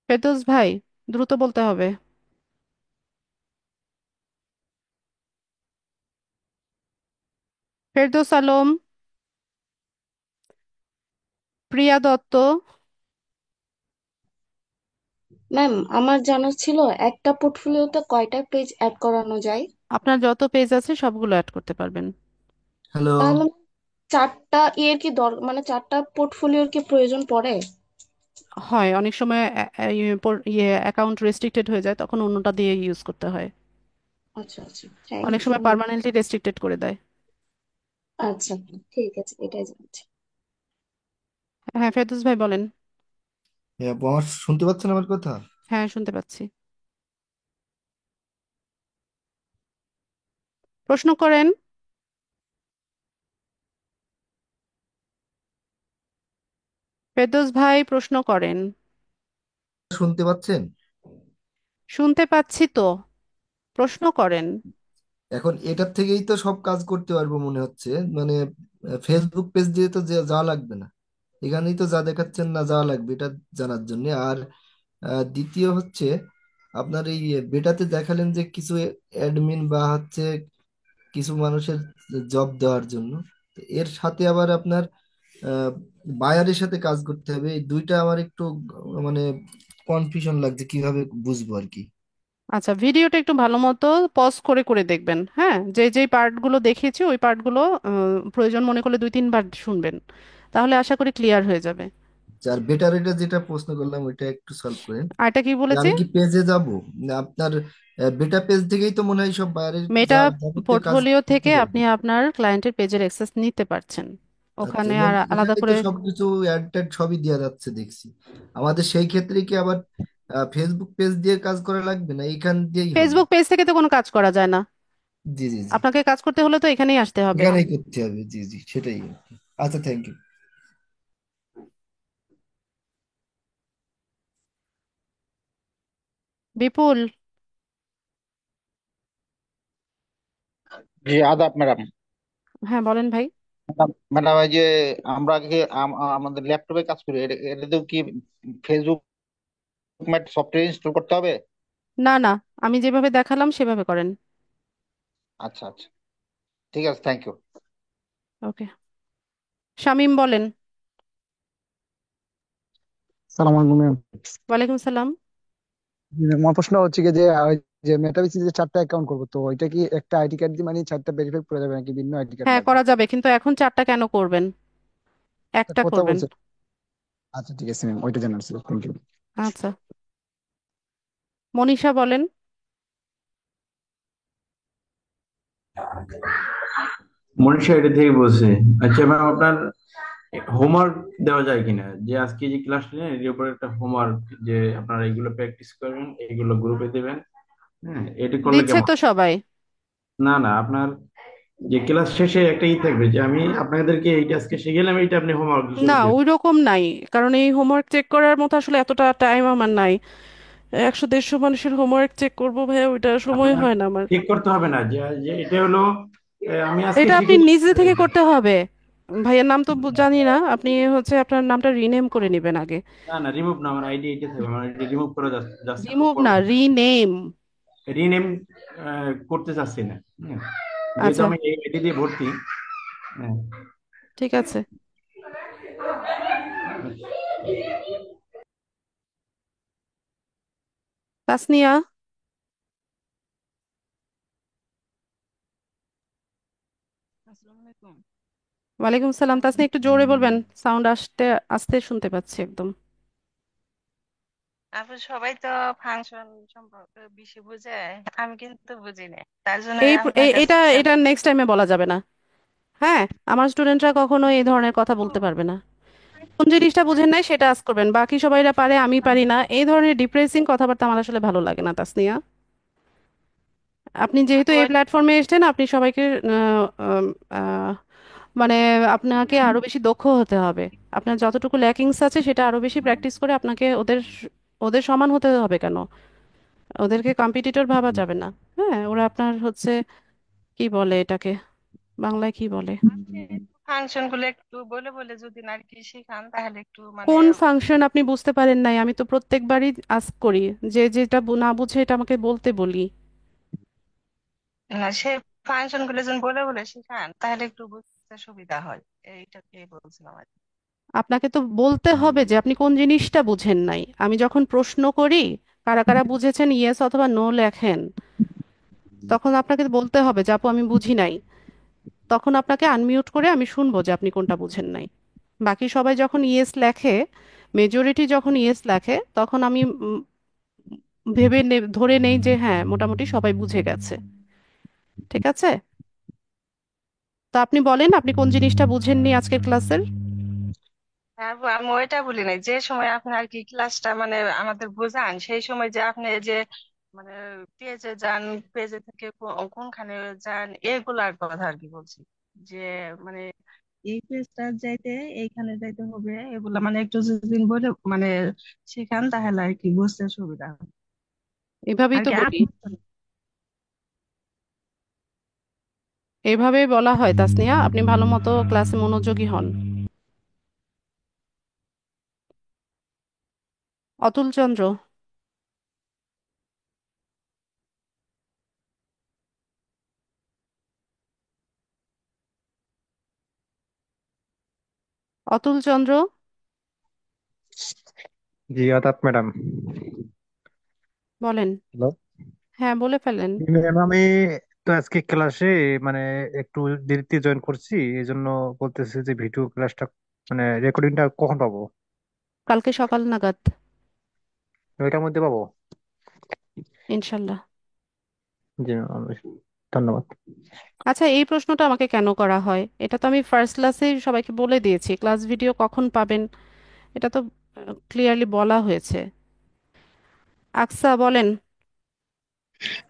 S1: ফেরদৌস ভাই, দ্রুত বলতে হবে। ফেরদৌস আলম, প্রিয়া দত্ত।
S11: ম্যাম, আমার জানা ছিল একটা পোর্টফোলিওতে কয়টা পেজ অ্যাড করানো যায়।
S1: আপনার যত পেজ আছে সবগুলো অ্যাড করতে পারবেন।
S12: হ্যালো।
S11: তাহলে চারটা ইয়ের কি মানে চারটা পোর্টফোলিওর কি প্রয়োজন পড়ে?
S1: হয়, অনেক সময় অ্যাকাউন্ট রেস্ট্রিক্টেড হয়ে যায়, তখন অন্যটা দিয়ে ইউজ করতে হয়।
S11: আচ্ছা আচ্ছা, থ্যাংক
S1: অনেক
S11: ইউ সো
S1: সময়
S11: মাচ।
S1: পার্মানেন্টলি রেস্ট্রিক্টেড করে দেয়।
S11: আচ্ছা, ঠিক আছে, এটাই জানছি।
S1: হ্যাঁ, ফেরদৌস ভাই বলেন।
S12: আপু আমার শুনতে পাচ্ছেন আমার কথা?
S1: হ্যাঁ, শুনতে পাচ্ছি। প্রশ্ন করেন। ফেরদৌস ভাই প্রশ্ন করেন।
S12: শুনতে পাচ্ছেন?
S1: শুনতে পাচ্ছি তো, প্রশ্ন করেন।
S12: এখন এটার থেকেই তো সব কাজ করতে পারবো মনে হচ্ছে। মানে ফেসবুক পেজ দিয়ে তো যাওয়া লাগবে না, এখানেই তো যা দেখাচ্ছেন না যাওয়া লাগবে এটা জানার জন্য। আর দ্বিতীয় হচ্ছে আপনার এই বেটাতে দেখালেন যে কিছু অ্যাডমিন বা হচ্ছে কিছু মানুষের জব দেওয়ার জন্য। তো এর সাথে আবার আপনার বায়ারের সাথে কাজ করতে হবে, এই দুইটা আমার একটু মানে কনফিউশন লাগছে কিভাবে বুঝবো আর কি।
S1: আচ্ছা, ভিডিওটা একটু ভালো মতো পজ করে করে দেখবেন। হ্যাঁ, যে যেই পার্টগুলো দেখিয়েছি ওই পার্টগুলো প্রয়োজন মনে করলে 2-3 বার শুনবেন, তাহলে আশা করি ক্লিয়ার হয়ে যাবে।
S12: আর বেটার এটা যেটা প্রশ্ন করলাম ওইটা একটু সলভ করেন।
S1: আর এটা কি
S12: যে
S1: বলেছি?
S12: আমি কি পেজে যাব না আপনার বেটা পেজ থেকেই তো মনে হয় সব বাইরের
S1: মেটা
S12: যা যাবতীয় কাজ
S1: পোর্টফোলিও
S12: করতে
S1: থেকে
S12: পারবো।
S1: আপনি আপনার ক্লায়েন্টের পেজের অ্যাক্সেস নিতে পারছেন,
S12: আচ্ছা,
S1: ওখানে
S12: এবং
S1: আর আলাদা
S12: এখানে তো
S1: করে।
S12: সবকিছু অ্যাড ট্যাড সবই দেওয়া যাচ্ছে দেখছি। আমাদের সেই ক্ষেত্রে কি আবার ফেসবুক পেজ দিয়ে কাজ করা লাগবে না এখান দিয়েই হবে?
S1: ফেসবুক পেজ থেকে তো কোনো কাজ করা যায় না,
S12: জি জি জি,
S1: আপনাকে কাজ করতে হলে তো এখানেই আসতে হবে।
S12: এখানেই করতে হবে, জি জি সেটাই আর কি। আচ্ছা, থ্যাংক ইউ।
S1: বিপুল।
S13: জি আদাব ম্যাডাম।
S1: হ্যাঁ, বলেন ভাই।
S13: ম্যাডাম ম্যাডাম, এই যে আমরা কি আমাদের ল্যাপটপে কাজ করি, এটাতেও কি ফেসবুক সফটওয়্যার ইনস্টল করতে হবে?
S1: না না, আমি যেভাবে দেখালাম সেভাবে করেন।
S13: আচ্ছা আচ্ছা, ঠিক আছে, থ্যাংক ইউ।
S1: ওকে, শামিম বলেন।
S14: সালাম আলাইকুম ম্যাম।
S1: ওয়ালাইকুম সালাম।
S14: আমার প্রশ্ন হচ্ছে কি যে ওই যে মেটাভিসি যে চারটা অ্যাকাউন্ট করবো, তো ওইটা কি একটা আইডি কার্ড দিয়ে মানে চারটা ভেরিফাই করা যাবে নাকি ভিন্ন আইডি কার্ড
S1: হ্যাঁ,
S14: লাগবে?
S1: করা যাবে, কিন্তু এখন 4টা কেন করবেন,
S14: তা
S1: একটা
S14: কথা
S1: করবেন।
S14: বলছে। আচ্ছা ঠিক আছে ম্যাম, ওইটা জানার ছিল, থ্যাংক ইউ।
S1: আচ্ছা, মনীষা বলেন।
S15: মনীষা এটা থেকে বলছে। আচ্ছা ম্যাম, আপনার হোমওয়ার্ক দেওয়া যায় কিনা, যে আজকে যে ক্লাস নিলেন এর উপর একটা হোমওয়ার্ক, যে আপনারা এগুলো প্র্যাকটিস করবেন, এগুলো গ্রুপে দিবেন। হ্যাঁ, এটা করলে
S1: দিচ্ছে
S15: কেমন?
S1: তো সবাই।
S15: না না, আপনার যে ক্লাস শেষে একটা থাকবে যে আমি আপনাদেরকে এইটা আজকে শিখেলাম, এইটা আপনি হোমওয়ার্ক
S1: না,
S15: হিসেবে দেবেন।
S1: ওই রকম নাই, কারণ এই হোমওয়ার্ক চেক করার মতো আসলে এতটা টাইম আমার নাই। 100-150 মানুষের হোমওয়ার্ক চেক করবো ভাইয়া, ওইটা সময়
S15: আপনার
S1: হয় না আমার।
S15: ঠিক করতে হবে না যে যে এটা হলো আমি আজকে
S1: এটা আপনি
S15: শিখে।
S1: নিজে থেকে করতে হবে। ভাইয়ের নাম তো জানি না, আপনি হচ্ছে আপনার নামটা রিনেম করে নেবেন আগে।
S15: না না, রিমুভ না, আমার আইডি এটা থাকবে, আমার আইডি রিমুভ করে যাচ্ছে না, খুব
S1: রিমুভ
S15: বড়
S1: না, রিনেম।
S15: রিনেম করতে চাচ্ছি না। হ্যাঁ, যেহেতু
S1: আচ্ছা,
S15: আমি এই আইডি দিয়ে ভর্তি। হ্যাঁ।
S1: ঠিক আছে। তাসনিয়া।
S16: আসসালামু আলাইকুম।
S1: ওয়ালাইকুম সালাম। তাসনিয়া একটু জোরে বলবেন, সাউন্ড আসতে আস্তে শুনতে পাচ্ছি একদম।
S16: আপু সবাই তো ফাংশন সম্পর্কে বেশি বুঝে, আমি কিন্তু বুঝি না, তার জন্য আপনার কাছে
S1: এটা এটা নেক্সট টাইমে বলা যাবে না। হ্যাঁ, আমার স্টুডেন্টরা কখনো এই ধরনের কথা বলতে পারবে না। কোন জিনিসটা বুঝেন নাই সেটা আজ করবেন, বাকি সবাইরা পারে আমি পারি না, এই ধরনের ডিপ্রেসিং কথাবার্তা আমার আসলে ভালো লাগে না তাসনিয়া। আপনি যেহেতু
S16: আপু
S1: এই প্ল্যাটফর্মে এসেছেন, আপনি সবাইকে আহ, আম, আহ, মানে আপনাকে আরো বেশি দক্ষ হতে হবে। আপনার যতটুকু ল্যাকিংস আছে সেটা আরো বেশি প্র্যাকটিস করে আপনাকে ওদের ওদের সমান হতে হবে কেন, ওদেরকে কম্পিটিটর ভাবা যাবে না। হ্যাঁ, ওরা আপনার হচ্ছে কি বলে এটাকে, বাংলায় কি বলে?
S16: ফাংশন গুলো একটু বলে বলে যদি না আর কি শিখান, তাহলে একটু মানে
S1: কোন ফাংশন আপনি বুঝতে পারেন নাই? আমি তো প্রত্যেকবারই আস্ক করি, যে যেটা না বুঝে এটা আমাকে বলতে বলি।
S16: না, সে ফাংশন গুলো যখন বলে বলে শিখান তাহলে একটু বুঝতে সুবিধা হয়, এইটাকে বলছিলাম আর কি।
S1: আপনাকে তো বলতে হবে যে আপনি কোন জিনিসটা বুঝেন নাই। আমি যখন প্রশ্ন করি, কারা কারা বুঝেছেন ইয়েস অথবা নো লেখেন, তখন আপনাকে বলতে হবে যে আপু আমি বুঝি নাই। তখন আপনাকে আনমিউট করে আমি শুনবো যে আপনি কোনটা বুঝেন নাই। বাকি সবাই যখন ইয়েস লেখে, মেজরিটি যখন ইয়েস লেখে, তখন আমি ধরে নেই যে হ্যাঁ মোটামুটি সবাই বুঝে গেছে। ঠিক আছে? তো আপনি বলেন আপনি কোন জিনিসটা বুঝেননি আজকের ক্লাসের।
S16: হ্যাঁ আপু, আমি ওইটা বলি নাই, যে সময় আপনি আর কি ক্লাসটা মানে আমাদের বোঝান, সেই সময় যে আপনি যে মানে পেজে যান, পেজে থেকে কোনখানে যান, এগুলার কথা আর কি বলছি। যে মানে এই পেজটা যাইতে এইখানে যাইতে হবে, এগুলা মানে একটু যদি বলে মানে শিখান, তাহলে আর কি বুঝতে সুবিধা হবে
S1: এভাবেই
S16: আর
S1: তো
S16: কি
S1: বলি,
S16: আপনি।
S1: এভাবেই বলা হয় তাসনিয়া, আপনি ভালো মতো ক্লাসে মনোযোগী হন। অতুল চন্দ্র, অতুল চন্দ্র,
S17: জি আদাব ম্যাডাম।
S1: বলেন।
S17: হ্যালো
S1: হ্যাঁ বলে ফেলেন।
S17: ম্যাম, আমি তো আজকে ক্লাসে মানে একটু দেরিতে জয়েন করছি, এই জন্য বলতেছি যে ভিডিও ক্লাসটা মানে রেকর্ডিংটা কখন পাবো?
S1: কালকে সকাল নাগাদ,
S17: ওইটার মধ্যে পাবো?
S1: ইনশাল্লাহ।
S17: জি ম্যাম, ধন্যবাদ।
S1: আচ্ছা, এই প্রশ্নটা আমাকে কেন করা হয়? এটা তো আমি ফার্স্ট ক্লাসে সবাইকে বলে দিয়েছি, ক্লাস ভিডিও কখন পাবেন এটা তো ক্লিয়ারলি বলা হয়েছে। আকসা বলেন।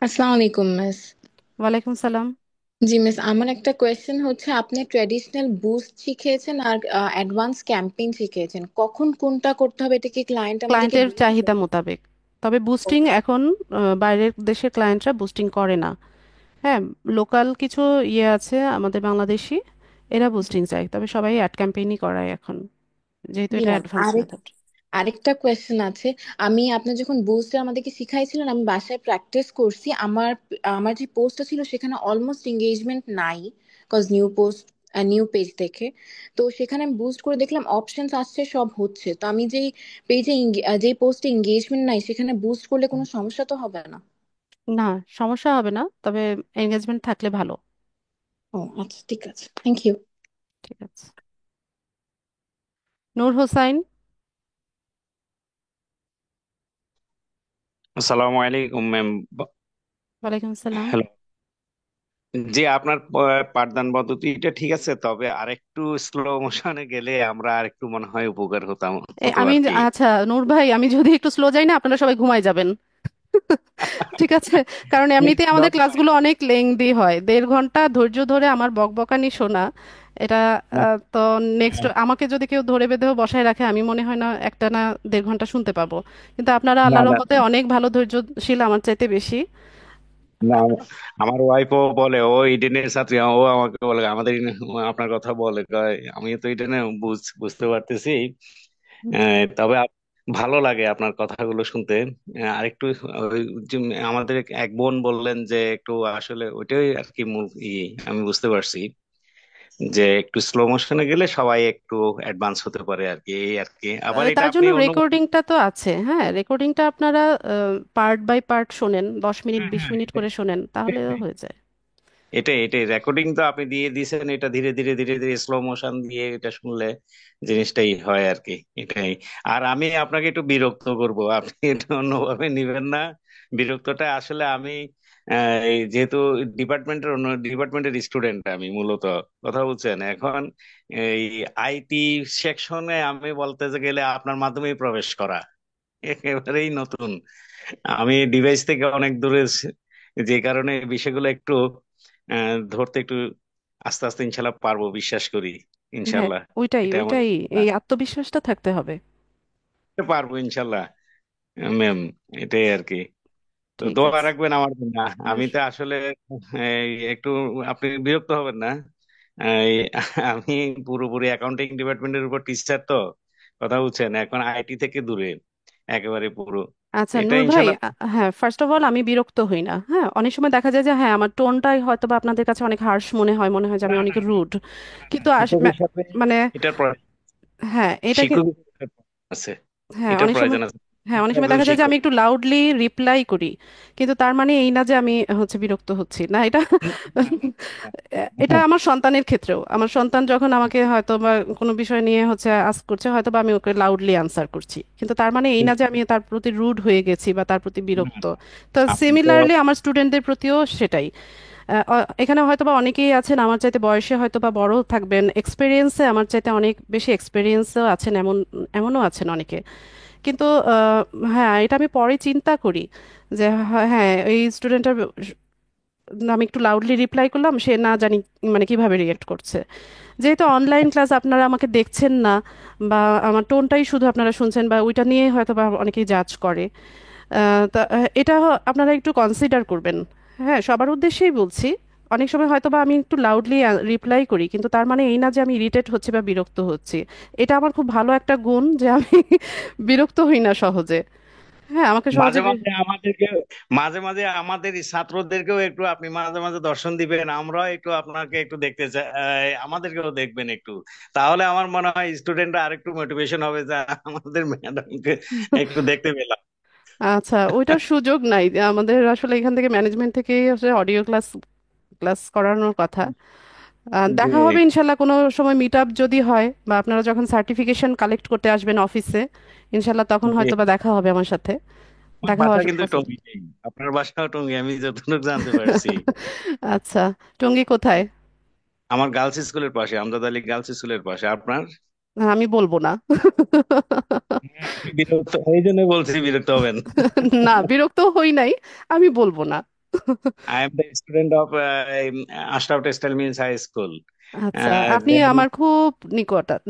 S18: আসসালামু আলাইকুম মিস।
S1: ওয়ালাইকুম সালাম।
S18: জি মিস, আমার একটা কোয়েশ্চেন হচ্ছে, আপনি ট্রেডিশনাল বুস্ট শিখিয়েছেন আর অ্যাডভান্স ক্যাম্পেইন শিখিয়েছেন, কখন কোনটা করতে হবে এটা কি ক্লায়েন্ট আমাদেরকে
S1: ক্লায়েন্টের
S18: বলে দিবে?
S1: চাহিদা মোতাবেক। তবে বুস্টিং এখন বাইরের দেশের ক্লায়েন্টরা বুস্টিং করে না। হ্যাঁ, লোকাল কিছু ইয়ে আছে আমাদের বাংলাদেশি, এরা বুস্টিং চায়, তবে সবাই অ্যাড ক্যাম্পেইনই করায় এখন, যেহেতু
S18: জি
S1: এটা
S18: ম্যাম,
S1: অ্যাডভান্স মেথড।
S18: আরেকটা কোয়েশ্চেন আছে। আমি আপনি যখন বুস্টার আমাদেরকে শিখাইছিলেন, আমি বাসায় প্র্যাকটিস করছি। আমার আমার যে পোস্টটা ছিল সেখানে অলমোস্ট এঙ্গেজমেন্ট নাই, cause new post, new page দেখে। তো সেখানে আমি বুস্ট করে দেখলাম অপশনস আসছে, সব হচ্ছে। তো আমি যেই পেজে যেই পোস্টে এঙ্গেজমেন্ট নাই সেখানে বুস্ট করলে কোনো সমস্যা তো হবে না?
S1: না, সমস্যা হবে না, তবে এনগেজমেন্ট থাকলে ভালো।
S18: ও আচ্ছা, ঠিক আছে, থ্যাংক ইউ।
S1: ঠিক আছে। নূর হোসাইন।
S19: আসসালামু আলাইকুম ম্যাম।
S1: ওয়ালাইকুম সালাম।
S19: হ্যালো। জি, আপনার পাঠদান পদ্ধতিটা ঠিক আছে, তবে আরেকটু স্লো মোশনে গেলে আমরা আরেকটু মনে হয় উপকার হতো
S1: আমি
S19: আর কি।
S1: আচ্ছা নূর ভাই, আমি যদি একটু স্লো যাই না, আপনারা সবাই ঘুমায় যাবেন। ঠিক আছে? কারণ এমনিতেই আমাদের ক্লাসগুলো অনেক লেংদি হয়, 1.5 ঘন্টা ধৈর্য ধরে আমার বকবকানি শোনা এটা। তো নেক্সট আমাকে যদি কেউ ধরে বেঁধেও বসায় রাখে, আমি মনে হয় না একটা না 1.5 ঘন্টা শুনতে পাবো। কিন্তু আপনারা
S19: না
S1: আল্লাহর
S19: না
S1: রহমতে অনেক ভালো ধৈর্যশীল, আমার চাইতে বেশি।
S19: না, আমার ওয়াইফও বলে, ও ইডেনের ছাত্রী, ও আমাকে বলে আমাদের আপনার কথা বলে, কয় আমি তো ইডেনে বুঝতে পারতেছি। তবে ভালো লাগে আপনার কথাগুলো শুনতে। আরেকটু ওই যে আমাদের এক বোন বললেন যে একটু আসলে ওইটাই আর কি মূল আমি বুঝতে পারছি যে একটু স্লো মোশনে গেলে সবাই একটু অ্যাডভান্স হতে পারে আর কি, এই আর কি। আবার এটা
S1: তার
S19: আপনি
S1: জন্য
S19: অনুমতি।
S1: রেকর্ডিংটা তো আছে। হ্যাঁ, রেকর্ডিংটা আপনারা পার্ট বাই পার্ট শোনেন, 10 মিনিট
S19: হ্যাঁ
S1: 20 মিনিট করে শোনেন, তাহলে হয়ে যায়।
S19: এটাই এটাই রেকর্ডিং তো আপনি দিয়ে দিছেন, এটা ধীরে ধীরে ধীরে ধীরে স্লো মোশন দিয়ে এটা শুনলে জিনিসটাই হয় আর কি, এটাই। আর আমি আপনাকে একটু বিরক্ত করব, আপনি এটা অন্যভাবে নিবেন না। বিরক্তটা আসলে আমি এই যেহেতু অন্য ডিপার্টমেন্টের স্টুডেন্ট আমি মূলত, কথা বলছেন এখন এই আইটি সেকশনে আমি বলতে গেলে আপনার মাধ্যমেই প্রবেশ করা একেবারেই নতুন। আমি ডিভাইস থেকে অনেক দূরে যে কারণে বিষয়গুলো একটু ধরতে একটু আস্তে আস্তে ইনশাল্লাহ পারবো, বিশ্বাস করি।
S1: হ্যাঁ,
S19: ইনশাল্লাহ
S1: ওইটাই
S19: এটা আমার
S1: ওইটাই, এই আত্মবিশ্বাসটা থাকতে হবে।
S19: পারবো ইনশাল্লাহ ম্যাম, এটাই আর কি। তো
S1: ঠিক
S19: দোয়া
S1: আছে।
S19: রাখবেন আমার জন্য। আমি তো আসলে একটু, আপনি বিরক্ত হবেন না। এই, আমি পুরোপুরি অ্যাকাউন্টিং ডিপার্টমেন্টের উপর টিচার তো, কথা বলছেন এখন আইটি থেকে দূরে একেবারে পুরো।
S1: আচ্ছা
S19: এটা
S1: নূর ভাই,
S19: ইনশাল্লাহ।
S1: হ্যাঁ ফার্স্ট অফ অল আমি বিরক্ত হই না। হ্যাঁ, অনেক সময় দেখা যায় যে হ্যাঁ আমার টোনটাই হয়তো বা আপনাদের কাছে অনেক হার্শ মনে হয়, মনে হয় যে আমি
S19: না
S1: অনেক
S19: না
S1: রুড, কিন্তু
S19: শিক্ষক হিসাবে
S1: মানে
S19: এটার প্রয়োজন,
S1: হ্যাঁ এটা কি,
S19: শিক্ষক হিসেবে আছে,
S1: হ্যাঁ
S19: এটার
S1: অনেক সময়,
S19: প্রয়োজন আছে।
S1: হ্যাঁ, অনেক সময়
S19: একজন
S1: দেখা যায় যে আমি
S19: শিক্ষক।
S1: একটু লাউডলি রিপ্লাই করি, কিন্তু তার মানে এই না যে আমি বিরক্ত হচ্ছি না, এটা এটা আমার সন্তানের ক্ষেত্রেও, আমার সন্তান যখন আমাকে হয়তো বা কোনো বিষয় নিয়ে আস্ক করছে, হয়তো বা আমি ওকে লাউডলি আনসার করছি, কিন্তু তার মানে এই না যে আমি তার প্রতি রুড হয়ে গেছি বা তার প্রতি বিরক্ত। তো
S19: আপনি তো
S1: সিমিলারলি আমার স্টুডেন্টদের প্রতিও সেটাই। এখানে হয়তো বা অনেকেই আছেন আমার চাইতে বয়সে হয়তো বা বড় থাকবেন, এক্সপিরিয়েন্সে আমার চাইতে অনেক বেশি এক্সপিরিয়েন্সও আছেন, এমনও আছেন অনেকে। কিন্তু হ্যাঁ, এটা আমি পরে চিন্তা করি যে হ্যাঁ, এই স্টুডেন্টটার আমি একটু লাউডলি রিপ্লাই করলাম, সে না জানি মানে কিভাবে রিয়েক্ট করছে। যেহেতু অনলাইন ক্লাস আপনারা আমাকে দেখছেন না, বা আমার টোনটাই শুধু আপনারা শুনছেন, বা ওইটা নিয়ে হয়তো বা অনেকেই জাজ করে। তা এটা আপনারা একটু কনসিডার করবেন। হ্যাঁ, সবার উদ্দেশ্যেই বলছি। অনেক সময় হয়তো বা আমি একটু লাউডলি রিপ্লাই করি, কিন্তু তার মানে এই না যে আমি ইরিটেট হচ্ছি বা বিরক্ত হচ্ছি। এটা আমার খুব ভালো একটা গুণ যে আমি বিরক্ত হই না সহজে। হ্যাঁ, আমাকে
S19: মাঝে
S1: সহজে
S19: মাঝে আমাদেরকে, মাঝে মাঝে আমাদের এই ছাত্রদেরকেও একটু আপনি মাঝে মাঝে দর্শন দিবেন, আমরাও একটু আপনাকে একটু দেখতে চাই, আমাদেরকেও দেখবেন একটু। তাহলে আমার মনে হয় স্টুডেন্টরা আরেকটু মোটিভেশন হবে যে আমাদের ম্যাডামকে একটু দেখতে পেলাম।
S1: আচ্ছা, ওইটার সুযোগ নাই যে আমাদের, আসলে এখান থেকে ম্যানেজমেন্ট থেকেই অডিও ক্লাস ক্লাস করানোর কথা।
S19: জি।
S1: দেখা হবে ইনশাল্লাহ কোনো সময় মিট আপ যদি হয়, বা আপনারা যখন সার্টিফিকেশন কালেক্ট করতে আসবেন অফিসে, ইনশাল্লাহ তখন
S19: জি,
S1: হয়তো বা দেখা হবে আমার সাথে।
S19: আমার
S1: দেখা
S19: বাসা
S1: হওয়ার
S19: কিন্তু
S1: পসিবল।
S19: টঙ্গী। আপনার বাসাও টঙ্গী, আমি যতটুকু জানতে পারছি।
S1: আচ্ছা, টঙ্গী কোথায়?
S19: আমার গার্লস স্কুলের পাশে, আমজাদ আলী গার্লস স্কুলের পাশে। আপনার?
S1: আমি বলবো না।
S19: আপনি বিরক্ত, এই জন্য বলছি বিরক্ত হবেন।
S1: না, বিরক্ত হই নাই, আমি বলবো না।
S19: I am the student of Ashraf textile mills high school.
S1: আচ্ছা, আপনি আমার খুব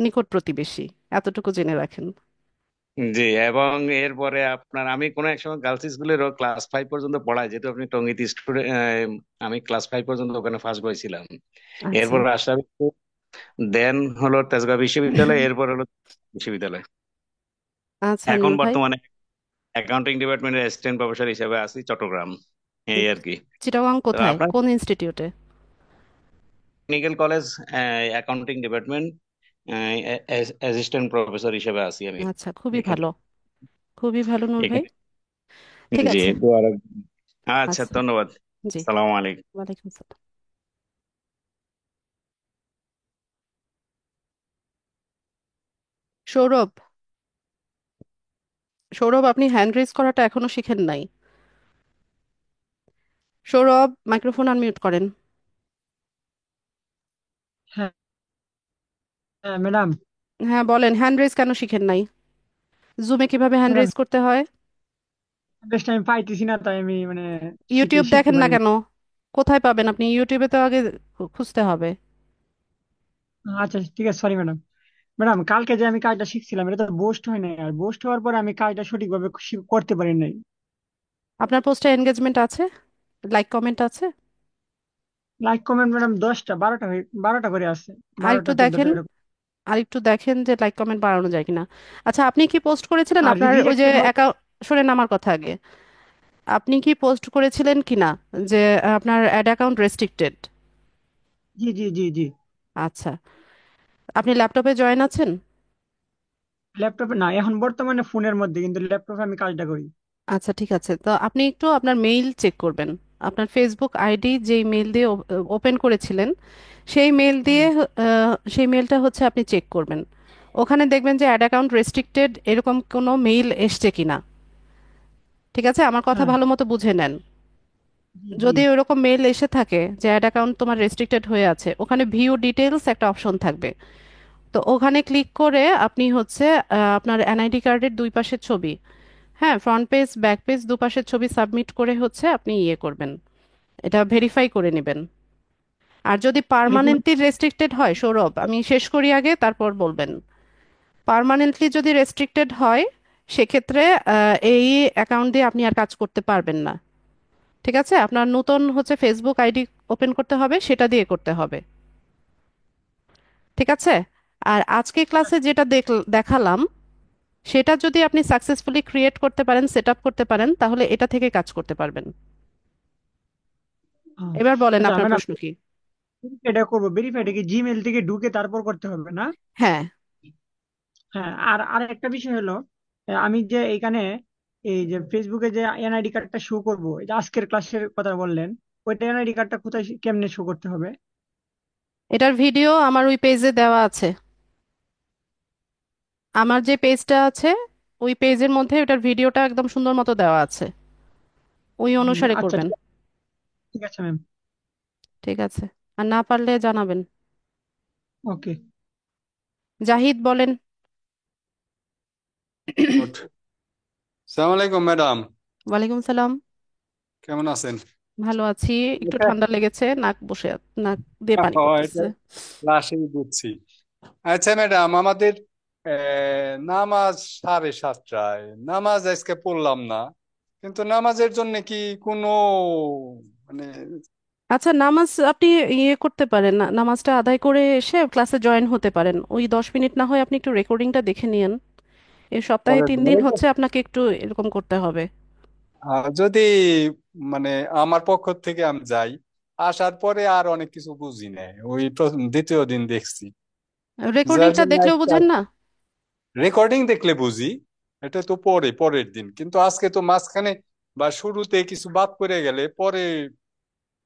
S1: নিকট প্রতিবেশী, এতটুকু জেনে রাখেন।
S19: জি, এবং এরপরে আপনার আমি কোনো এক সময় গার্লস স্কুলেরও ক্লাস 5 পর্যন্ত পড়াই, যেহেতু আপনি টঙ্গীতে স্টুডেন্ট। আমি ক্লাস 5 পর্যন্ত ওখানে ফার্স্ট বয় ছিলাম।
S1: আচ্ছা।
S19: এরপর আশরাফ, দেন হলো তেজগাঁও বিশ্ববিদ্যালয়, এরপর হলো বিশ্ববিদ্যালয়।
S1: আচ্ছা
S19: এখন
S1: নূর ভাই।
S19: বর্তমানে অ্যাকাউন্টিং ডিপার্টমেন্টের অ্যাসিস্ট্যান্ট প্রফেসর হিসেবে আছি চট্টগ্রাম, এই আর কি।
S1: চিটাগাং
S19: তো
S1: কোথায়,
S19: আপনার
S1: কোন ইনস্টিটিউটে?
S19: Technical college, accounting department, assistant professor হিসেবে আছি আমি
S1: আচ্ছা, খুবই
S19: এখানে।
S1: ভালো, খুবই ভালো নূর ভাই।
S19: এখানে
S1: ঠিক
S19: জি,
S1: আছে।
S19: দোয়া রাখবেন। আচ্ছা,
S1: আচ্ছা।
S19: ধন্যবাদ।
S1: জি।
S19: সালাম আলাইকুম।
S1: ওয়ালাইকুম আসসালাম। সৌরভ, সৌরভ, আপনি হ্যান্ড রেজ করাটা এখনো শিখেন নাই। সৌরভ, মাইক্রোফোন আনমিউট করেন।
S9: হ্যাঁ, হ্যাঁ ম্যাডাম।
S1: হ্যাঁ বলেন, হ্যান্ড রেজ কেন শিখেন নাই? জুমে কিভাবে হ্যান্ড
S9: ম্যাডাম
S1: রেজ করতে হয়?
S9: বেস্ট আমি পাইতেছি না, তাই আমি মানে
S1: ইউটিউব
S9: শিখতে
S1: দেখেন না
S9: পারিনি।
S1: কেন? কোথায় পাবেন আপনি? ইউটিউবে তো আগে খুঁজতে হবে।
S9: আচ্ছা ঠিক আছে, সরি ম্যাডাম। ম্যাডাম কালকে যে আমি কাজটা শিখছিলাম এটা তো বোস্ট হয় নাই, আর বোস্ট হওয়ার পরে আমি কাজটা সঠিকভাবে করতে পারি নাই।
S1: আপনার পোস্টে এনগেজমেন্ট আছে? লাইক কমেন্ট আছে?
S9: লাইক কমেন্ট ম্যাডাম 10টা 12টা করে আছে,
S1: আরেকটু
S9: 12টা
S1: দেখেন,
S9: 14টা এরকম।
S1: আরেকটু দেখেন যে লাইক কমেন্ট বাড়ানো যায় কিনা। আচ্ছা, আপনি কি পোস্ট করেছিলেন
S9: আর
S1: আপনার ওই যে
S9: রিজেক্টেড হয়।
S1: অ্যাকাউন্ট? শোনেন আমার কথা আগে। আপনি কি পোস্ট করেছিলেন কিনা যে আপনার অ্যাড অ্যাকাউন্ট রেস্ট্রিক্টেড?
S9: জি জি জি জি।
S1: আচ্ছা, আপনি ল্যাপটপে জয়েন আছেন?
S9: ল্যাপটপে না, এখন বর্তমানে ফোনের মধ্যে, কিন্তু ল্যাপটপে আমি কাজটা করি।
S1: আচ্ছা, ঠিক আছে, তো আপনি একটু আপনার মেইল চেক করবেন। আপনার ফেসবুক আইডি যেই মেইল দিয়ে ওপেন করেছিলেন, সেই মেইল দিয়ে সেই মেইলটা আপনি চেক করবেন। ওখানে দেখবেন যে অ্যাড অ্যাকাউন্ট রেস্ট্রিক্টেড এরকম কোনো মেইল এসছে কিনা। ঠিক আছে, আমার কথা
S9: হ্যাঁ।
S1: ভালো মতো বুঝে নেন।
S9: জি জি।
S1: যদি ওরকম মেইল এসে থাকে যে অ্যাড অ্যাকাউন্ট তোমার রেস্ট্রিক্টেড হয়ে আছে, ওখানে ভিউ ডিটেলস একটা অপশন থাকবে। তো ওখানে ক্লিক করে আপনি আপনার এনআইডি কার্ডের দুই পাশের ছবি, হ্যাঁ, ফ্রন্ট পেজ ব্যাক পেজ দুপাশের ছবি সাবমিট করে আপনি ইয়ে করবেন, এটা ভেরিফাই করে নেবেন। আর যদি
S9: এরকম।
S1: পার্মানেন্টলি রেস্ট্রিক্টেড হয়, সৌরভ আমি শেষ করি আগে তারপর বলবেন। পার্মানেন্টলি যদি রেস্ট্রিক্টেড হয়, সেক্ষেত্রে এই অ্যাকাউন্ট দিয়ে আপনি আর কাজ করতে পারবেন না। ঠিক আছে, আপনার নতুন ফেসবুক আইডি ওপেন করতে হবে, সেটা দিয়ে করতে হবে। ঠিক আছে। আর আজকে ক্লাসে যেটা দেখালাম, সেটা যদি আপনি সাকসেসফুলি ক্রিয়েট করতে পারেন, সেট আপ করতে পারেন, তাহলে এটা থেকে কাজ করতে পারবেন। এবার বলেন
S9: আচ্ছা
S1: আপনার
S9: ম্যাডাম,
S1: প্রশ্ন কি?
S9: এটা করবো ভেরিফাইটা কি জিমেল থেকে ঢুকে তারপর করতে হবে না?
S1: হ্যাঁ।
S9: হ্যাঁ, আর আর একটা বিষয় হলো
S20: আমি যে এখানে এই যে ফেসবুকে যে এনআইডি কার্ডটা শো করবো, এই যে আজকের ক্লাসের কথা বললেন, ওইটা এনআইডি কার্ডটা কোথায় কেমনে শো করতে হবে?
S1: এটার ভিডিও আমার ওই পেজে দেওয়া আছে। আমার যে পেজটা আছে ওই পেজের মধ্যে ওটার ভিডিওটা একদম সুন্দর মতো দেওয়া আছে, ওই অনুসারে
S20: আচ্ছা,
S1: করবেন।
S20: ঠিক আছে ম্যাম।
S1: ঠিক আছে, আর না পারলে জানাবেন।
S20: ওকে।
S1: জাহিদ বলেন।
S21: গুড। সালাম আলাইকুম ম্যাডাম,
S1: ওয়ালাইকুম সালাম।
S21: কেমন আছেন?
S1: ভালো আছি, একটু
S21: এটা
S1: ঠান্ডা লেগেছে, নাক দিয়ে পানি
S21: এটা
S1: পড়তেছে।
S21: ক্লাসেই বুঝছি। আচ্ছা ম্যাডাম, আমাদের নামাজ 7:30টায়, নামাজ আজকে পড়লাম না, কিন্তু নামাজের জন্য কি কোনো মানে?
S1: আচ্ছা, নামাজ আপনি করতে পারেন, নামাজটা আদায় করে এসে ক্লাসে জয়েন হতে পারেন। ওই 10 মিনিট না হয় আপনি একটু রেকর্ডিংটা দেখে নিয়েন। এই সপ্তাহে
S21: পরের
S1: 3 দিন হচ্ছে আপনাকে একটু এরকম করতে হবে।
S21: যদি মানে আমার পক্ষ থেকে আমি যাই, আসার পরে আর অনেক কিছু বুঝি না, ওই দ্বিতীয় দিন দেখছি, যার
S1: রেকর্ডিংটা
S21: জন্য
S1: দেখলেও বুঝেন না?
S21: রেকর্ডিং দেখলে বুঝি। এটা তো পরের দিন, কিন্তু আজকে তো মাঝখানে বা শুরুতে কিছু বাদ পড়ে গেলে পরে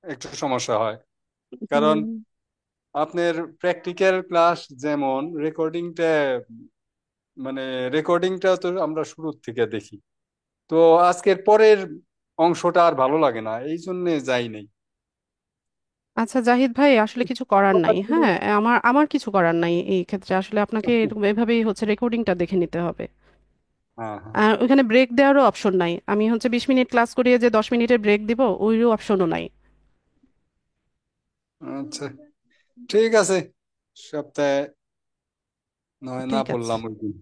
S21: একটু সমস্যা হয়। কারণ
S1: হুম।
S21: আপনার প্র্যাকটিক্যাল ক্লাস যেমন রেকর্ডিংটা, মানে রেকর্ডিংটা তো আমরা শুরুর থেকে দেখি, তো আজকের পরের অংশটা আর ভালো লাগে না, এই জন্য যাই নাই।
S1: আচ্ছা জাহিদ ভাই, আসলে কিছু করার নাই। হ্যাঁ, আমার আমার কিছু করার নাই এই ক্ষেত্রে। আসলে আপনাকে এরকম এভাবেই হচ্ছে রেকর্ডিংটা দেখে নিতে হবে।
S21: হ্যাঁ হ্যাঁ,
S1: আর ওইখানে ব্রেক দেওয়ারও অপশন নাই। আমি হচ্ছে 20 মিনিট ক্লাস করিয়ে যে 10 মিনিটের ব্রেক দিব, ওইরও অপশনও নাই।
S21: আচ্ছা ঠিক আছে, সপ্তাহে নয় না
S1: ঠিক আছে।
S21: পড়লাম ওই দিন।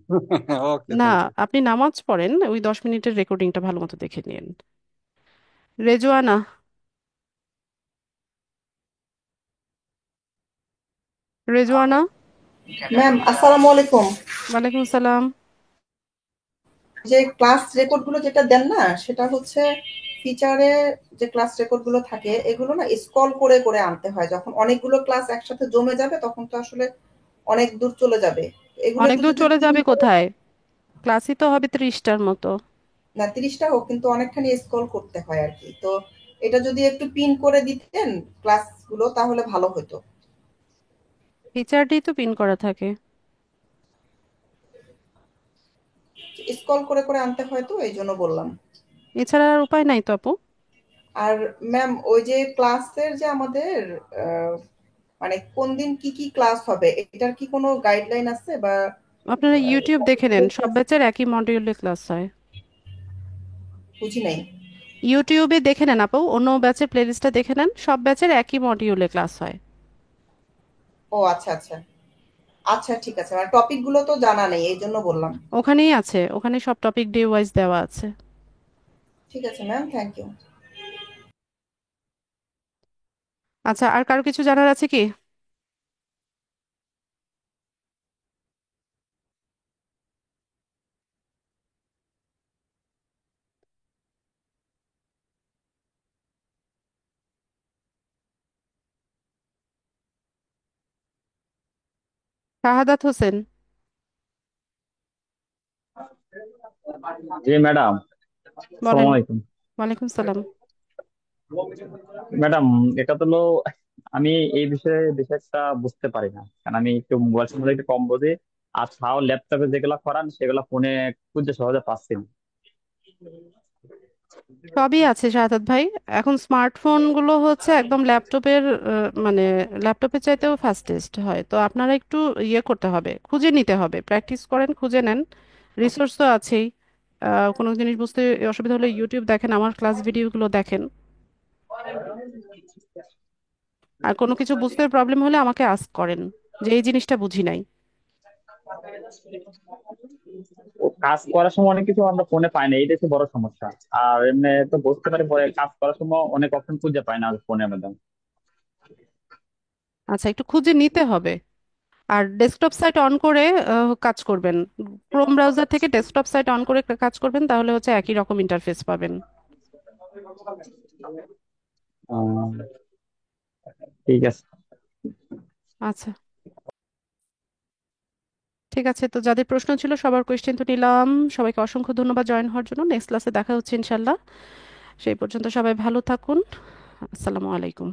S21: ওকে,
S1: না,
S21: থ্যাংক ইউ।
S1: আপনি নামাজ পড়েন, ওই 10 মিনিটের রেকর্ডিংটা ভালো মতো দেখে নিন। রেজওয়ানা। রেজওয়ানা।
S22: ম্যাম আসসালামু আলাইকুম।
S1: ওয়ালাইকুম সালাম।
S22: যে ক্লাস রেকর্ড গুলো যেটা দেন না, সেটা হচ্ছে ফিচারে যে ক্লাস রেকর্ড গুলো থাকে এগুলো না স্ক্রল করে করে আনতে হয়। যখন অনেকগুলো ক্লাস একসাথে জমে যাবে তখন তো আসলে অনেক দূর চলে যাবে। এগুলো
S1: অনেক
S22: একটু
S1: দূর
S22: যদি
S1: চলে
S22: পিন
S1: যাবে
S22: করে,
S1: কোথায়? ক্লাসই তো হবে 30টার মতো।
S22: না 30টা হোক কিন্তু অনেকখানি স্ক্রল করতে হয় আর কি। তো এটা যদি একটু পিন করে দিতেন ক্লাসগুলো তাহলে ভালো হতো।
S1: ফিচারটি তো পিন করা থাকে।
S22: স্ক্রল করে করে আনতে হয় তো এই জন্য বললাম।
S1: এছাড়া আর উপায় নাই তো আপু।
S22: আর ম্যাম ওই যে ক্লাসের যে আমাদের আহ, মানে কোন দিন কি কি ক্লাস হবে এটার কি কোনো গাইডলাইন আছে বা
S1: আপনারা ইউটিউব দেখে নেন, সব ব্যাচের একই মডিউলে ক্লাস হয়।
S22: বুঝি নাই।
S1: ইউটিউবে দেখে নেন আপু, অন্য ব্যাচের প্লেলিস্টটা দেখে নেন, সব ব্যাচের একই মডিউলে ক্লাস হয়।
S22: ও আচ্ছা আচ্ছা। আচ্ছা ঠিক আছে, মানে টপিক গুলো তো জানা নেই এই জন্য বললাম।
S1: ওখানেই আছে, ওখানে সব টপিক ডে ওয়াইজ দেওয়া আছে।
S22: ঠিক আছে ম্যাম, থ্যাংক ইউ।
S1: আচ্ছা, আর কারো কিছু জানার আছে কি? শাহাদাত হোসেন।
S23: জি ম্যাডাম,
S1: বলেন।
S23: আসসালামু আলাইকুম।
S1: ওয়ালাইকুম সালাম।
S23: ম্যাডাম, এটা তো হলো, আমি এই বিষয়ে বেশি একটা বুঝতে পারি না, কারণ আমি একটু মোবাইল সম্বন্ধে একটু কম বুঝি। আর তাও ল্যাপটপে যেগুলো করান সেগুলো ফোনে খুঁজে সহজে পাচ্ছি না।
S1: সবই আছে শাহাদাত ভাই। এখন স্মার্টফোন গুলো হচ্ছে একদম ল্যাপটপের, মানে ল্যাপটপের চাইতেও ফাস্টেস্ট হয়। তো আপনারা একটু করতে হবে, খুঁজে নিতে হবে, প্র্যাকটিস করেন, খুঁজে নেন। রিসোর্স তো আছেই। কোনো জিনিস বুঝতে অসুবিধা হলে ইউটিউব দেখেন, আমার ক্লাস ভিডিওগুলো দেখেন। আর কোনো কিছু বুঝতে প্রবলেম হলে আমাকে আস্ক করেন যে এই জিনিসটা বুঝি নাই।
S23: ও কাজ করার সময় অনেক কিছু আমরা ফোনে পাই না, এইটা হচ্ছে বড় সমস্যা। আর এমনি তো বুঝতে পারি, পরে কাজ করার সময় অনেক অপশন খুঁজে পাই না ফোনের মধ্যে।
S1: আচ্ছা, একটু খুঁজে নিতে হবে। আর ডেস্কটপ সাইট অন করে কাজ করবেন। ক্রোম ব্রাউজার থেকে ডেস্কটপ সাইট অন করে কাজ করবেন, তাহলে হচ্ছে একই রকম ইন্টারফেস পাবেন।
S23: আহ, ঠিক আছে।
S1: আচ্ছা। ঠিক আছে, তো যাদের প্রশ্ন ছিল সবার কোয়েশ্চেন তো নিলাম। সবাইকে অসংখ্য ধন্যবাদ জয়েন হওয়ার জন্য। নেক্সট ক্লাসে দেখা হচ্ছে ইনশাল্লাহ। সেই পর্যন্ত সবাই ভালো থাকুন। আসসালামু আলাইকুম।